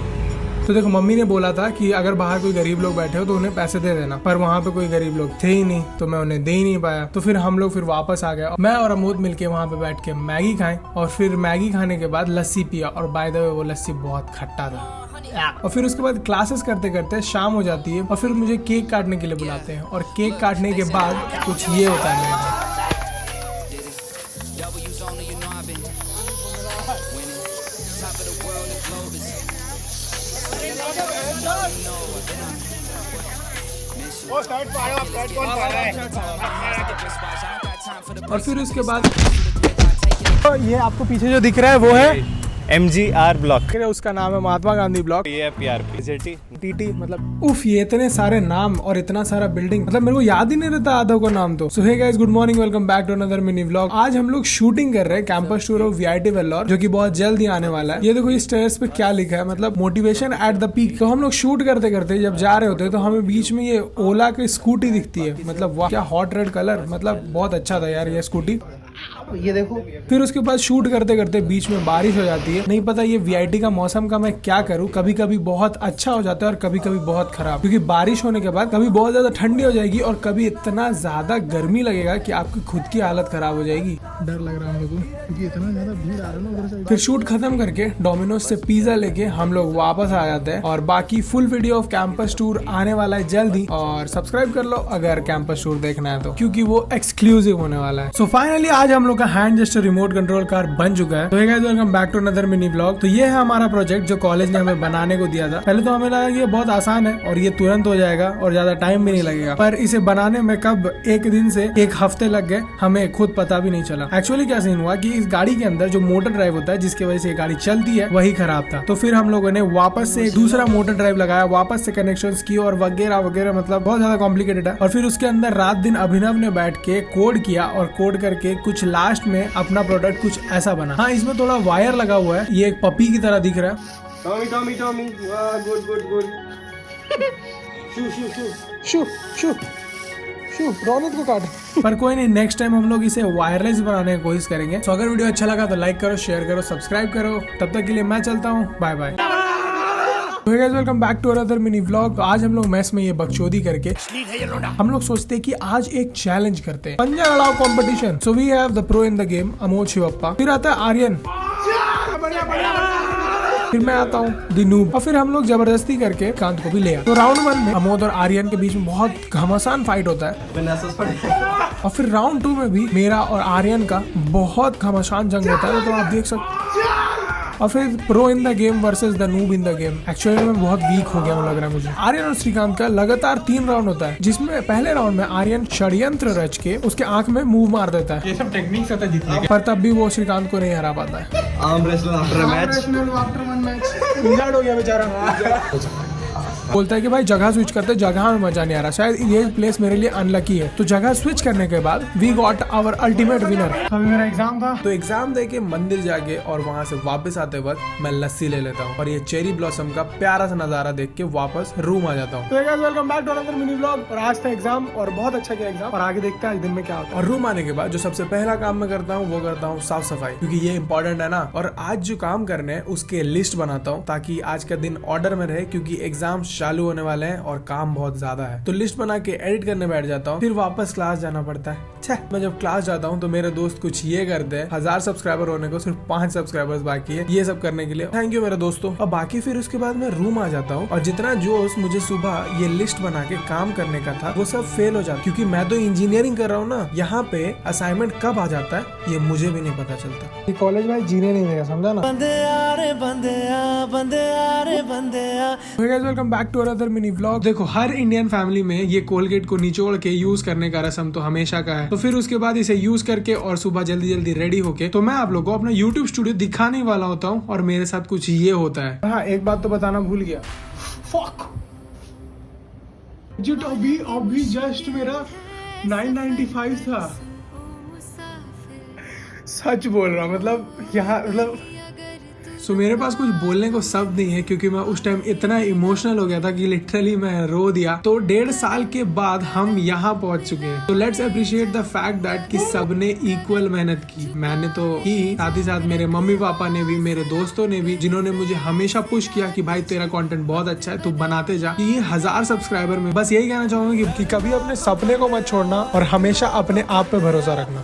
तो देखो मम्मी ने बोला था कि अगर बाहर कोई गरीब लोग बैठे हो तो उन्हें पैसे दे देना, पर वहाँ पे कोई गरीब लोग थे ही नहीं, तो मैं उन्हें दे ही नहीं पाया। तो फिर हम लोग फिर वापस आ गए, मैं और अमोद मिलके वहाँ पे बैठ के मैगी खाएं, और फिर मैगी खाने के बाद लस्सी पिया। और बाय द वे वो लस्सी बहुत खट्टा था। और फिर उसके बाद क्लासेस करते करते शाम हो जाती है, और फिर मुझे केक काटने के लिए बुलाते हैं। और केक काटने के बाद कुछ ये होता है मेरे साथ। और फिर उसके बाद तो ये आपको पीछे जो दिख रहा है वो है MGR ब्लॉक, उसका नाम है महात्मा गांधी ब्लॉक। ये PRP TT, मतलब उफ, ये इतने सारे नाम और इतना सारा बिल्डिंग, मतलब मेरे को याद ही नहीं रहता आधा को नाम तो। So hey guys, good morning, welcome back to another mini vlog. आज हम लोग शूटिंग कर रहे हैं campus tour of VIT Vellore, जो कि बहुत जल्द ही आने वाला है। ये देखो इस स्टेयर्स पे क्या लिखा है, मतलब मोटिवेशन एट द पीक। तो हम लोग शूट करते करते जब जा रहे होते हैं तो हमें बीच में ये ओला की स्कूटी दिखती है, मतलब वाह क्या हॉट रेड कलर, मतलब बहुत अच्छा था यार ये स्कूटी। ये देखो, फिर उसके बाद शूट करते करते बीच में बारिश हो जाती है। नहीं पता ये वीआईटी का मौसम का मैं क्या करूं, कभी कभी बहुत अच्छा हो जाता है और कभी कभी बहुत खराब, क्योंकि बारिश होने के बाद कभी बहुत ज्यादा ठंडी हो जाएगी और कभी इतना ज्यादा गर्मी लगेगा कि आपकी खुद की हालत खराब हो जाएगी। डर लग रहा है हम लोग को, क्योंकि इतना ज्यादा भीड़ आ रहा है ना उधर से। फिर शूट खत्म करके डोमिनोज से पिज्जा लेके हम लोग वापस आ जाते हैं। और बाकी full video off campus tour आने वाला है जल्द ही, और सब्सक्राइब कर लो अगर कैंपस टूर देखना है तो, क्योंकि वो एक्सक्लूसिव होने वाला है। सो फाइनली आज हम लोग का hand just remote control car बन चुका है। तो hey guys, welcome back to another mini vlog. तो ये है हमारा प्रोजेक्ट जो कॉलेज ने हमें बनाने को दिया था। पहले तो हमें लगा कि ये बहुत आसान है और ये तुरंत हो जाएगा और ज्यादा टाइम भी नहीं लगेगा, पर इसे बनाने में कब एक दिन से एक हफ्ते लग गए हमें खुद पता भी नहीं चला। एक्चुअली क्या सीन हुआ कि इस गाड़ी के अंदर जो मोटर ड्राइव होता है, जिसकी वजह से ये गाड़ी चलती है, वही खराब था। तो फिर हम लोगों ने वापस से दूसरा मोटर ड्राइव लगाया, वापस से कनेक्शंस की और वगैरह वगैरह, मतलब बहुत ज्यादा कॉम्प्लिकेटेड है। और फिर उसके अंदर रात दिन अभिनव ने बैठ के कोड किया, और कोड करके कुछ लास्ट में अपना प्रोडक्ट कुछ ऐसा बना। हाँ, इसमें थोड़ा वायर लगा हुआ है, ये एक पपी की तरह दिख रहा है। Tommy Tommy Tommy, good good good. Shoo shoo shoo shoo shoo shoo, Raunak को काट। पर कोई नहीं, नेक्स्ट टाइम हम लोग इसे वायरलेस बनाने की कोशिश करेंगे। तो अगर वीडियो अच्छा लगा तो लाइक करो, शेयर करो, सब्सक्राइब करो। तब तक के लिए मैं चलता हूँ, बाय बाय। तो guys, welcome back to another mini vlog. आज हम लोग मैस में ये बकचोदी करके हम लोग सोचते हैं कि आज एक चैलेंज करते हैं, पंजा लड़ाओ competition. So we have the pro in the game, Amod Shivappa, फिर आता है आर्यन, फिर मैं आता हूँ द नूब, और फिर हम लोग जबरदस्ती करके कांत को भी ले आए। तो राउंड 1 में अमोद और आर्यन के बीच में बहुत घमासान फाइट होता है, और फिर राउंड 2 में भी मेरा और आर्यन का बहुत घमासान जंग होता है, तो आप देख सकते। और फिर pro in the game versus the noob in the game. Actually मैं बहुत वीक हो गया लग रहा है मुझे। आर्यन और श्रीकांत का लगातार 3 राउंड होता है, जिसमें पहले राउंड में आर्यन षड्यंत्र रच के उसके आंख में मूव मार देता है। ये सब टेक्निक्स होता है जीतने के, पर तब भी वो श्रीकांत को नहीं हरा पाता है। Arm wrestler after match, after one match injured हो गया बेचारा। बोलता है कि भाई जगह स्विच करते, जगह में मजा नहीं आ रहा, शायद ये प्लेस मेरे लिए अनलकी है। तो जगह स्विच करने के बाद we got our ultimate winner. अभी मेरा एग्जाम था, तो एग्जाम दे के मंदिर जाके और वहाँ से वापस आते वक्त मैं लस्सी ले लेता हूँ और ये चेरी ब्लॉसम का प्यारा सा नजारा देख के वापस रूम आ जाता हूँ। तो guys welcome back to another mini vlog. और आज था एग्जाम और बहुत अच्छा किया एग्जाम, और आगे देखते हैं आज दिन में क्या होता है। और रूम आने के बाद जो सबसे पहला काम मैं करता हूँ वो करता हूँ साफ सफाई, क्योंकि ये इंपॉर्टेंट है ना। और आज जो काम करने हैं उसके लिस्ट बनाता हूँ ताकि आज का दिन ऑर्डर में रहे, क्योंकि एग्जाम चालू होने वाले हैं और काम बहुत ज्यादा है। तो लिस्ट बना के एडिट करने बैठ जाता हूँ, फिर वापस क्लास जाना पड़ता है। मैं जब क्लास जाता हूँ तो मेरे दोस्त कुछ ये करते हैं, 1000 सब्सक्राइबर होने को सिर्फ 5 सब्सक्राइबर्स बाकी है। ये सब करने के लिए थैंक यू मेरे दोस्तों। और बाकी फिर उसके बाद मैं रूम आ जाता हूँ और जितना जोश मुझे सुबह ये लिस्ट बना के काम करने का था वो सब फेल हो जाता, क्योंकि मैं तो इंजीनियरिंग कर रहा हूँ ना। यहाँ पे असाइनमेंट कब आ जाता है ये मुझे भी नहीं पता चलता। ये कॉलेज भाई जीने नहीं देगा, समझा ना। Welcome back to another mini vlog. देखो हर इंडियन फैमिली में ये कोलगेट को निचोड़ के यूज करने का रस्म तो हमेशा का है। तो फिर उसके बाद इसे यूज करके और सुबह जल्दी जल्दी रेडी होके तो मैं आप लोगों को अपना यूट्यूब स्टूडियो दिखाने वाला होता हूँ और मेरे साथ कुछ ये होता है। हाँ एक बात तो बताना भूल गया, फक जो अभी जस्ट मेरा 995 था। सच बोल रहा हूँ, मतलब यहाँ मतलब सो मेरे पास कुछ बोलने को शब्द नहीं है, क्योंकि मैं उस टाइम इतना इमोशनल हो गया था कि लिटरली मैं रो दिया। तो 1.5 साल के बाद हम यहाँ पहुंच चुके हैं। तो let's appreciate the fact that कि सबने इक्वल मेहनत की। मैंने तो की, साथ ही साथ मेरे मम्मी पापा ने भी, मेरे दोस्तों ने भी, जिन्होंने मुझे हमेशा पुश किया कि भाई तेरा कंटेंट बहुत अच्छा है, तू बनाते जा। ये 1000 सब्सक्राइबर में बस यही कहना चाहूंगा कि कभी अपने सपने को मत छोड़ना और हमेशा अपने आप पे भरोसा रखना।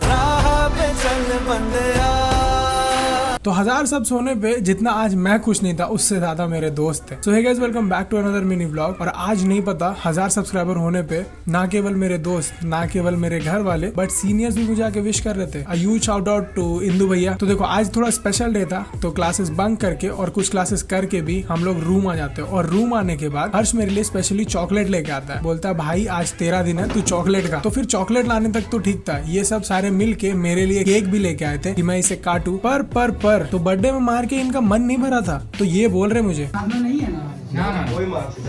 तो 1000 सब्स होने पे जितना आज मैं खुश नहीं था उससे ज्यादा मेरे दोस्त थे। So hey guys welcome back to another mini vlog. और आज नहीं पता 1000 सब्सक्राइबर होने पे ना केवल मेरे दोस्त, ना केवल मेरे घर वाले, बट सीनियर्स भी मुझे आके विश कर रहे थे। A huge shout out to Indu भैया। तो देखो आज थोड़ा स्पेशल डे था, तो क्लासेस बंक करके और कुछ क्लासेस करके भी हम लोग रूम आ जाते हैं। और रूम आने के बाद हर्ष मेरे लिए स्पेशली चॉकलेट लेके आता है, बोलता है भाई आज तेरा दिन है, तू चॉकलेट का। तो फिर चॉकलेट लाने तक तो ठीक था, ये सब सारे मिल के मेरे लिए केक भी लेके आए थे कि मैं इसे काटू। पर तो बर्थडे में मार के इनका मन नहीं भरा था, तो ये बोल रहे मुझे नहीं है ना, कोई मार्क्स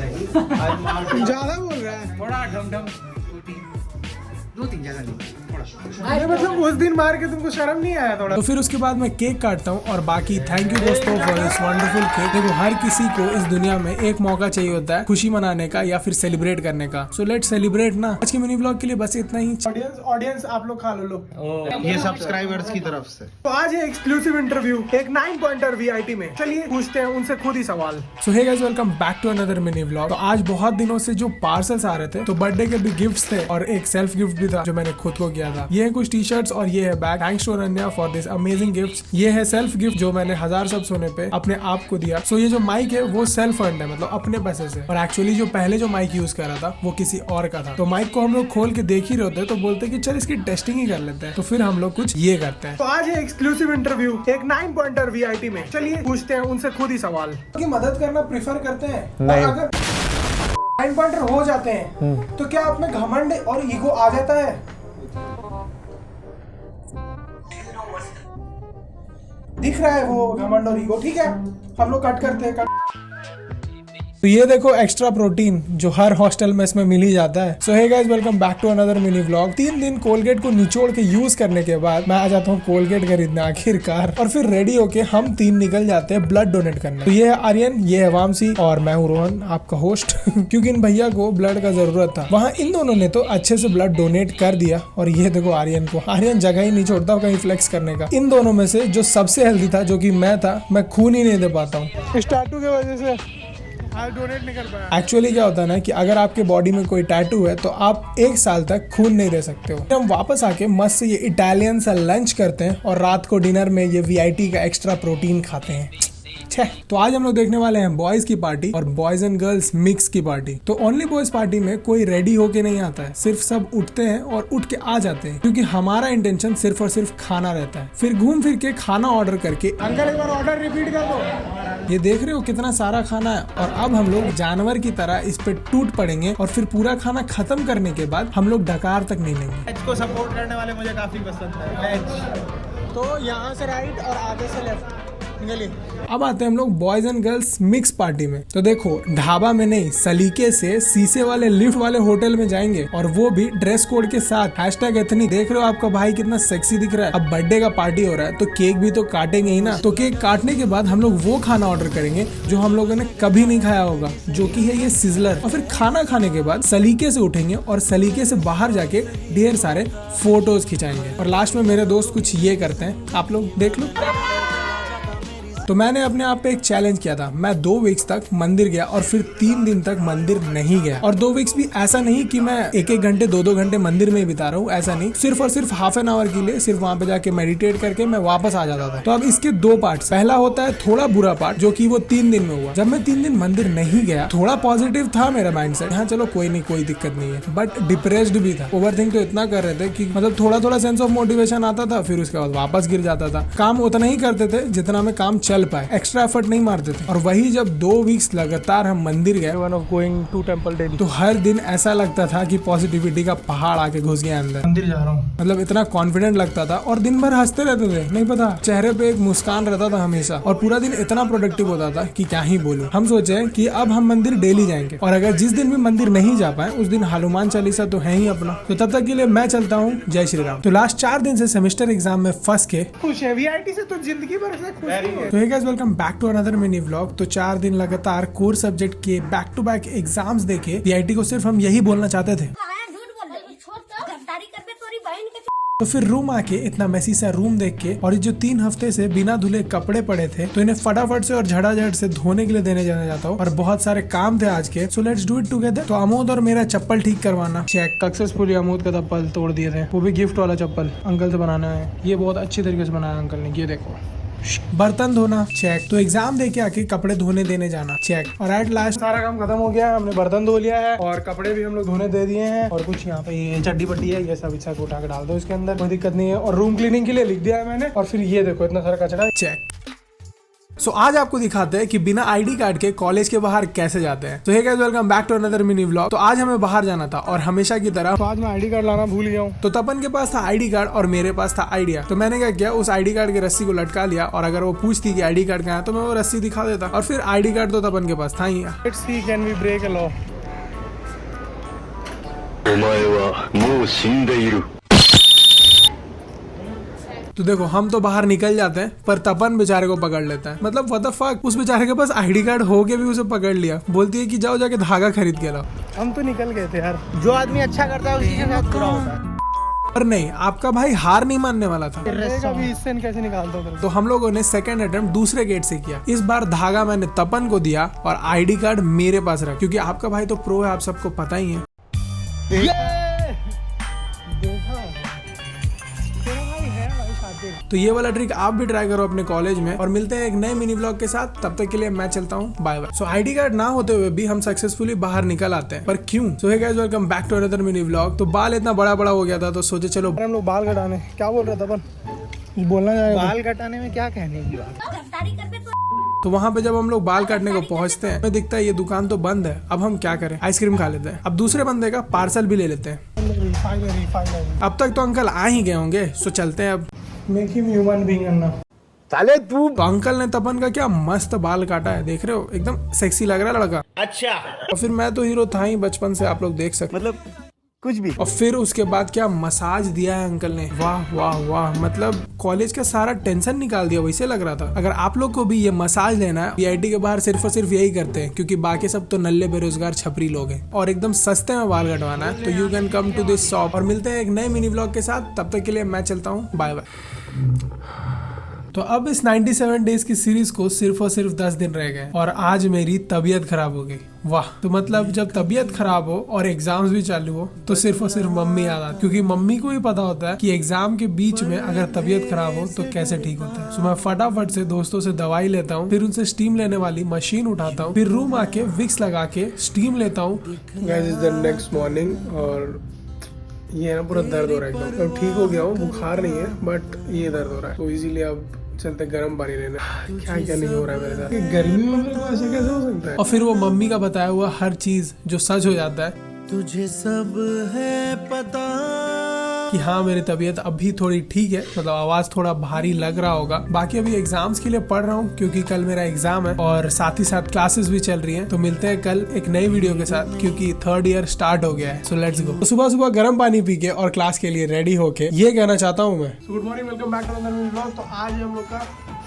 ज्यादा बोल रहा है, थोड़ा ढम 2-3 जगह नहीं। अरे मतलब उस दिन मार के तुमको शर्म नहीं आया थोड़ा? तो फिर उसके बाद मैं केक काटता हूँ और बाकी थैंक यू दोस्तों फॉर दिस वंडरफुल केक। देखो हर किसी को इस दुनिया में एक मौका चाहिए होता है खुशी मनाने का या फिर सेलिब्रेट करने का। सो लेट्स सेलिब्रेट ना। आज के मिनी व्लॉग के लिए बस इतना ही। ऑडियंस आप लोग खा लो। ये सब्सक्राइबर्स की तरफ से तो आज है एक्सक्लूसिव इंटरव्यू एक 9 पॉइंटर वीआईटी में। चलिए पूछते हैं उनसे खुद ही सवाल। So hey guys welcome back to another mini vlog. तो आज बहुत दिनों से जो पार्सल्स आ रहे थे, तो बर्थडे के भी गिफ्ट्स थे और एक सेल्फ गिफ्ट भी था जो मैंने खुद को किया था। ये है कुछ टी शर्ट्स और ये है bag. Thanks to Ananya for this amazing gifts. ये है सेल्फ गिफ्ट जो मैंने 1000 सब्स होने पे अपने आप को दिया। सो ये जो माइक है वो सेल्फ अर्न्ड है, मतलब अपने पैसे से। और एक्चुअली जो पहले जो माइक यूज कर रहा था वो किसी और का था। तो माइक को हम लोग खोल के देख ही रहे होते, तो बोलते कि चल इसकी टेस्टिंग ही कर लेते हैं। तो फिर हम लोग कुछ ये करते हैं। तो आज है एक्सक्लूसिव इंटरव्यू एक 9 पॉइंटर वीआईटी में। चलिए पूछते हैं उनसे खुद ही सवाल। की मदद करना प्रेफर करते हैं? नहीं। अगर 9 पॉइंटर हो जाते हैं तो क्या आप में घमंड और ईगो आ जाता है? दिख रहा है वो घमंड और ईगो, ठीक है हम लोग कट करते हैं। तो ये देखो एक्स्ट्रा प्रोटीन जो हर हॉस्टल में इसमें मिल ही जाता है। So hey guys welcome back to another mini vlog. 3 दिन कोलगेट को निचोड़ के यूज करने के बाद मैं आ जाता हूँ कोलगेट खरीदने आखिरकार, और फिर रेडी होके हम 3 निकल जाते हैं ब्लड डोनेट करने। तो ये है आर्यन, ये है वामसी और मैं हूँ रोहन आपका होस्ट। क्योंकि इन भैया को ब्लड का जरूरत था। वहाँ इन दोनों ने तो अच्छे से ब्लड डोनेट कर दिया। और ये देखो आर्यन को, आर्यन जगह ही नहीं छोड़ता कहीं फ्लेक्स करने का। इन दोनों में से जो सबसे हेल्दी था, जो कि मैं था, मैं खून ही नहीं दे पाता हूँ इस टैटू की वजह से। डोनेट नहीं कर पाया। एक्चुअली क्या होता है ना कि अगर आपके बॉडी में कोई टैटू है तो आप 1 साल तक खून नहीं दे सकते हो। हम वापस आके मस्त से ये इटालियन सा लंच करते हैं और रात को डिनर में ये वीआईटी का एक्स्ट्रा प्रोटीन खाते हैं। तो आज हम लोग देखने वाले हैं बॉयज की पार्टी और बॉयज एंड गर्ल्स मिक्स की पार्टी। तो ओनली बॉयज पार्टी में कोई रेडी होके नहीं आता है, सिर्फ सब उठते हैं और उठ के आ जाते हैं, क्योंकि हमारा इंटेंशन सिर्फ और सिर्फ खाना रहता है। फिर घूम फिर के खाना ऑर्डर करके, अंकल एक बार ऑर्डर रिपीट कर दो। ये देख रहे हो कितना सारा खाना है। और अब हम लोग जानवर की तरह इस पे टूट पड़ेंगे और फिर पूरा खाना खत्म करने के बाद हम लोग डकार तक नहीं लेंगे। वेज को सपोर्ट करने वाले मुझे काफी पसंद है। वेज तो यहाँ से राइट और आगे से लेफ्ट। अब आते हैं हम लोग boys and girls mix party में। तो देखो ढाबा में नहीं, सलीके से शीशे वाले लिफ्ट वाले होटल में जाएंगे और वो भी ड्रेस कोड के साथ। Hashtag ethnic. देख रहे हो आपका भाई कितना सेक्सी दिख रहा है। अब बर्थडे का पार्टी हो रहा है तो केक भी तो काटेंगे ही ना। तो केक काटने के बाद हम लोग वो खाना ऑर्डर करेंगे जो हम लोगों ने कभी नहीं खाया होगा, जो कि है ये सिजलर। और फिर खाना खाने के बाद सलीके से उठेंगे और सलीके से बाहर जाके ढेर सारे फोटोज खिंचाएंगे। और लास्ट में मेरे दोस्त कुछ ये करते हैं, आप लोग देख लो। तो मैंने अपने आप पे एक चैलेंज किया था। मैं 2 वीक्स तक मंदिर गया और फिर 3 दिन तक मंदिर नहीं गया। और 2 वीक्स भी ऐसा नहीं कि मैं 1-1 घंटे 2-2 घंटे मंदिर में ही बिता रहा हूँ, ऐसा नहीं। सिर्फ और सिर्फ हाफ एन आवर के लिए सिर्फ वहाँ पे जाके मेडिटेट करके मैं वापस आ जाता था। तो अब इसके 2 पार्ट्स। पहला होता है थोड़ा बुरा पार्ट, जो कि वो 3 दिन में हुआ। जब मैं 3 दिन मंदिर नहीं गया, थोड़ा पॉजिटिव था मेरा माइंडसेट। हाँ चलो कोई नहीं, कोई दिक्कत नहीं है, बट डिप्रेस्ड भी था। ओवरथिंक तो इतना कर रहे थे कि मतलब थोड़ा सेंस ऑफ मोटिवेशन आता था, फिर उसके बाद वापस गिर जाता था। काम उतना ही करते थे जितना में काम चल पाए, एक्स्ट्रा एफर्ट नहीं मारते थे। और वही जब 2 वीक्स लगातार हम मंदिर गए, one of going to temple daily, तो हर दिन ऐसा लगता था कि पॉजिटिविटी का पहाड़ आके घुस गया अंदर। मंदिर जा रहा हूँ, मतलब इतना कॉन्फिडेंट लगता था और दिन भर हंसते रहते थे। नहीं पता, चेहरे पे एक मुस्कान रहता था हमेशा और पूरा दिन इतना प्रोडक्टिव होता था कि क्या ही बोलूं। हम सोचे कि अब हम मंदिर डेली जाएंगे और अगर जिस दिन भी मंदिर नहीं जा पाए उस दिन हनुमान चालीसा तो है ही अपना। तो तब तक के लिए मैं चलता हूँ। जय श्री राम। तो लास्ट 4 दिन से सेमेस्टर एग्जाम में फंस के खुश है। वीआईटी से तो जिंदगी भर से खुश है। तो hey guys, welcome back to another mini vlog. तो 4 दिन लगातार कोर सब्जेक्ट के बैक टू बैक एग्जाम्स देके वीआईटी को सिर्फ हम यही बोलना चाहते थे। तो फिर रूम आके इतना मैसी सा रूम देख के और ये जो 3 हफ्ते से बिना धुले कपड़े पड़े थे, तो इन्हें फटाफट से और झटाझट से धोने के लिए देने जाना चाहता हूँ। और बहुत सारे काम थे आज के, so let's do it together. तो अमोद और मेरा चप्पल ठीक करवाना चेक। सक्सेसफुली अमोद का चप्पल तोड़ दिए थे, वो भी गिफ्ट वाला चप्पल अंकल से बनाना है। ये बहुत अच्छी तरीके से बनाया अंकल ने, ये देखो। बर्तन धोना चेक। तो एग्जाम देके आके कपड़े धोने देने जाना चेक। और एट लास्ट सारा काम खत्म हो गया है। हमने बर्तन धो लिया है और कपड़े भी हम लोग धोने दे दिए हैं। और कुछ यहाँ पे ये चड्डी पट्टी है, ये सब इच्छा को उठा के डाल दो इसके अंदर, कोई दिक्कत नहीं है। और रूम क्लीनिंग के लिए लिख दिया है मैंने। और फिर ये देखो इतना सारा कचरा चेक। सो आज आपको दिखाते हैं कि बिना आईडी कार्ड के कॉलेज के बाहर कैसे जाते हैं। तो hey guys, welcome back to another mini vlog. तो आज हमें बाहर जाना था और हमेशा की तरह तो आज मैं आईडी कार्ड लाना भूल गया हूँ। तो तपन के पास था आईडी कार्ड और मेरे पास था आइडिया। तो मैंने क्या किया, उस आईडी कार्ड की रस्सी को लटका लिया और अगर वो पूछती कि आईडी कार्ड कहाँ है तो मैं वो रस्सी दिखा देता। और फिर आईडी कार्ड तो तपन के पास था ही। Let's see can we break a law. तो देखो हम तो बाहर निकल जाते हैं पर तपन बेचारे को पकड़ लेता है। मतलब व्हाट द फक, उस बेचारे के पास आईडी कार्ड हो के भी उसे पकड़ लिया। बोलती है कि जाओ जाके धागा खरीद के लाओ। हम तो निकल गए थे यार। जो आदमी अच्छा करता है उसी के साथ बुरा होता है। पर नहीं, आपका भाई हार नहीं मानने वाला था। अभी इससे कैसे निकालता था। तो हम लोगों ने सेकंड अटेम्प्ट दूसरे गेट से किया। इस बार धागा मैंने तपन को दिया और आईडी कार्ड मेरे पास रखा, क्योंकि आपका भाई तो प्रो है, आप सबको पता ही है। तो ये वाला ट्रिक आप भी ट्राई करो अपने कॉलेज में। और मिलते हैं एक नए मिनी व्लॉग के साथ, तब तक के लिए मैं चलता हूँ, बाय बाय। सो आईडी कार्ड ना होते हुए भी हम सक्सेसफुली बाहर निकल आते हैं, पर क्यों? So hey guys, welcome back to another mini vlog. तो बाल इतना बड़ा बड़ा हो गया था तो सोचे चलो हम लोग बाल कटाने। क्या बोल रहा था अपन? बोलना जाएगा बाल कटाने में क्या कहने की बात। तो वहाँ पे जब हम लोग बाल काटने को पहुँचते हैं हमें दिखता है ये दुकान तो बंद है। अब हम क्या करें, आइसक्रीम खा लेते हैं। अब दूसरे बंदे का पार्सल भी ले लेते हैं। अब तक तो अंकल आ ही गए होंगे, सो चलते हैं अब। मेक हिम ह्यूमन बीइंग अन्ना। साले तू। तो अंकल ने तपन का क्या मस्त बाल काटा है, देख रहे हो, एकदम सेक्सी लग रहा है लड़का। अच्छा। और फिर मैं तो हीरो था ही बचपन से, आप लोग देख सकते, मतलब कुछ भी। और फिर उसके बाद क्या मसाज दिया है अंकल ने, वाह वाह वाह। मतलब कॉलेज का सारा टेंशन निकाल दिया, वैसे लग रहा था। अगर आप लोग को भी ये मसाज लेना है, वीआईटी के बाहर सिर्फ और सिर्फ यही करते हैं, क्योंकि बाकी सब तो नल्ले बेरोजगार छपरी लोग हैं और एकदम सस्ते में बाल कटवाना है, तो you can come to this shop. और मिलते हैं एक नए मिनी व्लॉग के साथ, तब तक के लिए मैं चलता हूँ, बाय बाय। तो अब इस 97 डेज की सीरीज को सिर्फ और सिर्फ 10 दिन रह गए और आज मेरी तबीयत खराब हो गई। वाह। तो मतलब जब तबीयत खराब हो और एग्जाम्स भी चालू हो तो सिर्फ और सिर्फ मम्मी याद आती, क्योंकि मम्मी को ही पता होता है कि एग्जाम के बीच में अगर तबीयत खराब हो तो कैसे ठीक होता है। तो मैं फटाफट से दोस्तों से दवाई लेता हूँ, फिर उनसे स्टीम लेने वाली मशीन उठाता हूँ, फिर रूम आके विक्स लगा के स्टीम लेता हूँ। Guys, is the next morning और ये ना पूरा दर्द हो रहा है एकदम। अब ठीक हो गया हूँ, बुखार नहीं है बट ये दर्द हो रहा है, तो इसीलिए अब चलते गर्म पानी लेने। क्या क्या नहीं हो रहा है मेरे साथ, गर्मी में ऐसा कैसे हो सकता है। और फिर वो मम्मी का बताया हुआ हर चीज जो सच हो जाता है। तुझे सब है पता कि हाँ मेरी तबीयत अभी थोड़ी ठीक है, मतलब आवाज थोड़ा भारी लग रहा होगा। बाकी अभी एग्जाम्स के लिए पढ़ रहा हूँ क्योंकि कल मेरा एग्जाम है और साथ ही साथ क्लासेस भी चल रही हैं। तो मिलते हैं कल एक नई वीडियो के साथ क्योंकि 3rd ईयर स्टार्ट हो गया है। So let's go. तो सुबह सुबह गर्म पानी पी के और क्लास के लिए रेडी होके ये कहना चाहता हूँ मैं, good morning, welcome back to another vlog. तो आज हम लोग का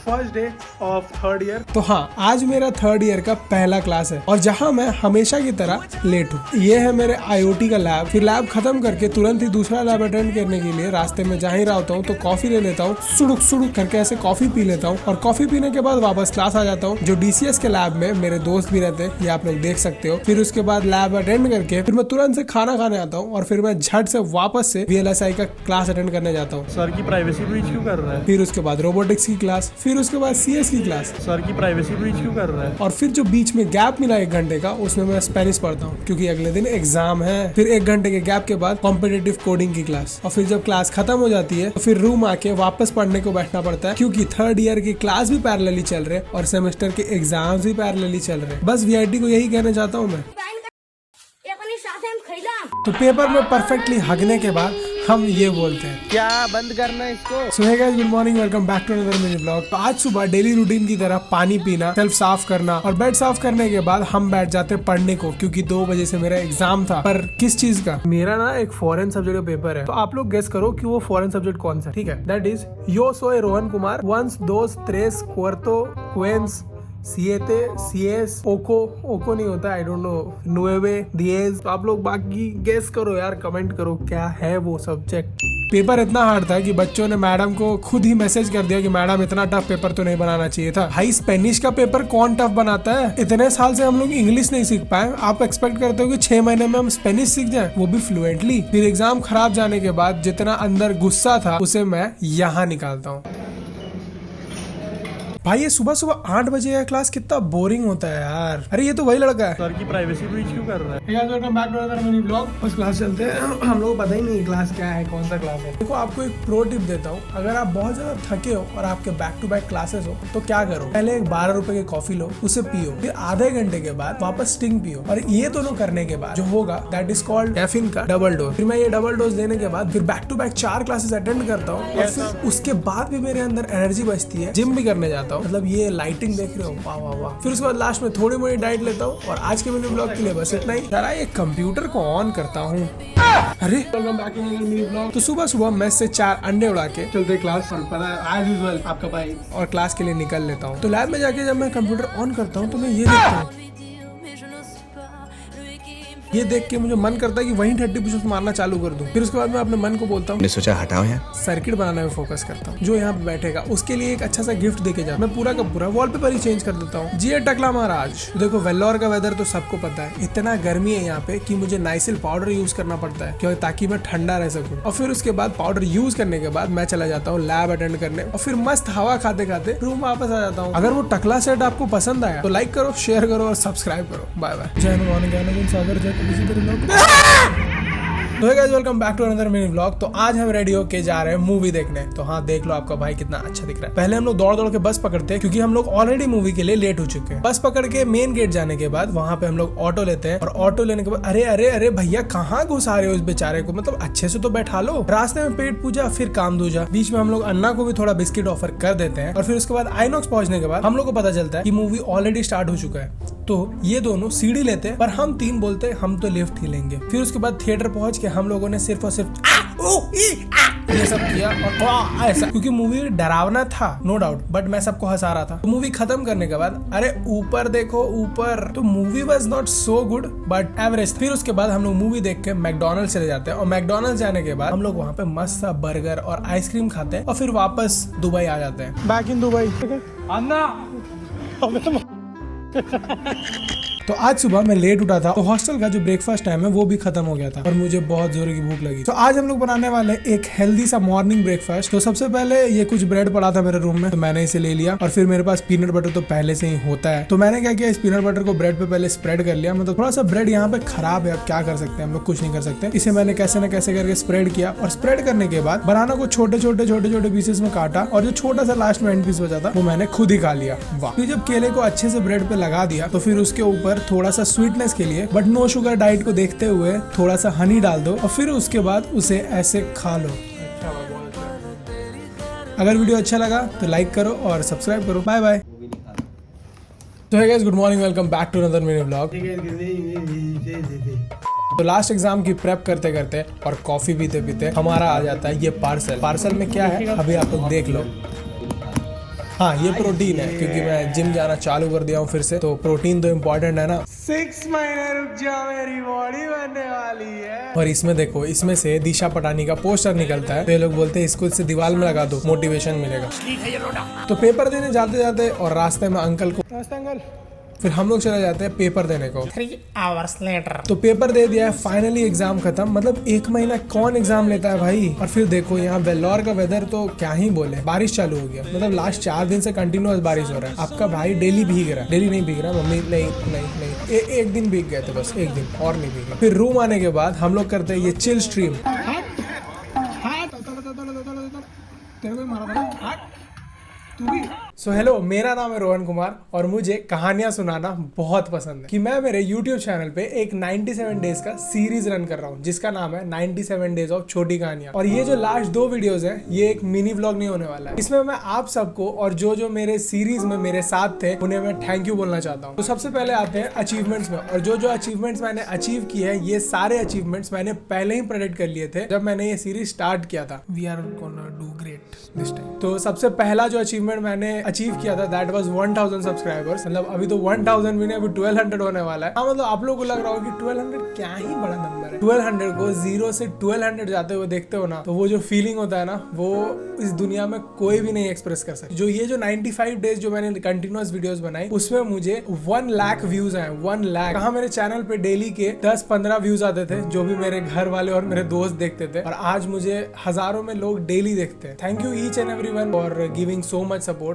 first day of 3rd year. तो हाँ, आज मेरा 3rd ईयर का पहला क्लास है और जहाँ मैं हमेशा की तरह लेट हूँ। ये है मेरे IoT का लैब। फिर लैब खत्म करके तुरंत ही दूसरा लैब अटेंड करने के लिए रास्ते में जा ही रहा होता हूँ तो कॉफी ले लेता हूँ, सुड़ुक सुड़ुक करके ऐसे कॉफी पी लेता हूँ और कॉफी पीने के बाद वापस क्लास आ जाता हूँ। जो DCS के लैब में मेरे दोस्त भी रहते हैं, ये आप लोग देख सकते हो। फिर उसके बाद लैब अटेंड करके फिर मैं तुरंत से खाना खाने आता हूँ और फिर मैं झट से वापस से VLSI का क्लास अटेंड करने जाता हूँ। सर की प्राइवेसी ब्रीच क्यों कर रहा है? फिर उसके बाद रोबोटिक्स की क्लास, फिर उसके बाद CS की क्लास। सर की प्राइवेसी ब्रीच क्यों कर रहा है? और फिर जो बीच में गैप मिला 1 घंटे का, उसमें मैं स्पेनिश पढ़ता हूँ क्योंकि अगले दिन एग्जाम है। फिर 1 घंटे के गैप के बाद कॉम्पिटिटिव कोडिंग की क्लास और फिर जब क्लास खत्म हो जाती है तो फिर रूम आके वापस पढ़ने को बैठना पड़ता है क्योंकि 3rd ईयर की क्लास भी पैरेलली चल रहे और सेमेस्टर के एग्जाम्स भी पैरेलली चल रहे। बस VIT को यही कहना चाहता हूँ मैं। तो पेपर में परफेक्टली हगने के बाद हम ये बोलते हैं, क्या बंद करना इसको। So hey guys, good morning, welcome back to another mini blog. तो आज सुबह डेली रूटीन की तरह पानी पीना, सेल्फ साफ करना और बेड साफ करने के बाद हम बैठ जाते पढ़ने को क्योंकि 2 बजे से मेरा एग्जाम था। पर किस चीज का? मेरा ना एक फॉरेन सब्जेक्ट का पेपर है। तो आप लोग गेस करो कि वो फॉरेन सब्जेक्ट कौन सा, ठीक है? दैट इज यो सोए रोहन कुमार, वंस दोस त्रेस क्वार्तो क्वेंस सिएते सीएस ओको नहीं होता, आई डोंट नो, नुएवे दिएज। तो आप लोग बाकी गेस करो यार, कमेंट करो क्या है वो सब्जेक्ट। पेपर इतना हार्ड था कि बच्चों ने मैडम को खुद ही मैसेज कर दिया कि मैडम इतना टफ पेपर तो नहीं बनाना चाहिए था। भाई स्पेनिश का पेपर कौन टफ बनाता है? इतने साल से हम लोग इंग्लिश नहीं सीख पाए, आप एक्सपेक्ट करते हो कि 6 महीने में हम स्पेनिश सीख जाए, वो भी फ्लुएंटली। फिर एग्जाम खराब जाने के बाद जितना अंदर गुस्सा था उसे मैं यहाँ निकालता हूँ। भाई ये सुबह सुबह 8 बजे का क्लास कितना बोरिंग होता है यार। अरे ये तो वही लड़का है। सर की प्राइवेसी ब्रीच क्यों कर रहा है? Welcome back to another mini blog. बस क्लास चलते हैं, हम लोग को पता ही नहीं क्लास क्या है, कौन सा क्लास है। देखो आपको एक प्रो टिप देता हूँ, अगर आप बहुत ज्यादा थके हो और आपके बैक टू बैक क्लासेस हो तो क्या करो, पहले एक 12 रुपए की कॉफी लो, उसे पियो, फिर आधे घंटे के बाद वापस स्टिंग पियो। और ये दोनों करने के बाद जो होगा दैट इज कॉल्ड कैफीन का डबल डोज। फिर मैं ये डबल डोज लेने के बाद फिर back to back 4 classes attend करता हूँ और फिर उसके बाद भी मेरे अंदर एनर्जी बचती है, जिम भी करने जाता हूँ। मतलब ये लाइटिंग देख रहे हो, वाह वाह वाह। फिर उसके बाद लास्ट में थोड़ी मोड़ी डाइट लेता हूँ और आज के मिनी ब्लॉग के लिए बस इतना ही। जरा ये कंप्यूटर को ऑन करता हूँ। अरे welcome back to mini blog. तो सुबह सुबह मेस से 4 अंडे उड़ा के चलते क्लास, और पता है एज यूजुअल आपका भाई, और क्लास के लिए निकल लेता हूँ। तो लैब में जाके जब मैं कंप्यूटर ऑन करता हूँ तो मैं ये देखता हूँ, ये देख के मुझे मन करता है कि वहीं 30 पुशअप्स मारना चालू कर दूं। फिर उसके बाद मैं अपने मन को बोलता हूँ, सोचा हटाओ यार, सर्किट बनाने में फोकस करता हूँ। जो यहाँ पे बैठेगा उसके लिए एक अच्छा सा गिफ्ट देके जा, मैं पूरा का पूरा वॉलपेपर ही चेंज कर देता हूँ। जी टकला महाराज। देखो वेल्लोर का वेदर तो सबको पता है, इतना गर्मी है यहाँ पे कि मुझे नाइसिल पाउडर यूज करना पड़ता है क्योंकि ताकि मैं ठंडा रह सकूँ। और फिर उसके बाद पाउडर यूज करने के बाद मैं चला जाता हूँ लैब अटेंड करने और फिर मस्त हवा खाते खाते रूम वापस आ जाता हूँ। अगर वो टकला सेट आपको पसंद आया तो लाइक करो, शेयर करो और सब्सक्राइब करो। Bye bye. जय हनुमान सागर जय। तो guys welcome back to another mini vlog. तो आज हम रेडी होके जा रहे हैं मूवी देखने। तो हाँ देख लो आपका भाई कितना अच्छा दिख रहा है। पहले हम लोग दौड़ दौड़ के बस पकड़ते हैं क्योंकि हम लोग ऑलरेडी मूवी के लिए लेट हो चुके हैं। बस पकड़ के मेन गेट जाने के बाद वहाँ पे हम लोग ऑटो लेते हैं और ऑटो लेने के बाद अरे अरे अरे भैया कहाँ घुसा रहे हो इस बेचारे को, मतलब अच्छे से तो बैठा लो। रास्ते में पेट पूजा फिर काम दूजा। बीच में हम लोग अन्ना को भी थोड़ा बिस्किट ऑफर कर देते हैं और फिर उसके बाद आइनॉक्स पहुंचने के बाद हम लोग को पता चलता है कि मूवी ऑलरेडी स्टार्ट हो चुका है। तो ये दोनों सीढ़ी लेते हैं पर हम 3 बोलते हैं हम तो लिफ्ट ही लेंगे। फिर उसके बाद थिएटर पहुंच के हम लोगों ने सिर्फ और सिर्फ ये सब किया और ऐसा, क्योंकि मूवी डरावना था नो डाउट, बट मैं सबको हंसा रहा था। तो मूवी खत्म करने के बाद अरे ऊपर देखो ऊपर, तो movie was not so good but average. फिर उसके बाद हम लोग मूवी देख के मैकडोनल्ड्स चले जाते हैं और मैकडोनल्ड्स जाने के बाद हम लोग वहाँ पे मस्त सा बर्गर और आइसक्रीम खाते हैं और फिर वापस दुबई आ जाते हैं। Back in Dubai. तो आज सुबह मैं लेट उठा था तो हॉस्टल का जो ब्रेकफास्ट टाइम है वो भी खत्म हो गया था और मुझे बहुत जोर की भूख लगी। तो आज हम लोग बनाने वाले एक हेल्दी सा मॉर्निंग ब्रेकफास्ट। तो सबसे पहले ये कुछ ब्रेड पड़ा था मेरे रूम में तो मैंने इसे ले लिया और फिर मेरे पास पीनट बटर तो पहले से ही होता है। तो मैंने क्या किया, इस पीनट बटर को ब्रेड पे पहले स्प्रेड कर लिया। मतलब थोड़ा सा ब्रेड यहाँ पे खराब है, अब क्या कर सकते हैं हम लोग, कुछ नहीं कर सकते। इसे मैंने कैसे न कैसे करके स्प्रेड किया और स्प्रेड करने के बाद बनाना को छोटे छोटे पीसेस में काटा और जो छोटा सा लास्ट में एंड पीस बचा था वो मैंने खुद ही खा लिया। वाह। फिर जब केले को अच्छे से ब्रेड पे लगा दिया तो फिर उसके ऊपर ऊपर थोड़ा सा स्वीटनेस के लिए, बट नो शुगर डाइट को देखते हुए थोड़ा सा हनी डाल दो और फिर उसके बाद उसे ऐसे खा लो। अगर वीडियो अच्छा लगा तो लाइक करो और सब्सक्राइब करो। Bye bye. तो hey guys, good morning, welcome back to another mini vlog. तो लास्ट एग्जाम की प्रेप करते करते और कॉफी पीते पीते हमारा आ जाता है ये पार्सल में क्या है अभी आप लोग देख लो। हाँ, ये प्रोटीन है क्योंकि मैं जिम जाना चालू कर दिया हूँ फिर से, तो प्रोटीन तो इम्पोर्टेंट है ना। 6 महीने रुक जाओ, मेरी बॉडी बनने वाली है। और इसमें देखो, इसमें से दिशा पटानी का पोस्टर निकलता है, तो ये लोग बोलते हैं इसको इससे दीवार में लगा दो, मोटिवेशन मिलेगा। तो पेपर देने जाते जाते और रास्ते में अंकल को, अंकल, फिर हम लोग चले जाते हैं पेपर देने को। 3 hours later। तो पेपर दे दिया है, फाइनली एग्जाम खत्म। मतलब 1 महीना कौन एग्जाम लेता है भाई। और फिर देखो यहाँ वेल्लोर का वेदर तो क्या ही बोले, बारिश चालू हो गया। मतलब लास्ट 4 दिन से कंटिन्यूअस बारिश हो रहा है। आपका भाई डेली भीग रहा है। डेली नहीं भीग रहा, मम्मी नहीं एक दिन भीग गए थे बस, एक दिन और नहीं भीगे। फिर रूम आने के बाद हम लोग करते हैं ये चिल स्ट्रीम। सो हेलो, मेरा नाम है रोहन कुमार और मुझे कहानियां सुनाना बहुत पसंद है। कि मैं मेरे YouTube चैनल पे एक 97 डेज का सीरीज रन कर रहा हूँ जिसका नाम है 97 डेज ऑफ छोटी कहानियां। और ये जो लास्ट 2 वीडियोस हैं, ये एक मिनी व्लॉग नहीं होने वाला है। इसमें मैं आप सबको और जो मेरे सीरीज में मेरे साथ थे उन्हें मैं थैंक यू बोलना चाहता हूँ। तो सबसे पहले आते हैं अचीवमेंट्स में। और जो अचीवमेंट्स मैंने अचीव किए हैं, ये सारे अचीवमेंट्स मैंने पहले ही प्रेडिक्ट कर लिए थे जब मैंने ये सीरीज स्टार्ट किया था। We are gonna do great this time. तो सबसे पहला जो अचीवमेंट मैंने अचीव किया था, दैट वाज 1000 सब्सक्राइबर्स। मतलब अभी तो 1000 भी नहीं, अभी 1200 होने वाला है। हाँ, मतलब आप लोगों को लग रहा होगा कि 1200 क्या ही बड़ा नंबर है। 1200 को 0 से 1200 जाते हुए देखते हो ना, तो वो जो फीलिंग होता है ना, वो इस दुनिया में कोई भी नहीं एक्सप्रेस कर सकता। जो 95 डेज जो मैंने कंटिन्यूअस वीडियोस बनाई, उसमें मुझे 1 लाख व्यूज आए। 1 लाख। कहाँ मेरे चैनल पे डेली के 10-15 व्यूज आते थे, जो भी मेरे घर वाले और मेरे दोस्त देखते थे, और आज मुझे हजारों में लोग डेली देखते हैं। Thank you each and everyone for giving so much support.